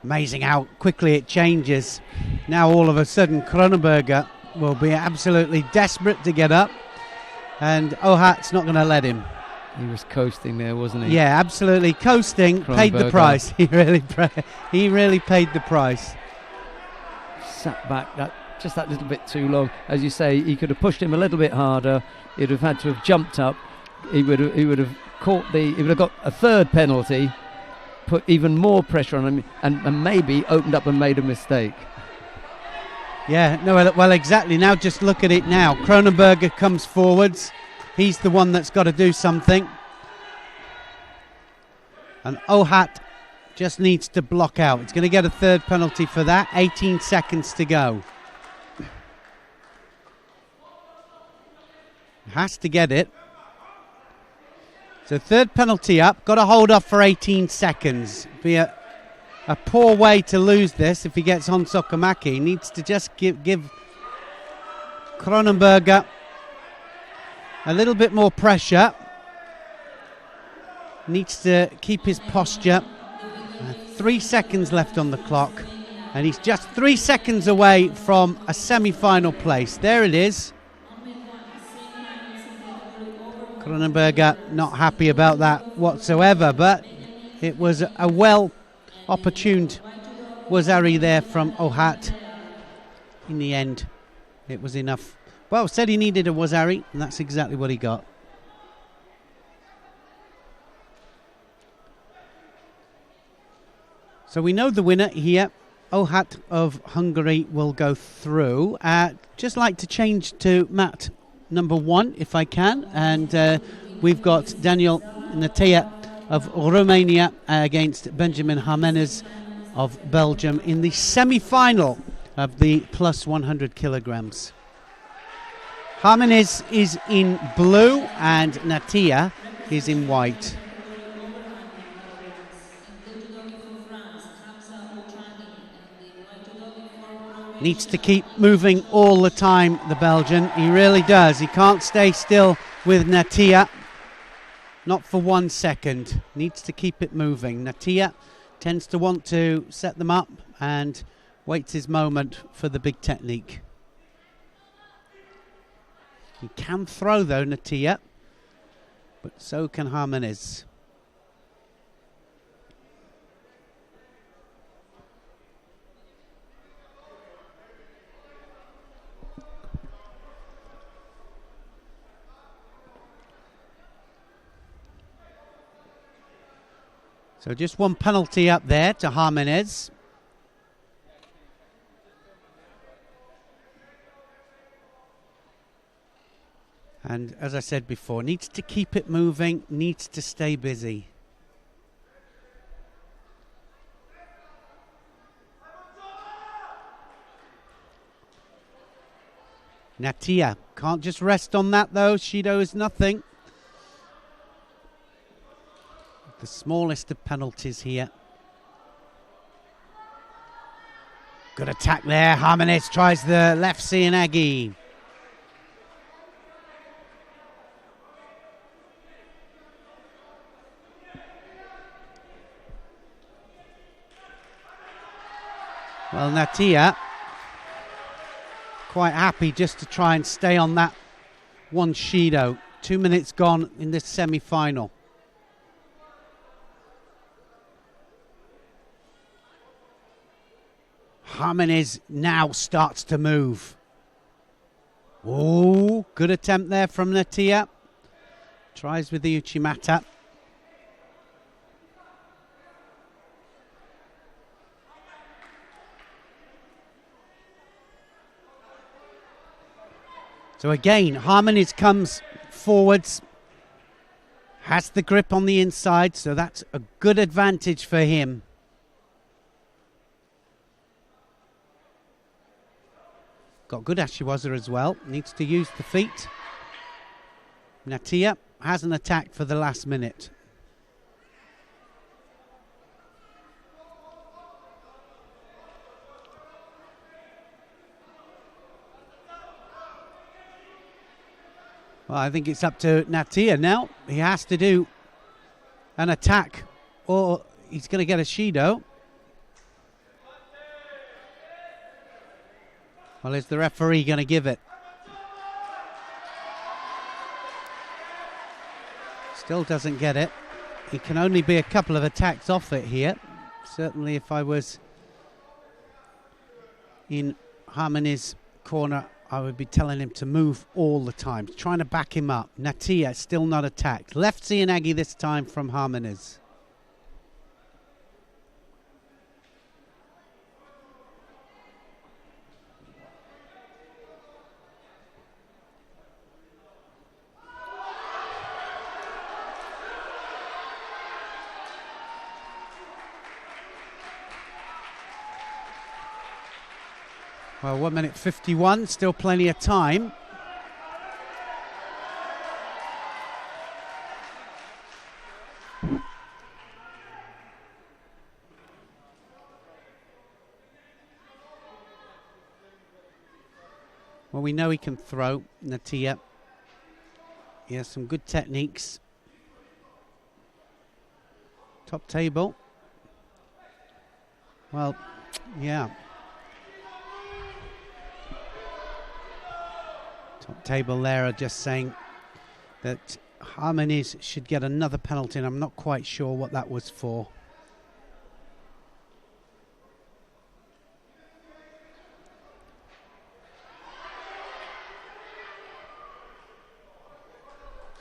Amazing how quickly it changes. Now all of a sudden Kronenberger will be absolutely desperate to get up, and Ohat's not going to let him. He was coasting there, wasn't he? Yeah, absolutely coasting. Paid the price. He really paid the price. Sat back just that little bit too long. As you say, he could have pushed him a little bit harder. He'd have had to have jumped up. He would have got a third penalty, put even more pressure on him, and maybe opened up and made a mistake. Yeah, no, well, exactly. Now just look at it now. Kronenberger comes forwards. He's the one that's got to do something. And Ohat just needs to block out. It's going to get a third penalty for that. 18 seconds to go. Has to get it. So third penalty up. Got to hold off for 18 seconds. Be a poor way to lose this if he gets on Sokomaki. He needs to just give Kronenberger a little bit more pressure. Needs to keep his posture. 3 seconds left on the clock. And he's just 3 seconds away from a semi-final place. There it is. Kronenberger not happy about that whatsoever, but it was a well-opportuned Wazari there from Ohat. In the end, it was enough. Well, said he needed a Wazari, and that's exactly what he got. So we know the winner here. Ohat of Hungary will go through. Just like to change to mat number 1, if I can. And we've got Daniel Natea of Romania against Benjamin Jimenez of Belgium in the semi-final of the plus 100 kilograms. Jimenez is in blue and Natea is in white. Needs to keep moving all the time, the Belgian. He really does. He can't stay still with Natea. Not for 1 second. Needs to keep it moving. Natea tends to want to set them up and waits his moment for the big technique. He can throw though, Natia, but so can Jimenez. So just one penalty up there to Jimenez. And as I said before, needs to keep it moving, needs to stay busy. Natia can't just rest on that though. Shido is nothing. The smallest of penalties here. Good attack there. Jimenez tries the left Cianagi. Well, Natia quite happy just to try and stay on that one Shido. 2 minutes gone in this semi-final. Jimenez now starts to move. Oh, good attempt there from Natia. Tries with the Uchimata. So again, Jimenez comes forwards, has the grip on the inside, so that's a good advantage for him. Got good Ashiwaza as well, needs to use the feet. Natia has an attack for the last minute. Well, I think it's up to Natia now. He has to do an attack or he's going to get a Shido. Well, is the referee going to give it? Still doesn't get it. He can only be a couple of attacks off it here. Certainly if I was in Jimenez's corner, I would be telling him to move all the time, trying to back him up. Natia still not attacked. Left Cianagi this time from Jimenez. Well, 1 minute 51, still plenty of time. Well, we know he can throw, Natia. He has some good techniques. Top table. Well, yeah. Top table there are just saying that Jimenez should get another penalty, and I'm not quite sure what that was for.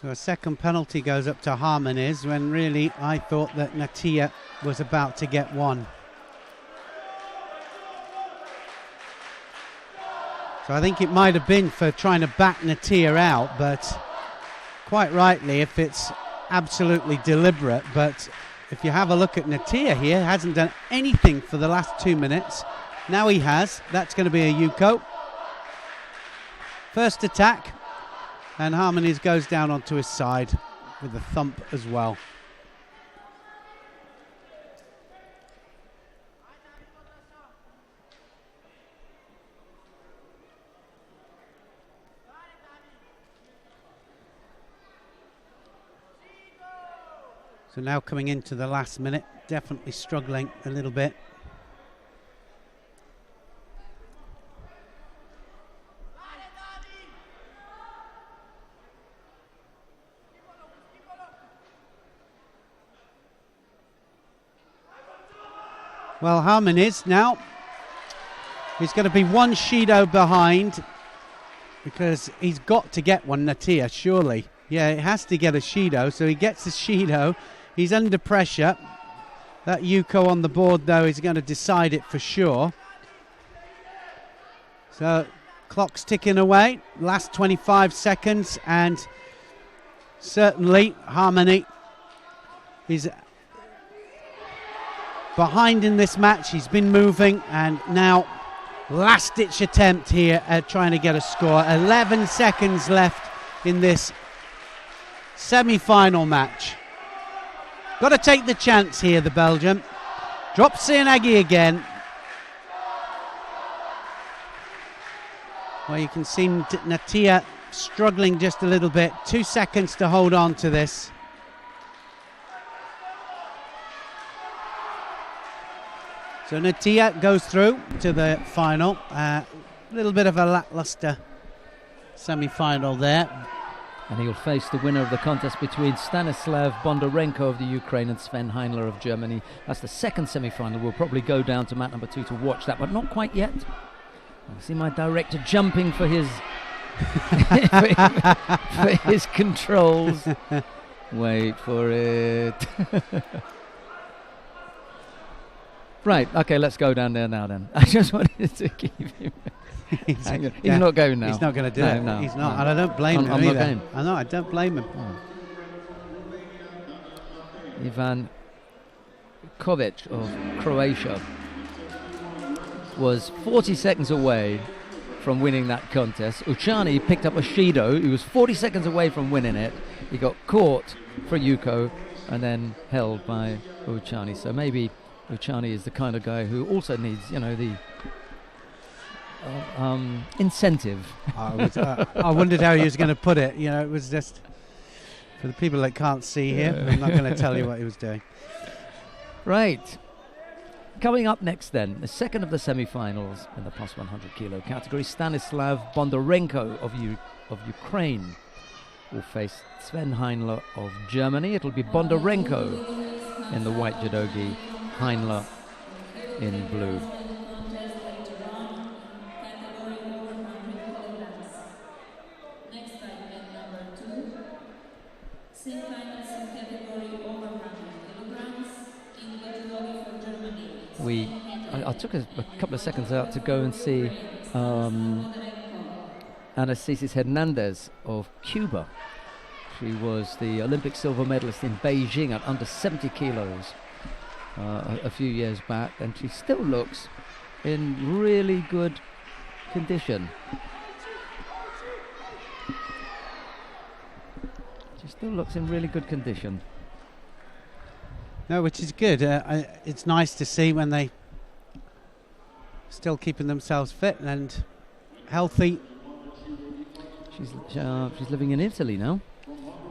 So a second penalty goes up to Jimenez when really I thought that Natia was about to get one. So I think it might have been for trying to back Natia out, but quite rightly if it's absolutely deliberate. But if you have a look at Natia here, hasn't done anything for the last 2 minutes. Now he has. That's going to be a Yuko. First attack, and Jimenez goes down onto his side with a thump as well. So now coming into the last minute, definitely struggling a little bit. Well, Harman is now. He's going to be one Shido behind because he's got to get one Natia, surely. Yeah, it has to get a Shido, so he gets a Shido. He's under pressure. That Yuko on the board, though, is going to decide it for sure. So, clock's ticking away. Last 25 seconds, and certainly Harmony is behind in this match. He's been moving, and now last-ditch attempt here at trying to get a score. 11 seconds left in this semi-final match. Got to take the chance here, the Belgian. Drops Sianagi again. Well, you can see Natia struggling just a little bit. 2 seconds to hold on to this. So Natia goes through to the final. A little bit of a lackluster semi-final there. And he'll face the winner of the contest between Stanislav Bondarenko of the Ukraine and Sven Heinler of Germany. That's the second semi-final. We'll probably go down to mat number 2 to watch that, but not quite yet. I see my director jumping for his for his controls. Wait for it. Right, okay, let's go down there now then. I just wanted to keep him. He's not going now. He's not going to do it. No, he's not, no. and I don't blame him I'm either. not going. I know, I don't blame him. Ivan Kovic of Croatia was 40 seconds away from winning that contest. Uchani picked up a Shido. He was 40 seconds away from winning it. He got caught for Yuko and then held by Uchani. So maybe Uchani is the kind of guy who also needs, the incentive. I wondered how he was going to put it. It was just for the people that can't see here. I'm not going to tell you what he was doing. Right. Coming up next then, the second of the semi-finals in the plus 100 kilo category, Stanislav Bondarenko of Ukraine will face Sven Heinler of Germany. It'll be Bondarenko in the white judogi, Heinler in blue. I took a couple of seconds out to go and see Anastasis Hernandez of Cuba. She was the Olympic silver medalist in Beijing at under 70 kilos a few years back, and she still looks in really good condition. No, which is good. It's nice to see when they still keeping themselves fit and healthy. She's living in Italy now,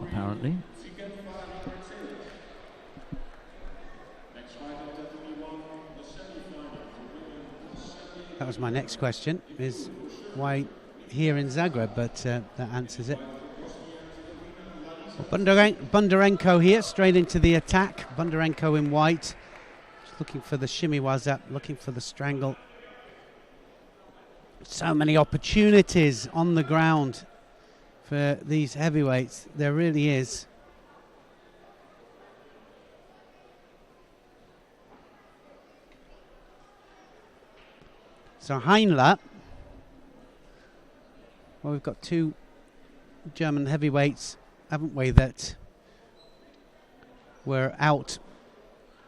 apparently. That was my next question, is why here in Zagreb, but that answers it. Bondarenko here, straight into the attack. Bondarenko in white. Just looking for the shimmy waza, looking for the strangle. So many opportunities on the ground for these heavyweights. There really is. So Heinler. Well, we've got two German heavyweights, haven't we, that were out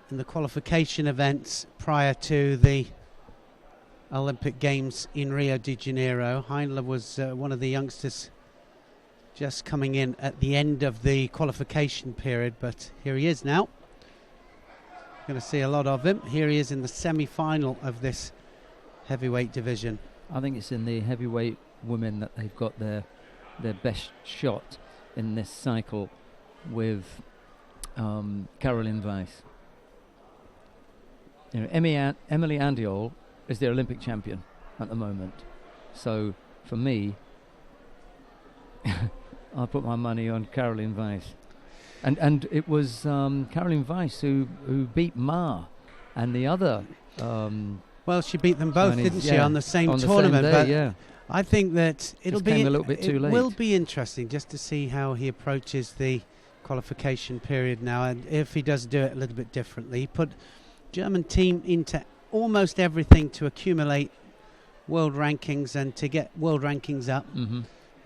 in the qualification events prior to the Olympic Games in Rio de Janeiro. Heinler was one of the youngsters just coming in at the end of the qualification period, but here he is now. Going to see a lot of him. Here he is in the semi-final of this heavyweight division. I think it's in the heavyweight women that they've got their best shot in this cycle with Caroline Weiss. Emily Andiol is the Olympic champion at the moment. So for me, I'll put my money on Caroline Weiss. And it was Caroline Weiss who beat Ma, and the other Well, she beat them both, Chinese, didn't she, yeah, on the same on the tournament? same day, but yeah. I think that Just came a little bit too late. will be interesting just to see how he approaches the qualification period now, and if he does do it a little bit differently. He put German team into almost everything to accumulate world rankings and to get world rankings up,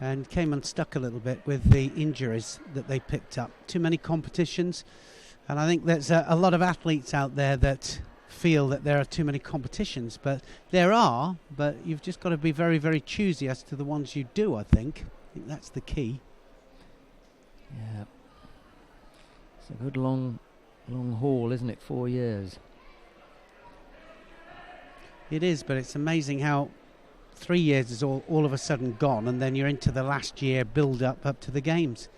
and came unstuck a little bit with the injuries that they picked up. Too many competitions, and I think there's a lot of athletes out there that feel that there are too many competitions, but there are, but you've just got to be very, very choosy as to the ones you do. I think that's the key. Yeah, it's a good long haul, isn't it? 4 years. It is, but it's amazing how 3 years is all of a sudden gone, and then you're into the last year build up to the games.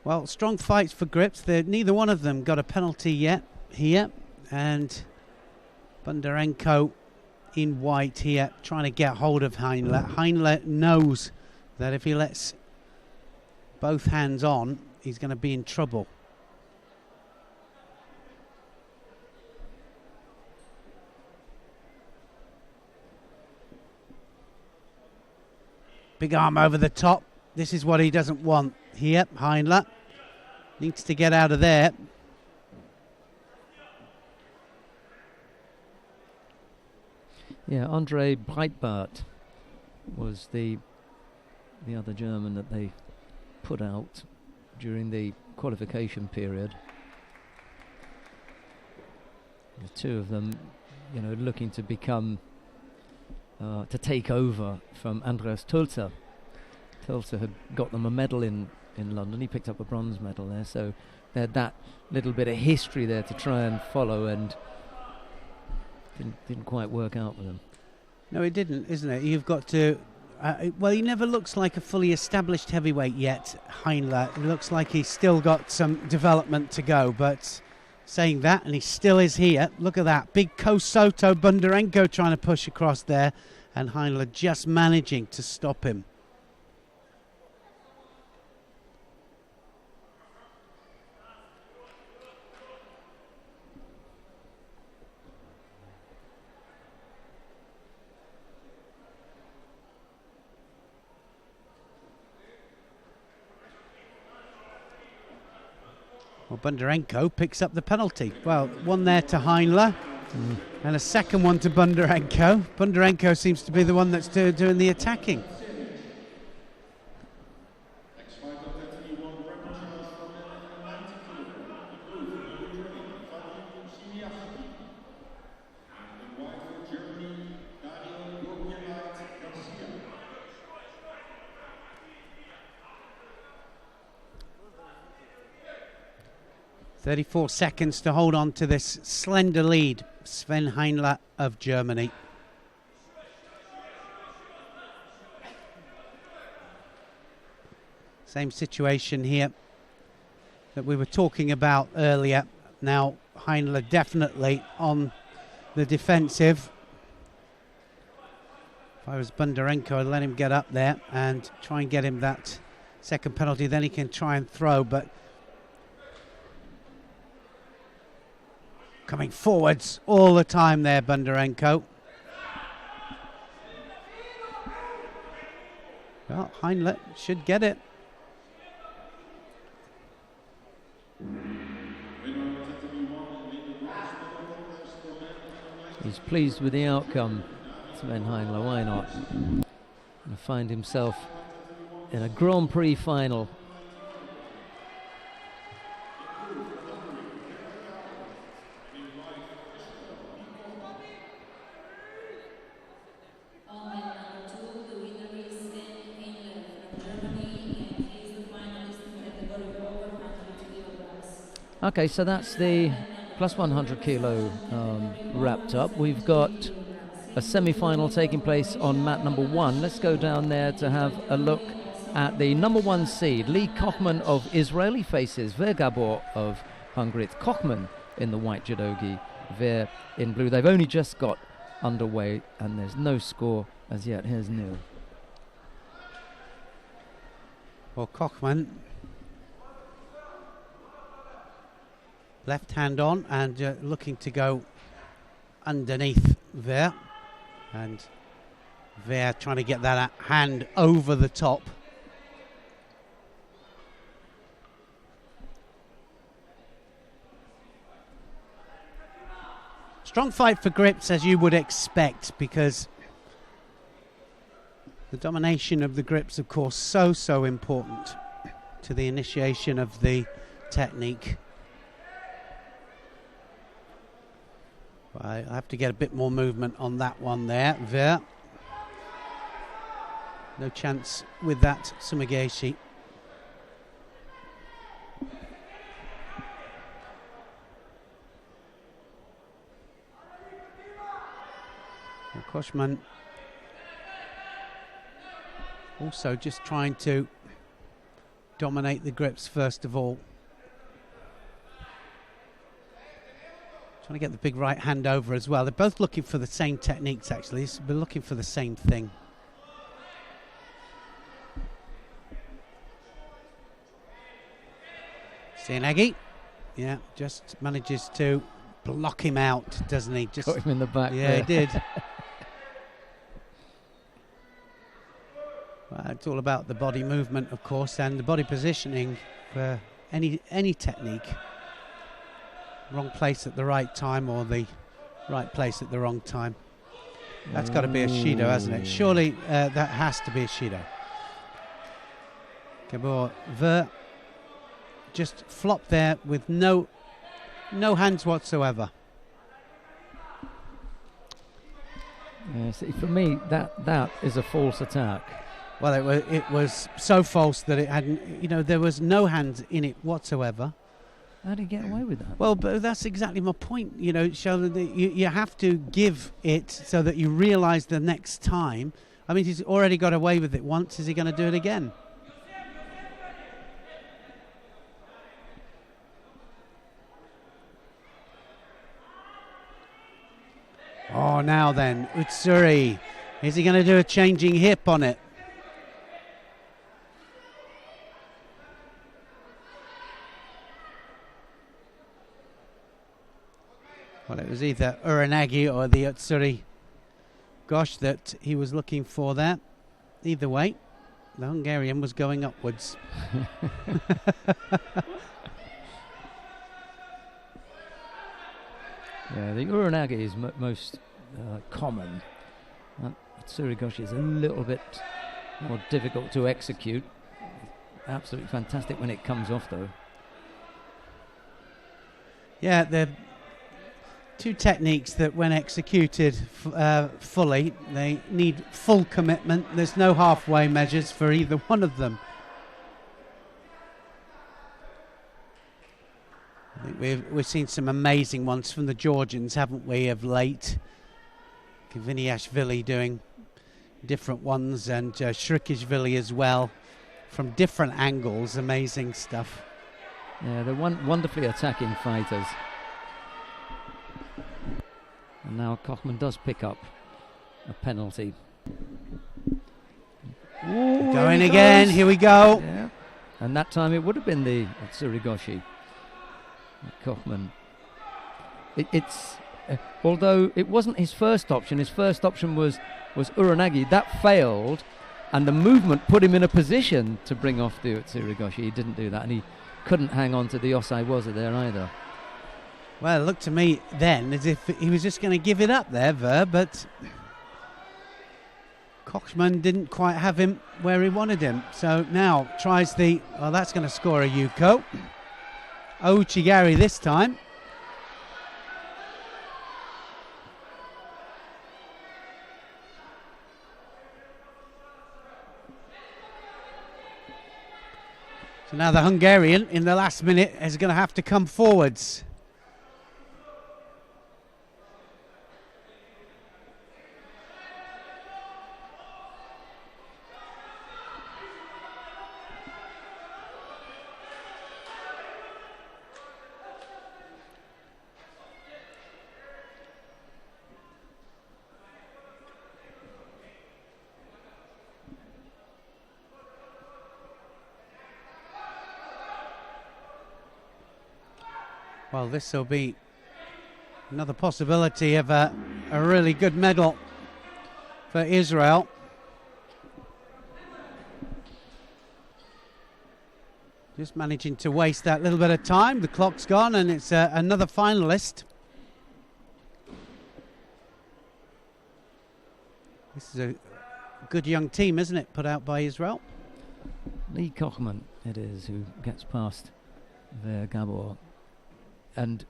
Well, strong fights for grips. Neither one of them got a penalty yet here, and Bondarenko in white here trying to get hold of Heinle. Heinle knows that if he lets both hands on, he's going to be in trouble. Big arm over the top. This is what he doesn't want here. Heinle needs to get out of there. Yeah, Andre Breitbart was the other German that they put out during the qualification period. The two of them, looking to become to take over from Andreas Tölzer. Tölzer had got them a medal in London. He picked up a bronze medal there, so they had that little bit of history there to try and follow, and didn't quite work out for them. No, it didn't, isn't it? You've got to... well, he never looks like a fully established heavyweight yet, Heinle. It looks like he's still got some development to go, but saying that, and he still is here. Look at that. Big Kosoto Bondarenko trying to push across there, and Heinle just managing to stop him. Well, Bondarenko picks up the penalty. Well, one there to Heinle, and a second one to Bondarenko. Bondarenko seems to be the one that's doing the attacking. .34 seconds to hold on to this slender lead. Sven Heinle of Germany. Same situation here that we were talking about earlier. Now Heinle definitely on the defensive. If I was Bondarenko, I'd let him get up there and try and get him that second penalty. Then he can try and throw, but coming forwards all the time there, Bondarenko. Well, Heinle should get it. He's pleased with the outcome, Sven Heinle. Why not? Going to find himself in a Grand Prix final. Okay, so that's the plus 100 kilo wrapped up. We've got a semi-final taking place on mat number 1. Let's go down there to have a look at the number 1 seed. Lee Kochman of Israel. He faces Ver Gabor of Hungary. It's Kochman in the white judogi, Ver in blue. They've only just got underway and there's no score as yet. Here's nil. Well, Kochman Left hand on and looking to go underneath there. And there trying to get that hand over the top. Strong fight for grips, as you would expect, because the domination of the grips, of course, so important to the initiation of the technique. I have to get a bit more movement on that one there. No chance with that, Sumigashi. Koshman also just trying to dominate the grips first of all. Trying to get the big right hand over as well. They're both looking for the same techniques actually. We're looking for the same thing. Sianagi, yeah, just manages to block him out, doesn't he? Just got him in the back. Yeah, there. he did. Well, it's all about the body movement, of course, and the body positioning for any technique. Wrong place at the right time, or the right place at the wrong time. That's got to be a Shido, hasn't it? Surely that has to be a Shido. Gabor Ver just flopped there with no hands whatsoever. Yeah, see, for me, that is a false attack. Well, it was so false that it hadn't. There was no hands in it whatsoever. How did he get away with that? Well, but that's exactly my point. Sheldon, you have to give it so that you realise the next time. I mean, he's already got away with it once. Is he going to do it again? Oh, now then, Utsuri. Is he going to do a changing hip on it? Well, it was either Uranagi or the Utsuri Gosh that he was looking for there. Either way, the Hungarian was going upwards. Yeah, the Uranagi is most common. Tsurigoshi is a little bit more difficult to execute. Absolutely fantastic when it comes off, though. Yeah, they're two techniques that, when executed fully, they need full commitment. There's no halfway measures for either one of them. I think we've seen some amazing ones from the Georgians, haven't we, of late? Kviniashvili doing different ones, and Shrikishvili as well, from different angles. Amazing stuff. Yeah, they're wonderfully attacking fighters. And now Kochman does pick up a penalty. Ooh, going again, here we go. Yeah. And that time it would have been the Tsurigoshi. Kochman. Although it wasn't his first option was Uranagi. That failed, and the movement put him in a position to bring off the Tsurigoshi. He didn't do that, and he couldn't hang on to the Osai Waza there either. Well, it looked to me then as if he was just going to give it up there, but Kochman didn't quite have him where he wanted him. So now tries that's going to score a Yuko. Ouchigari this time. So now the Hungarian in the last minute is going to have to come forwards. Well, this will be another possibility of a really good medal for Israel. Just managing to waste that little bit of time. The clock's gone and it's another finalist. This is a good young team, isn't it, put out by Israel? Lee Kochman it is who gets past their Gabor. And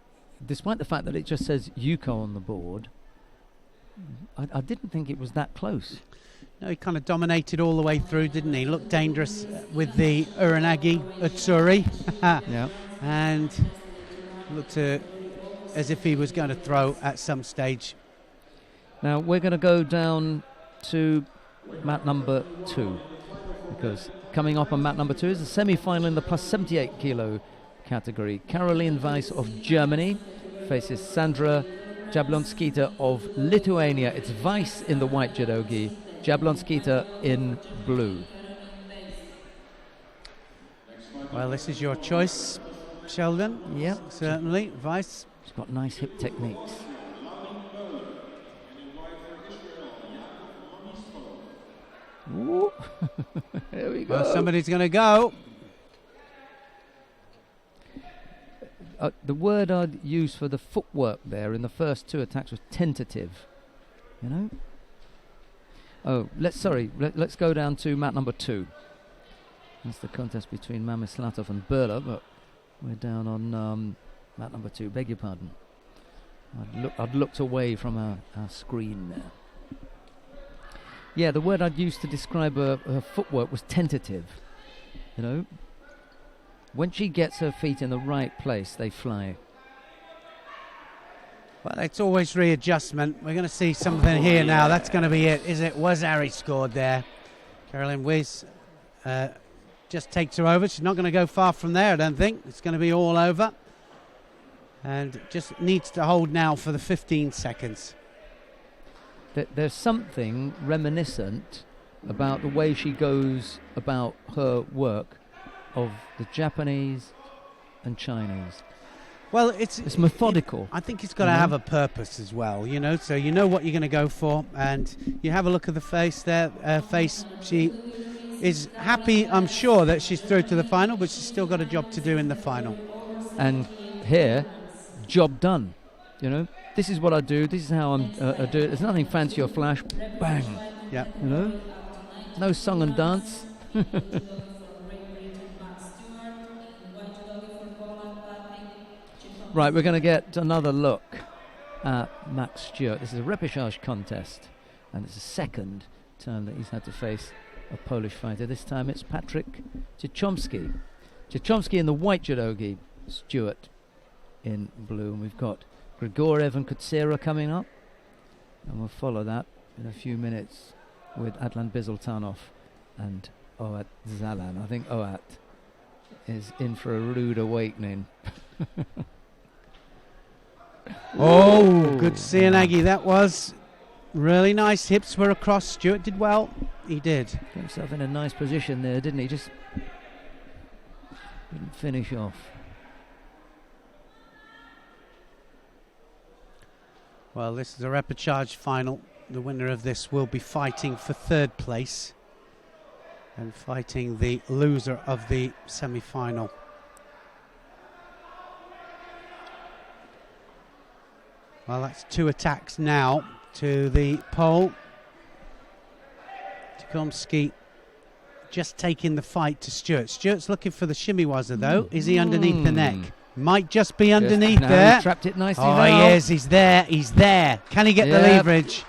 despite the fact that it just says Yuko on the board, I didn't think it was that close. No, he kind of dominated all the way through, didn't he? Looked dangerous with the Uranagi Utsuri. Yeah. And looked as if he was going to throw at some stage. Now we're going to go down to mat number 2, because coming up on mat number 2 is the semi-final in the plus 78 kilo category. Caroline Weiss of Germany faces Sandra Jablonskita of Lithuania. It's Weiss in the white judogi, Jablonskita in blue. Well, this is your choice, Sheldon. Yeah, certainly. Weiss. She's got nice hip techniques. Ooh. Here we go. Well, somebody's going to go. The word I'd use for the footwork there in the first 2 attacks was tentative. You know? Oh, let's go down to mat number 2. That's the contest between Mamislatov and Berla, but we're down on mat number 2. Beg your pardon. I'd looked away from our screen there. Yeah, the word I'd used to describe her footwork was tentative. You know? When she gets her feet in the right place, they fly. Well, it's always readjustment. We're going to see something here now. That's going to be it, is it? Wazari scored there. Caroline Weiss just takes her over. She's not going to go far from there, I don't think. It's going to be all over. And just needs to hold now for the 15 seconds. There's something reminiscent about the way she goes about her work of the Japanese and Chinese. Well, it's methodical. I think it's got to have a purpose as well, you know. So you know what you're going to go for, and you have a look at the face there. She is happy, I'm sure, that she's through to the final, but she's still got a job to do in the final. And here, job done. You know, this is what I do. This is how I do it. There's nothing fancy or flash. Bang. Yeah. You know, no song and dance. Right, we're going to get another look at Max Stewart. This is a repechage contest, and it's the second time that he's had to face a Polish fighter. This time it's Patrick Cichomski. Cichomski in the white judogi, Stewart in blue. And we've got Grigorev and Kutsera coming up, and we'll follow that in a few minutes with Adlan Bizultanov and Oat Zalan. I think Oat is in for a rude awakening. Oh, good Sianagi. That was really nice. Hips were across. Stewart did well. He did. Got himself in a nice position there, didn't he? Just didn't finish off. Well, this is a repechage final. The winner of this will be fighting for 3rd place and fighting the loser of the semi-final. Well, that's 2 attacks now to the pole. Cichomski just taking the fight to Stewart. Stewart's looking for the shimiwaza, though. Is he underneath the neck? Might just be underneath there. He's trapped it nicely. Oh, now. he is. He's there. He's there. Can he get the leverage?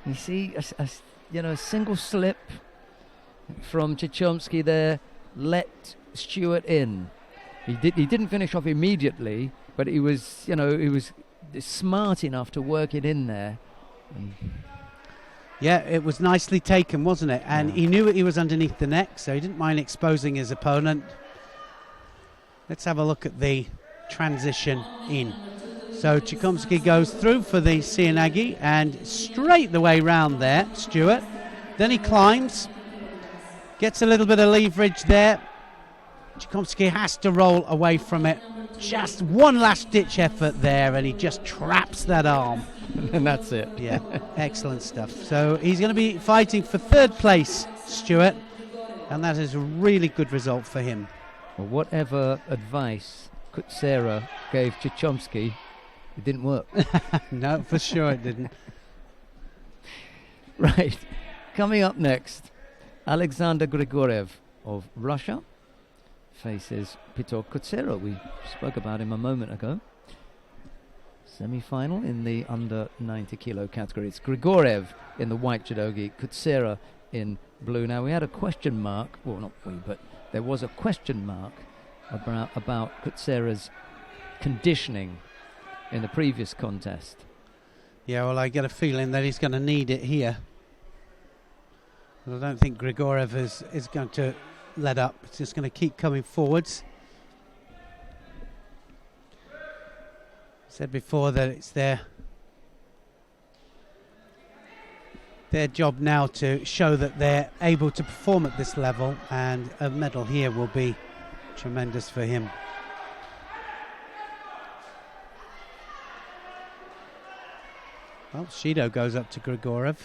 You see, a single slip from Cichomski there let Stewart in. He didn't finish off immediately, but he was smart enough to work it in there. Yeah, it was nicely taken, wasn't it? And he knew he was underneath the neck, so he didn't mind exposing his opponent. Let's have a look at the transition in. So Cichomski goes through for the Sianagi and straight the way round there, Stewart. Then he climbs, gets a little bit of leverage there. Tchaikovsky has to roll away from it. Just one last ditch effort there, and he just traps that arm. And that's it. Yeah, excellent stuff. So he's going to be fighting for third place, Stuart, and that is a really good result for him. Well, whatever advice Kutsera gave Tchaikovsky, it didn't work. No, for sure it didn't. Right. Coming up next, Alexander Grigoriev of Russia faces Piotr Kutsera. We spoke about him a moment ago. Semi-final in the under 90 kilo category. It's Grigoriev in the white judogi, Kutsera in blue. Now, we had a question mark, well, not we, but there was a question mark about Kutsera's conditioning in the previous contest. Yeah, well, I get a feeling that he's going to need it here. I don't think Grigoriev is going to let up. It's just going to keep coming forwards. Said before that it's their job now to show that they're able to perform at this level, and a medal here will be tremendous for him. Well, Shido goes up to Grigoriev.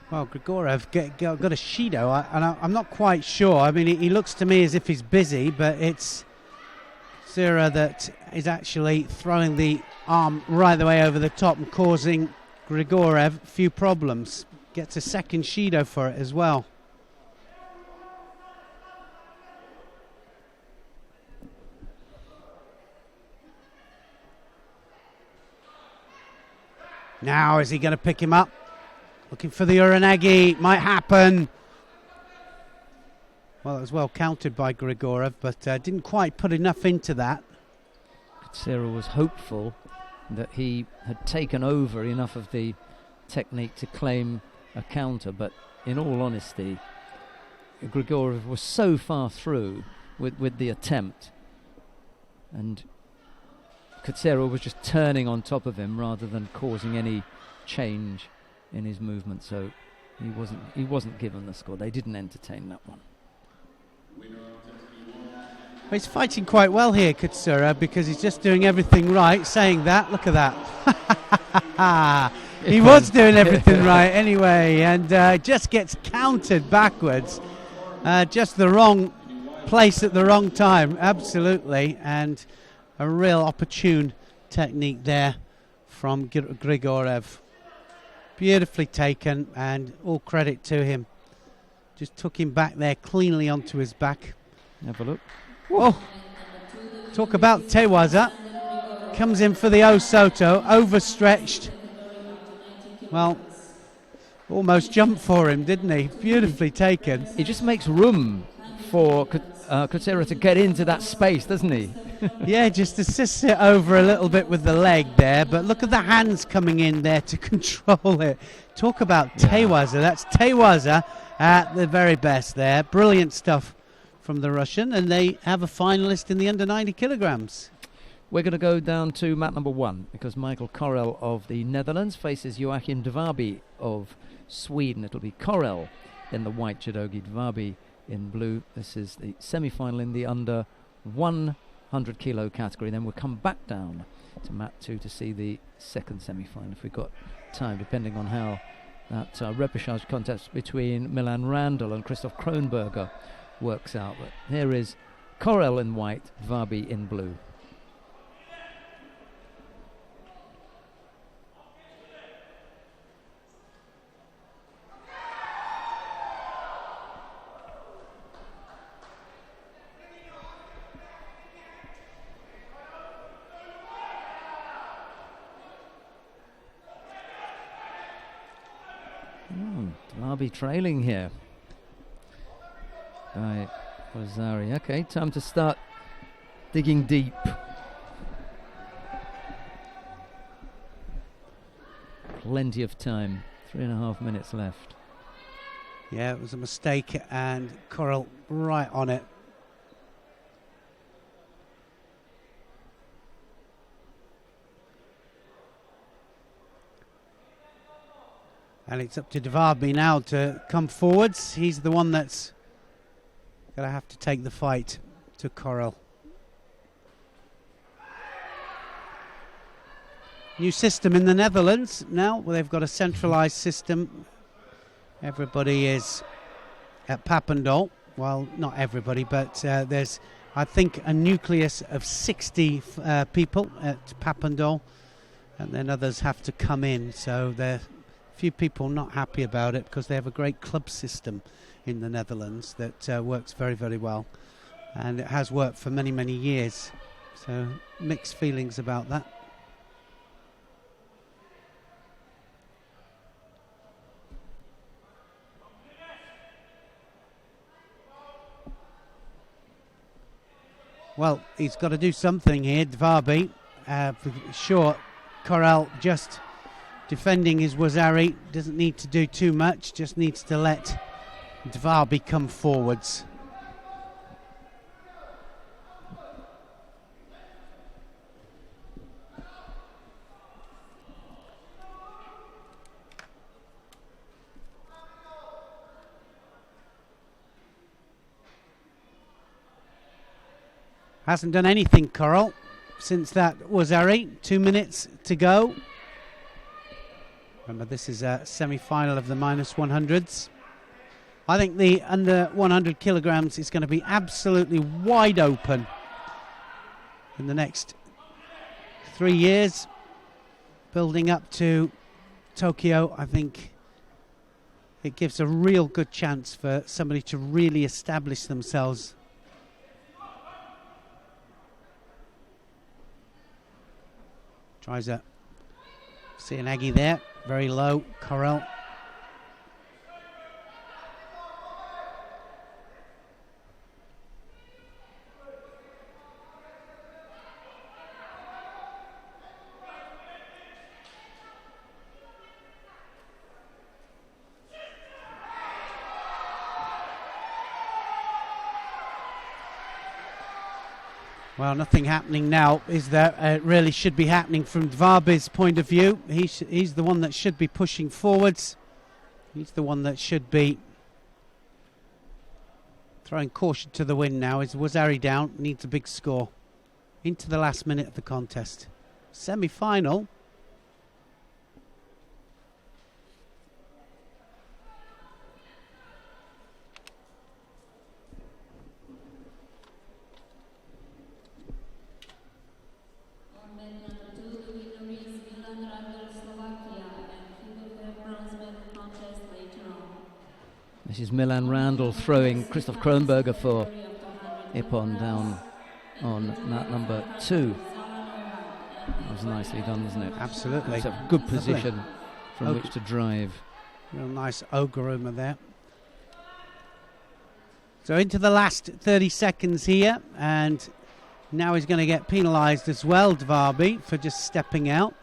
Well, Grigoriev got a Shido, and I'm not quite sure. I mean, he looks to me as if he's busy, but it's Zira that is actually throwing the arm right the way over the top and causing Grigoriev a few problems. Gets a second Shido for it as well. Now, is he going to pick him up? Looking for the Uranagi, might happen. Well, it was well countered by Grigoriev, but didn't quite put enough into that. Kutsera was hopeful that he had taken over enough of the technique to claim a counter, but in all honesty, Grigoriev was so far through with the attempt, and Kutsera was just turning on top of him rather than causing any change in his movement, so he wasn't given the score. They didn't entertain that one. Well, he's fighting quite well here, Kutsera, because he's just doing everything right. Saying that, look at that. He was doing everything right anyway, and just gets countered backwards. Just the wrong place at the wrong time, absolutely, and a real opportune technique there from Grigoriev. Beautifully taken, and all credit to him. Just took him back there cleanly onto his back. Have a look. Oh, talk about Tewaza. Comes in for the Osoto, overstretched. Well, almost jumped for him, didn't he? Beautifully taken. He just makes room for Kutsera to get into that space, doesn't he? Yeah, just assists it over a little bit with the leg there, but look at the hands coming in there to control it. Talk about Tewaza. That's Tewaza at the very best there. Brilliant stuff from the Russian, and they have a finalist in the under 90 kilograms. We're going to go down to mat number 1 because Michael Korel of the Netherlands faces Joachim Dvaby of Sweden. It'll be Korel in the white judogi, Dvaby in blue. This is the semi-final in the under 100 kilo category. Then we'll come back down to mat 2 to see the second semi-final if we've got time, depending on how that repechage contest between Milan Randall and Christoph Kronberger works out. But here is Korel in white, Dvaby in blue. Derby trailing here by Rosari. Okay, time to start digging deep. Plenty of time, 3.5 minutes left. Yeah, it was a mistake, and Coral right on it. And it's up to Derby now to come forwards. He's the one that's going to have to take the fight to Coral. New system in the Netherlands now, where they've got a centralised system. Everybody is at Papendal. Well, not everybody, but there's, I think, a nucleus of 60 people at Papendal, and then others have to come in. So there are a few people not happy about it because they have a great club system in the Netherlands that works very, very well, and it has worked for many, many years. So mixed feelings about that. Well, he's got to do something here, Derby. For sure, Coral just defending his Wazari. Doesn't need to do too much, just needs to let Derby come forwards. Hasn't done anything, Coral, since that Wazari. 2 minutes to go. Remember, this is a semi-final of the minus 100s. I think the under 100 kilograms is going to be absolutely wide open in the next 3 years. Building up to Tokyo, I think it gives a real good chance for somebody to really establish themselves. Tries a Cianagi there, very low, Coral. Well, nothing happening now is there. It really should be happening from Derby's point of view. He's the one that should be pushing forwards. He's the one that should be throwing caution to the wind now. Is Wazari down, needs a big score. Into the last minute of the contest. Semi-final. This is Milan Randall throwing Christoph Kronberger for Ippon down on mat number 2. That was nicely done, wasn't it? Absolutely. It's a good position from which to drive. Real nice Oguruma there. So into the last 30 seconds here, and now he's going to get penalised as well, Derby, for just stepping out.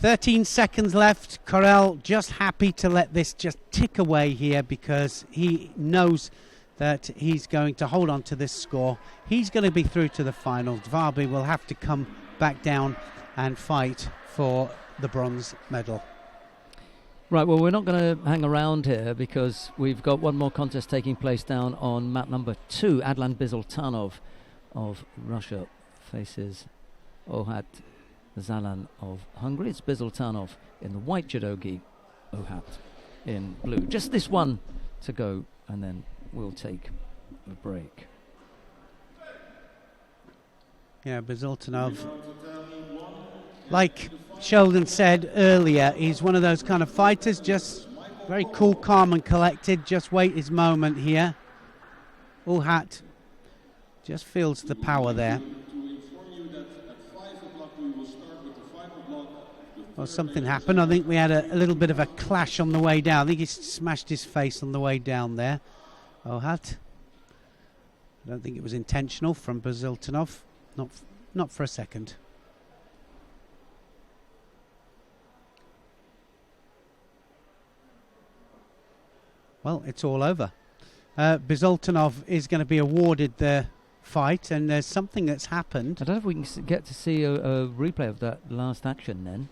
"13 seconds left. Coral just happy to let this just tick away here because he knows that he's going to hold on to this score. He's going to be through to the final. Derby will have to come back down and fight for the bronze medal. Right, well, we're not going to hang around here because we've got one more contest taking place down on mat number 2. Adlan Bizultanov of Russia faces Ohat Zalan of Hungary. It's Bizultanov in the white judogi, Ohat in blue. Just this one to go, and then we'll take a break. Yeah, Bizultanov, like Sheldon said earlier, he's one of those kind of fighters, just very cool, calm and collected, just wait his moment here. Ohat Just feels the power there. To inform you that at 5 o'clock we will start with the final block. Well, something happened. I think we had a little bit of a clash on the way down. I think he smashed his face on the way down there. Ohat. I don't think it was intentional from Baziltonov. Not for a second. Well, it's all over. Baziltonov is going to be awarded the fight, and there's something that's happened. I don't know if we can get to see a replay of that last action then.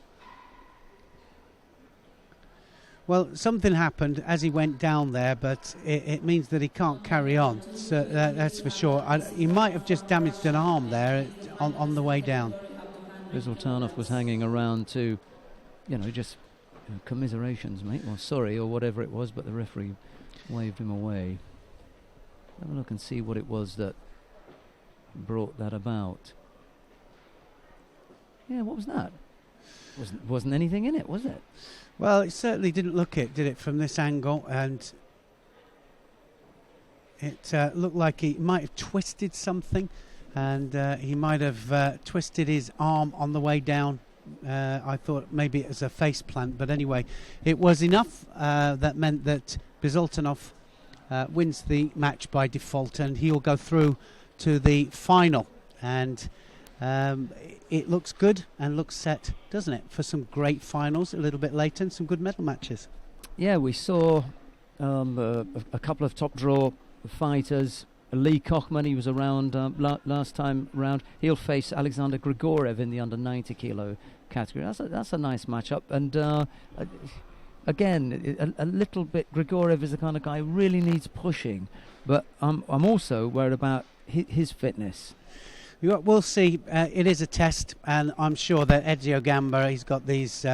Well, something happened as he went down there, but it means that he can't carry on. So that's for sure. He might have just damaged an arm there on the way down. Baziltonov was hanging around to, just commiserations, mate, or sorry, or whatever it was, but the referee waved him away. Have a look and see what it was that brought that about. Yeah, what was that? Wasn't anything in it, was it? Well, it certainly didn't look it, did it, from this angle? And it looked like he might have twisted something, and he might have twisted his arm on the way down. I thought maybe it was a face plant, but anyway, it was enough that meant that Baziltonov wins the match by default, and he'll go through to the final. And it looks good and looks set, doesn't it, for some great finals a little bit later and some good medal matches. Yeah, we saw a couple of top draw fighters. Lee Kochman, he was around last time round. He'll face Alexander Grigorev in the under 90 kilo category. That's a nice matchup. And again, a little bit, Grigorev is the kind of guy who really needs pushing. But I'm also worried about his fitness. We'll see. It is a test, and I'm sure that Edzio Gamba, he's got these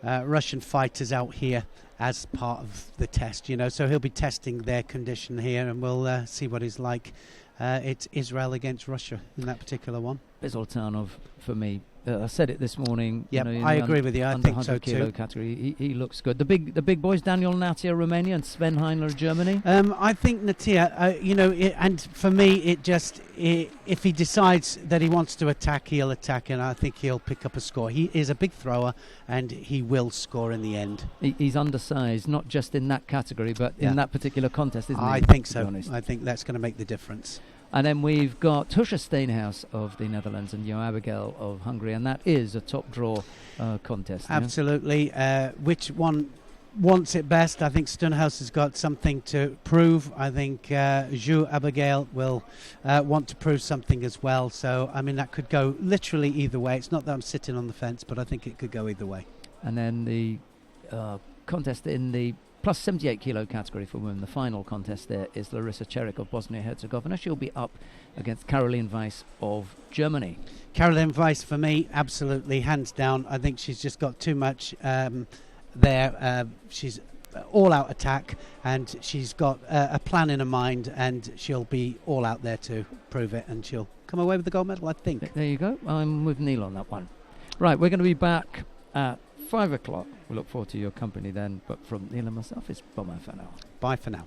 Russian fighters out here as part of the test, so he'll be testing their condition here, and we'll see what he's like. It's Israel against Russia in that particular one. Baziltonov, for me, I said it this morning. Yep, I agree with you. I think so kilo too. Category, he looks good. The big boys, Daniel Natia, Romania, and Sven Heinler, Germany. I think Natia, and for me, if he decides that he wants to attack, he'll attack, and I think he'll pick up a score. He is a big thrower, and he will score in the end. He's undersized, not just in that category, but in that particular contest, isn't he? I think so. I think that's going to make the difference. And then we've got Tusha Steenhuis of the Netherlands and Jo Abigail of Hungary, and that is a top draw contest. Absolutely. Which one wants it best? I think Steenhuis has got something to prove. I think Jo Abigail will want to prove something as well. So, I mean, that could go literally either way. It's not that I'm sitting on the fence, but I think it could go either way. And then the contest in the plus 78 kilo category for women. The final contest there is Larissa Cherik of Bosnia-Herzegovina. She'll be up against Caroline Weiss of Germany. Caroline Weiss, for me, absolutely, hands down. I think she's just got too much there. She's all-out attack, and she's got a plan in her mind, and she'll be all out there to prove it, and she'll come away with the gold medal, I think. There you go. I'm with Neil on that one. Right, we're going to be back at 5 o'clock. We look forward to your company then, but from Neil and myself, it's bye for now. Bye for now.